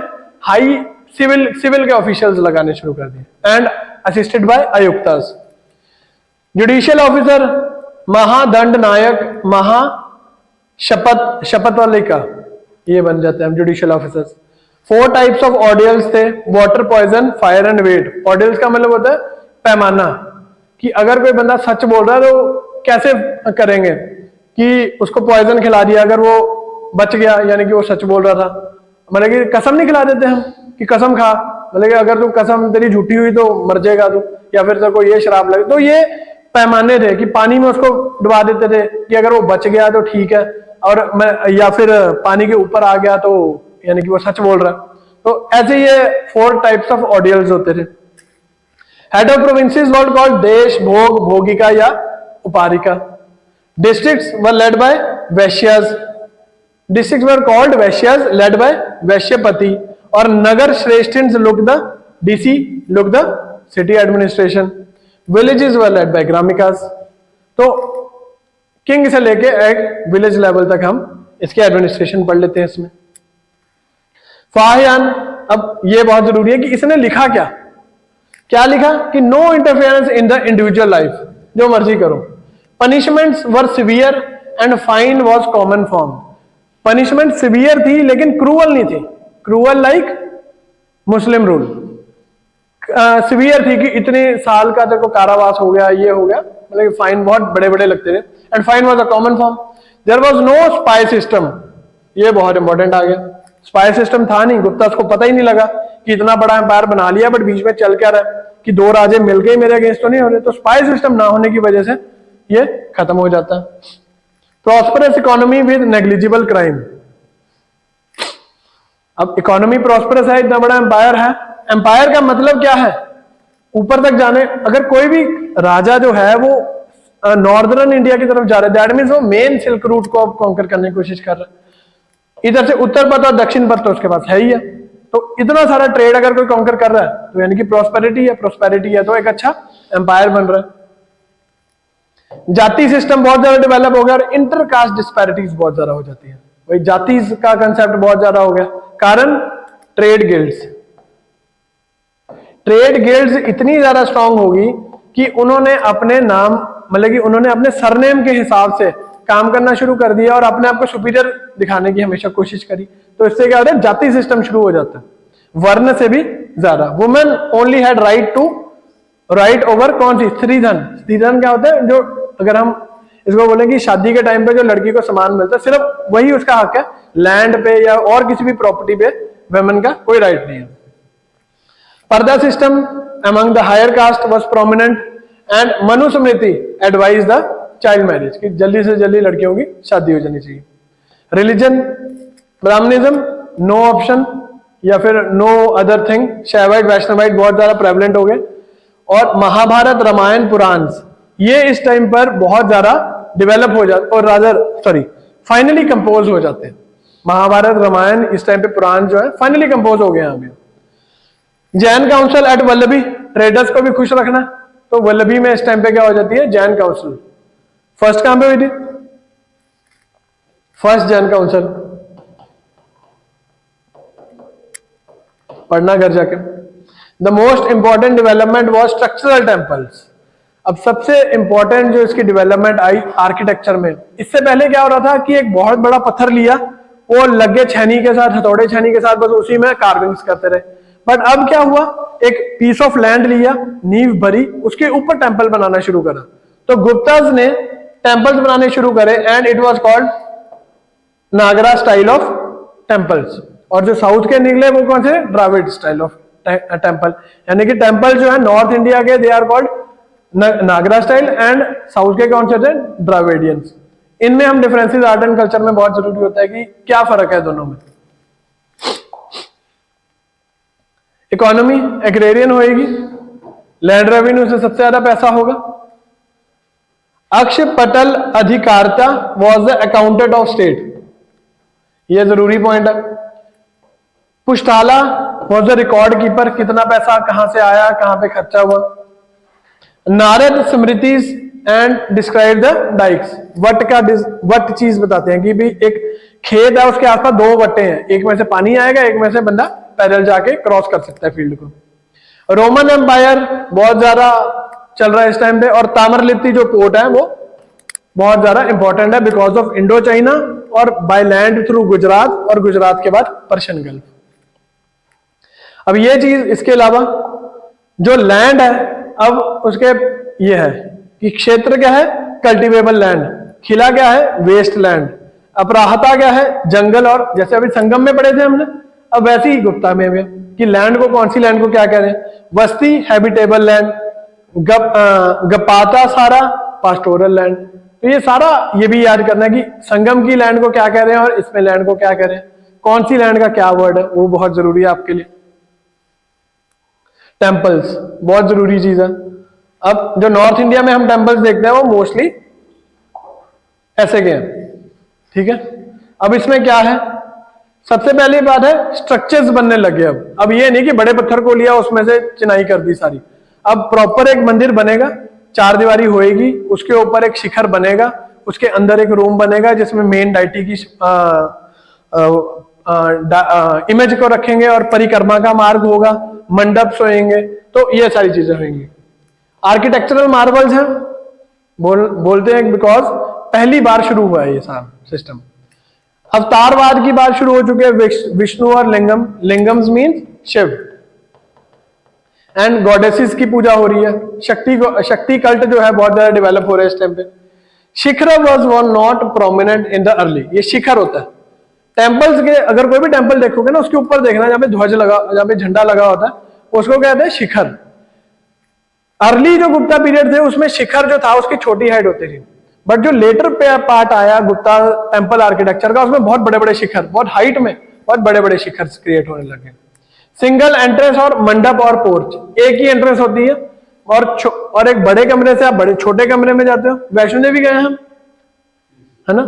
हाई सिविल के ऑफिशियल्स लगाने शुरू कर दिए and assisted by Ayuktas. Judicial officer Mahadandanayak, शपथ वाले का ये बन जाते हैं judicial officers. 4 types of ordeals थे, water, poison, fire and weight. Ordeals का मतलब होता है पैमाना, कि अगर कोई बंदा सच बोल रहा है तो कैसे करेंगे कि उसको पॉइजन खिला दिया अगर वो बच गया, यानी कि वो सच बोल रहा था। मतलब कि कसम नहीं खिला देते हम कि कसम खा, मतलब कि अगर तू कसम तेरी झूठी हुई तो मर जाएगा तू, या फिर तेरे को ये शराब लगे, तो ये पैमाने थे कि पानी में उसको डुबा देते थे कि अगर वो बच गया तो ठीक है, और या फिर पानी के ऊपर आ गया तो यानी कि वो सच बोल रहा है। तो ऐसे ये 4 टाइप्स ऑफ ऑर्डियल्स होते थे। Head of provinces were called Desha, Bhoga, Bhogika या Uparika. Districts were led by Vaishyas, districts were called Vaishyas led by Vaishyapati. और Nagar Shreshthins look the DC, look the city administration. Villages were led by Gramikas. तो किंग से लेके एक विलेज लेवल तक हम इसके एडमिनिस्ट्रेशन पढ़ लेते हैं इसमें। फाहियान, अब ये बहुत जरूरी है कि इसने लिखा क्या लिखा कि no interference in the individual life, जो मर्जी करो। Punishments were severe and fine was common form. Punishment severe थी लेकिन क्रूअल नहीं थी, cruel like Muslim rule. Severe थी कि इतने साल का तेरे को कारावास हो गया, ये हो गया, मतलब फाइन बहुत बड़े बड़े लगते थे। And fine was a common form. There was no spy system, ये बहुत इंपॉर्टेंट आ गया। स्पाई सिस्टम था नहीं, गुप्ता को पता ही नहीं लगा कि इतना बड़ा एम्पायर बना लिया बट बीच में चल क्या रहा है कि 2 राजे मिलके मेरे अगेंस्ट तो नहीं हो रहे। तो स्पाई सिस्टम ना होने की वजह से ये खत्म हो जाता है। Prosperous economy with negligible crime. अब इकोनॉमी प्रॉस्परस है, इतना बड़ा एम्पायर है। एम्पायर का मतलब क्या है, ऊपर तक जाने। अगर कोई भी राजा जो है वो नॉर्दर्न इंडिया की तरफ जा रहा है, दैट मीन्स वो मेन सिल्क रूट को कॉन्कर करने की कोशिश कर रहा है। इधर से उत्तर पथ और दक्षिण पथ तो उसके पास है ही है, तो इतना सारा ट्रेड अगर कोई कॉन्कर कर रहा है तो यानी कि प्रोस्पेरिटी है, तो एक अच्छा एम्पायर बन रहा है। जाति सिस्टम बहुत ज्यादा डेवलप हो गया और इंटरकास्ट डिस्पैरिटीज बहुत ज्यादा हो जाती है। वही जाति का कंसेप्ट बहुत ज्यादा हो गया, कारण ट्रेड गिल्ड्स इतनी ज्यादा स्ट्रांग होगी कि उन्होंने अपने नाम, मतलब कि उन्होंने अपने सरनेम के हिसाब से काम करना शुरू कर दिया और अपने आप को सुपीरियर दिखाने की हमेशा कोशिश करी। तो इससे क्या होता है, जाति सिस्टम शुरू हो जाता है, वर्ण से भी ज्यादा। Women only had right over कौन सी, स्त्रीधन। स्त्रीधन क्या होता है, जो अगर हम इसको बोले कि शादी के टाइम पे जो लड़की को सामान मिलता है सिर्फ वही उसका हक है, लैंड पे या और किसी भी प्रॉपर्टी पे वुमेन का कोई राइट नहीं है। Purdah system among the higher caste was prominent and Manusmriti advise the child marriage, कि जल्दी से जल्दी लड़कियों की शादी हो जानी चाहिए। रिलीजन ब्राह्मणिज्म नो ऑप्शन या फिर नो अदर थिंग। शैवाइट वैष्णवाइट बहुत ज्यादा प्रेवलेंट हो गए। और महाभारत रामायण पुराण ये इस टाइम पर बहुत ज्यादा डेवलप हो जाते और रादर फाइनली कंपोज हो जाते हैं। महाभारत रामायण इस टाइम पे पुराण जो है फाइनली कंपोज हो गए हैं अभी। Jain council at Vallabhi, traders को भी खुश रखना, तो वल्लभी में इस टाइम पे क्या हो जाती है, जैन काउंसिल। फर्स्ट कहां पे हुई थी, फर्स्ट जैन काउंसिल, पढ़ना घर जाके। The most important development was structural temples. अब सबसे इंपॉर्टेंट जो इसकी डेवलपमेंट आई आर्किटेक्चर में, इससे पहले क्या हो रहा था कि एक बहुत बड़ा पत्थर लिया, वो लगे छेनी के साथ, हथौड़े छेनी के साथ, बस उसी में कार्विंग्स करते रहे। बट अब क्या हुआ, एक पीस ऑफ लैंड लिया, नींव भरी, उसके ऊपर टेंपल बनाना शुरू करा। तो गुप्ताज ने टेंपल्स बनाने शुरू करे and it was called Nagara style of temples. और जो साउथ के निकले वो कौन से, द्राविड स्टाइल ऑफ टेंपल। यानी कि टेंपल जो है नॉर्थ इंडिया के they are called Nagara style and south के कौन से थे, द्राविडियंस। इनमें हम डिफरेंसेस आर्ट एंड कल्चर में बहुत जरूरी होता है कि क्या फर्क है दोनों में। इकोनॉमी एग्रेरियन होएगी, लैंड रेवेन्यू से सबसे ज्यादा पैसा होगा। Akshapatal Adhikarita was the accountant of state, यह जरूरी पॉइंट है। Pushtala was the record keeper, कितना पैसा कहां से आया, कहां पे खर्चा हुआ। Narada Smritis and describe the dykes, what चीज बताते हैं कि भी एक खेत है, उसके आसपास दो वट्टे हैं, एक में से पानी आएगा, एक में से बंदा पैदल जाके क्रॉस कर सकता है फील्ड को। रोमन एम्पायर बहुत ज्यादा चल रहा है इस टाइम पे, और ताम्रलिप्ति जो पोर्ट है वो बहुत ज्यादा इंपॉर्टेंट है बिकॉज ऑफ इंडो चाइना, और बाय लैंड थ्रू गुजरात, और गुजरात के बाद पर्शियन गल्फ। अब ये चीज, इसके अलावा जो लैंड है, अब उसके ये है कि क्षेत्र क्या है, कल्टीवेबल लैंड, खिला क्या है, वेस्ट लैंड, अपराहता क्या है, जंगल, और जैसे अभी संगम में पढ़े थे हमने, अब वैसे ही गुप्ता में भी कि लैंड को, कौन सी लैंड को क्या कह रहे हैं, वस्ती हैबिटेबल लैंड, गपाता सारा पास्टोरल लैंड। तो ये सारा ये भी याद करना है कि संगम की लैंड को क्या कह रहे हैं और इसमें लैंड को क्या कह रहे हैं, कौन सी लैंड का क्या वर्ड है, वो बहुत जरूरी है आपके लिए। टेम्पल्स बहुत जरूरी चीज है। अब जो नॉर्थ इंडिया में हम टेम्पल्स देखते हैं वो मोस्टली ऐसे के हैं, ठीक है। अब इसमें क्या है, सबसे पहली बात है स्ट्रक्चर्स बनने लगे। अब ये नहीं कि बड़े पत्थर को लिया उसमें से चिनाई कर दी सारी, अब प्रॉपर एक मंदिर बनेगा, चार दीवारी होएगी, उसके ऊपर एक शिखर बनेगा, उसके अंदर एक रूम बनेगा जिसमें मेन डाइटी की इमेज को रखेंगे, और परिक्रमा का मार्ग होगा, मंडप होंगे, तो ये सारी चीजें होंगी। आर्किटेक्चरल मार्वल्स हैं, बोलते हैं बिकॉज पहली बार शुरू हुआ है ये सारा सिस्टम। अवतारवाद की बात शुरू हो चुकी है, विष्णु और लिंगम, लिंगम्स मीन शिव, एंड गॉडेसेस की पूजा हो रही है, शक्ति कल्ट जो है बहुत ज्यादा डेवलप हो रहा है इस टाइम पे। Shikhara was not prominent in the early, ये शिखर होता है टेम्पल्स के, अगर कोई भी टेम्पल देखोगे ना उसके ऊपर देखना जहां पे ध्वज लगा, जहां पे झंडा लगा होता है, उसको कहते हैं शिखर। अर्ली जो गुप्ता पीरियड थे उसमें शिखर जो था उसकी छोटी हाइट होती थी, बट जो लेटर पार्ट आया गुप्ता टेम्पल आर्किटेक्चर का, उसमें बहुत बड़े बड़े शिखर, बहुत हाइट में बहुत बड़े बड़े शिखर क्रिएट होने लगे। सिंगल एंट्रेंस और मंडप और पोर्च, एक ही एंट्रेंस होती है, और एक बड़े कमरे से आप बड़े छोटे कमरे में जाते हो। वैष्णो देवी गए हम, है ना,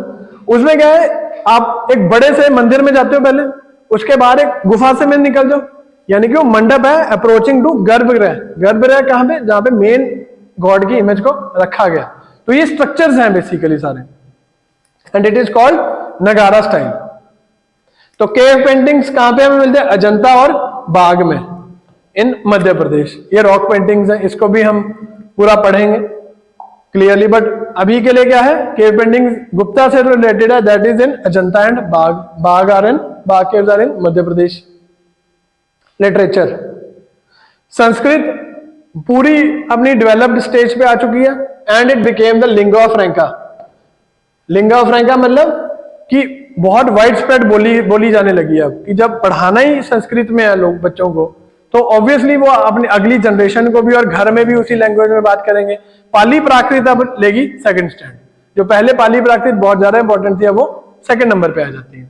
उसमें क्या है, आप एक बड़े से मंदिर में जाते हो पहले, उसके बाद एक गुफा से में निकल जाओ, यानी कि वो मंडप है अप्रोचिंग टू गर्भगृह। गर्भगृह कहां पे, जहां पे मेन गॉड की इमेज को रखा गया। तो ये स्ट्रक्चर्स हैं बेसिकली सारे, एंड इट इज कॉल्ड नगारा स्टाइल। तो केव पेंटिंग्स कहां पे हमें मिलते हैं, अजंता और बाग में इन मध्य प्रदेश। ये रॉक पेंटिंग्स हैं, इसको भी हम पूरा पढ़ेंगे क्लियरली, बट अभी के लिए क्या है, केव पेंटिंग गुप्ता से रिलेटेड है, that is in Ajanta and Bagh, Bagh caves are in Madhya Pradesh. Literature, Sanskrit पूरी अपनी डेवलप्ड स्टेज पे आ चुकी है, and it became the lingua franca. Lingua franca मतलब कि बहुत वाइड स्प्रेड बोली जाने लगी है अब, कि जब पढ़ाना ही संस्कृत में है लोग बच्चों को, तो ऑब्वियसली वो अपनी अगली जनरेशन को भी और घर में भी उसी लैंग्वेज में बात करेंगे। पाली प्राकृत अब लेगी सेकंड स्टैंड, जो पहले पाली प्राकृत बहुत ज्यादा इंपॉर्टेंट थी, अब वो सेकंड नंबर पे आ जाती है।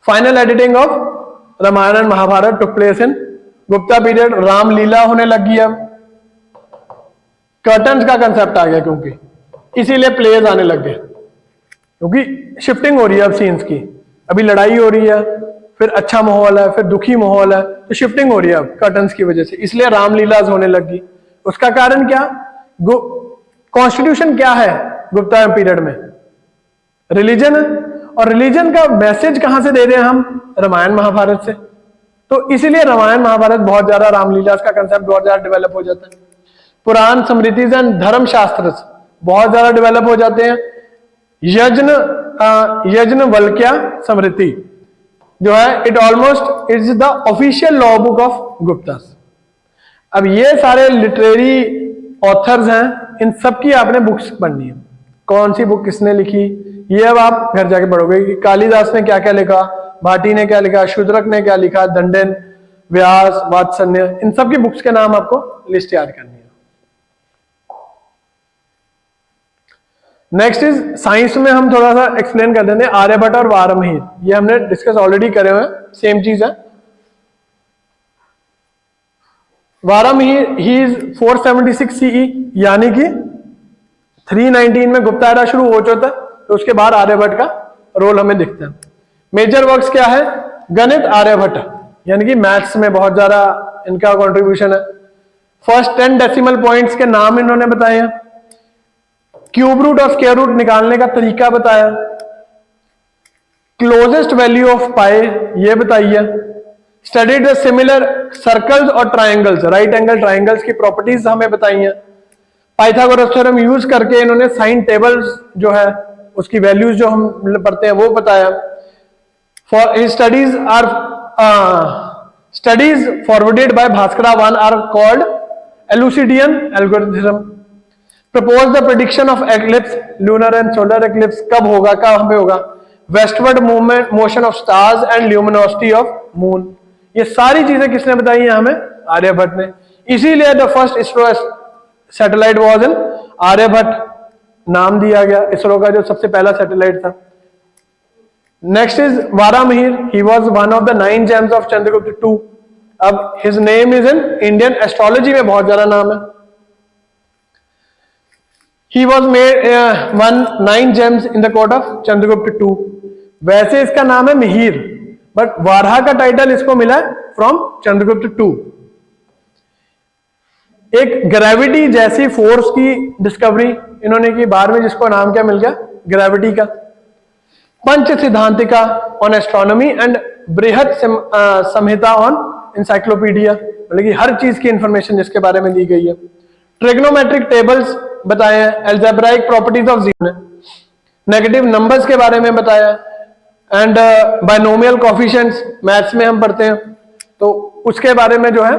Final editing of Ramayana and Mahabharata took place in Gupta period. Ramlila होने लगी है, कर्टन्स का कंसेप्ट आ गया, क्योंकि इसीलिए प्लेज आने लग गए, क्योंकि शिफ्टिंग हो रही है अब सीन्स की, अभी लड़ाई हो रही है, फिर अच्छा माहौल है, फिर दुखी माहौल है, तो शिफ्टिंग हो रही है अब कर्टन्स की वजह से, इसलिए रामलीला होने लगी। उसका कारण क्या, कॉन्स्टिट्यूशन क्या है गुप्ता पीरियड में, रिलीजन है, और रिलीजन का मैसेज कहां से दे रहे हैं हम, रामायण महाभारत से। तो इसीलिए रामायण महाभारत बहुत ज्यादा, रामलीला का कंसेप्ट बहुत ज्यादा डेवलप हो जाता है। पुराण स्मृतिज एंड धर्म शास्त्र बहुत ज्यादा डेवलप हो जाते हैं। यज्ञवल्क्य स्मृति जो है, it almost it's the official law book of Guptas. अब ये सारे लिटरेरी ऑथर्स हैं, इन सब की आपने बुक्स पढ़नी है। कौन सी बुक किसने लिखी, ये अब आप घर जाके पढ़ोगे कि कालिदास ने क्या क्या लिखा, भाटी ने क्या लिखा, शूद्रक ने क्या लिखा, दंडन, व्यास, वात्सल्य, इन सब की बुक्स के नाम आपको लिस्ट याद करनी है। नेक्स्ट इज साइंस में हम थोड़ा सा एक्सप्लेन कर देते हैं आर्यभट्ट और वारामहीर, ये हमने डिस्कस ऑलरेडी करे हुए हैं, सेम चीज है। वारामहीर ही इज 476 सीई, यानी कि 319 में गुप्ता एरा शुरू हो चुका है, तो उसके बाद आर्यभट्ट का रोल हमें दिखता है। मेजर वर्क्स क्या है? गणित आर्यभट्ट, यानी कि मैथ्स में बहुत ज्यादा इनका कंट्रीब्यूशन है। फर्स्ट 10 डेसिमल पॉइंट्स के नाम इन्होंने बताए हैं, क्यूब रूट और स्क्वायर रूट निकालने का तरीका बताया, क्लोजेस्ट वैल्यू ऑफ पाई ये बताइए, स्टडीड द सिमिलर सर्कल्स और ट्राइंगल्स, राइट एंगल ट्राइंगल्स की प्रॉपर्टीज हमें बताई हैं। पाइथागोरस थ्योरम यूज करके इन्होंने साइन टेबल्स जो है उसकी वैल्यूज जो हम पढ़ते हैं वो बताया। For his studies forwarded by Bhaskara 1 are called Euclidean algorithm. Propose the prediction of eclipse, lunar and solar eclipse कब होगा, कब होगा, westward movement, motion of stars and luminosity of moon, ये सारी चीजें किसने बताई है? हमें आर्यभट्ट ने। इसीलिए the first ISRO satellite was in Aryabhata, नाम दिया गया इसरो का जो सबसे पहला सैटेलाइट था। Next is Varamihir, he was one of the 9 gems of Chandragupta II। अब his name is in Indian astrology में बहुत ज्यादा नाम है। He was made one 9 gems in the court of Chandragupta II। वैसे इसका नाम है मिहिर, बट वारहा का टाइटल इसको मिला फ्रॉम चंद्रगुप्त II। एक ग्रेविटी जैसी फोर्स की डिस्कवरी इन्होंने की बाद में, जिसको नाम क्या मिल गया? ग्रेविटी का। पंच सिद्धांतिका ऑन एस्ट्रोनॉमी एंड बृहद संहिता ऑन इंसाइक्लोपीडिया, मतलब कि हर चीज की इंफॉर्मेशन जिसके बारे में दी गई है। ट्रिग्नोमेट्रिक टेबल्स बताए हैं, algebraic properties of zero, negative numbers के बारे में बताया, एंड बाइनोमियल कोफिशिएंट्स मैथ्स में हम पढ़ते हैं, तो उसके बारे में जो है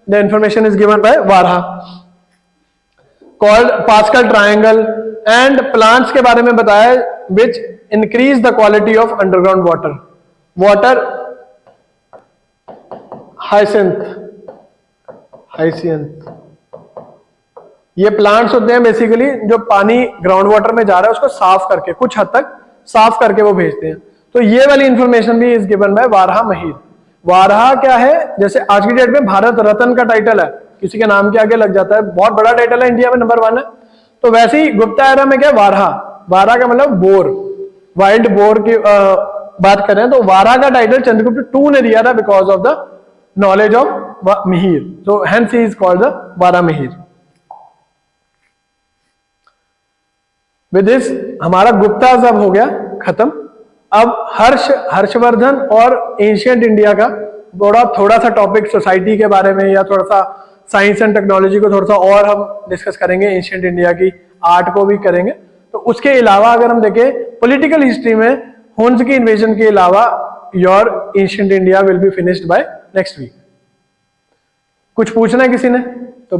the information is given by Varaha. Called Pascal triangle and plants के बारे में बताया which increase the quality of underground water. Water hyacinth, ये प्लांट्स होते हैं बेसिकली जो पानी ग्राउंड वाटर में जा रहा है उसको साफ करके, कुछ हद तक साफ करके वो भेजते हैं। तो ये वाली इंफॉर्मेशन भी इज गिवन बाय वारामहीर। वारहा क्या है? जैसे आज की डेट में भारत रत्न का टाइटल है, किसी के नाम के आगे लग जाता है, बहुत बड़ा टाइटल है, इंडिया में नंबर 1 है। तो वैसे ही गुप्ता एरा में क्या है? वारहा, वारहा का मतलब बोर, वाइल्ड बोर की बात करें तो वारहा का टाइटल चंद्रगुप्त II ने दिया था because of the knowledge of Mihir, so hence he is called the Varamihir. With this हमारा गुप्ता सब हो गया खत्म। अब हर्षवर्धन और एंशिएंट इंडिया का थोड़ा सा टॉपिक सोसाइटी के बारे में या थोड़ा सा साइंस एंड टेक्नोलॉजी को थोड़ा सा और हम डिस्कस करेंगे, एंशिएंट इंडिया की आर्ट को भी करेंगे। तो उसके अलावा अगर हम देखें पॉलिटिकल हिस्ट्री में हुन्स की इन्वेजन के अलावा your ancient India will be finished by next week. कुछ पूछना है किसी ने तो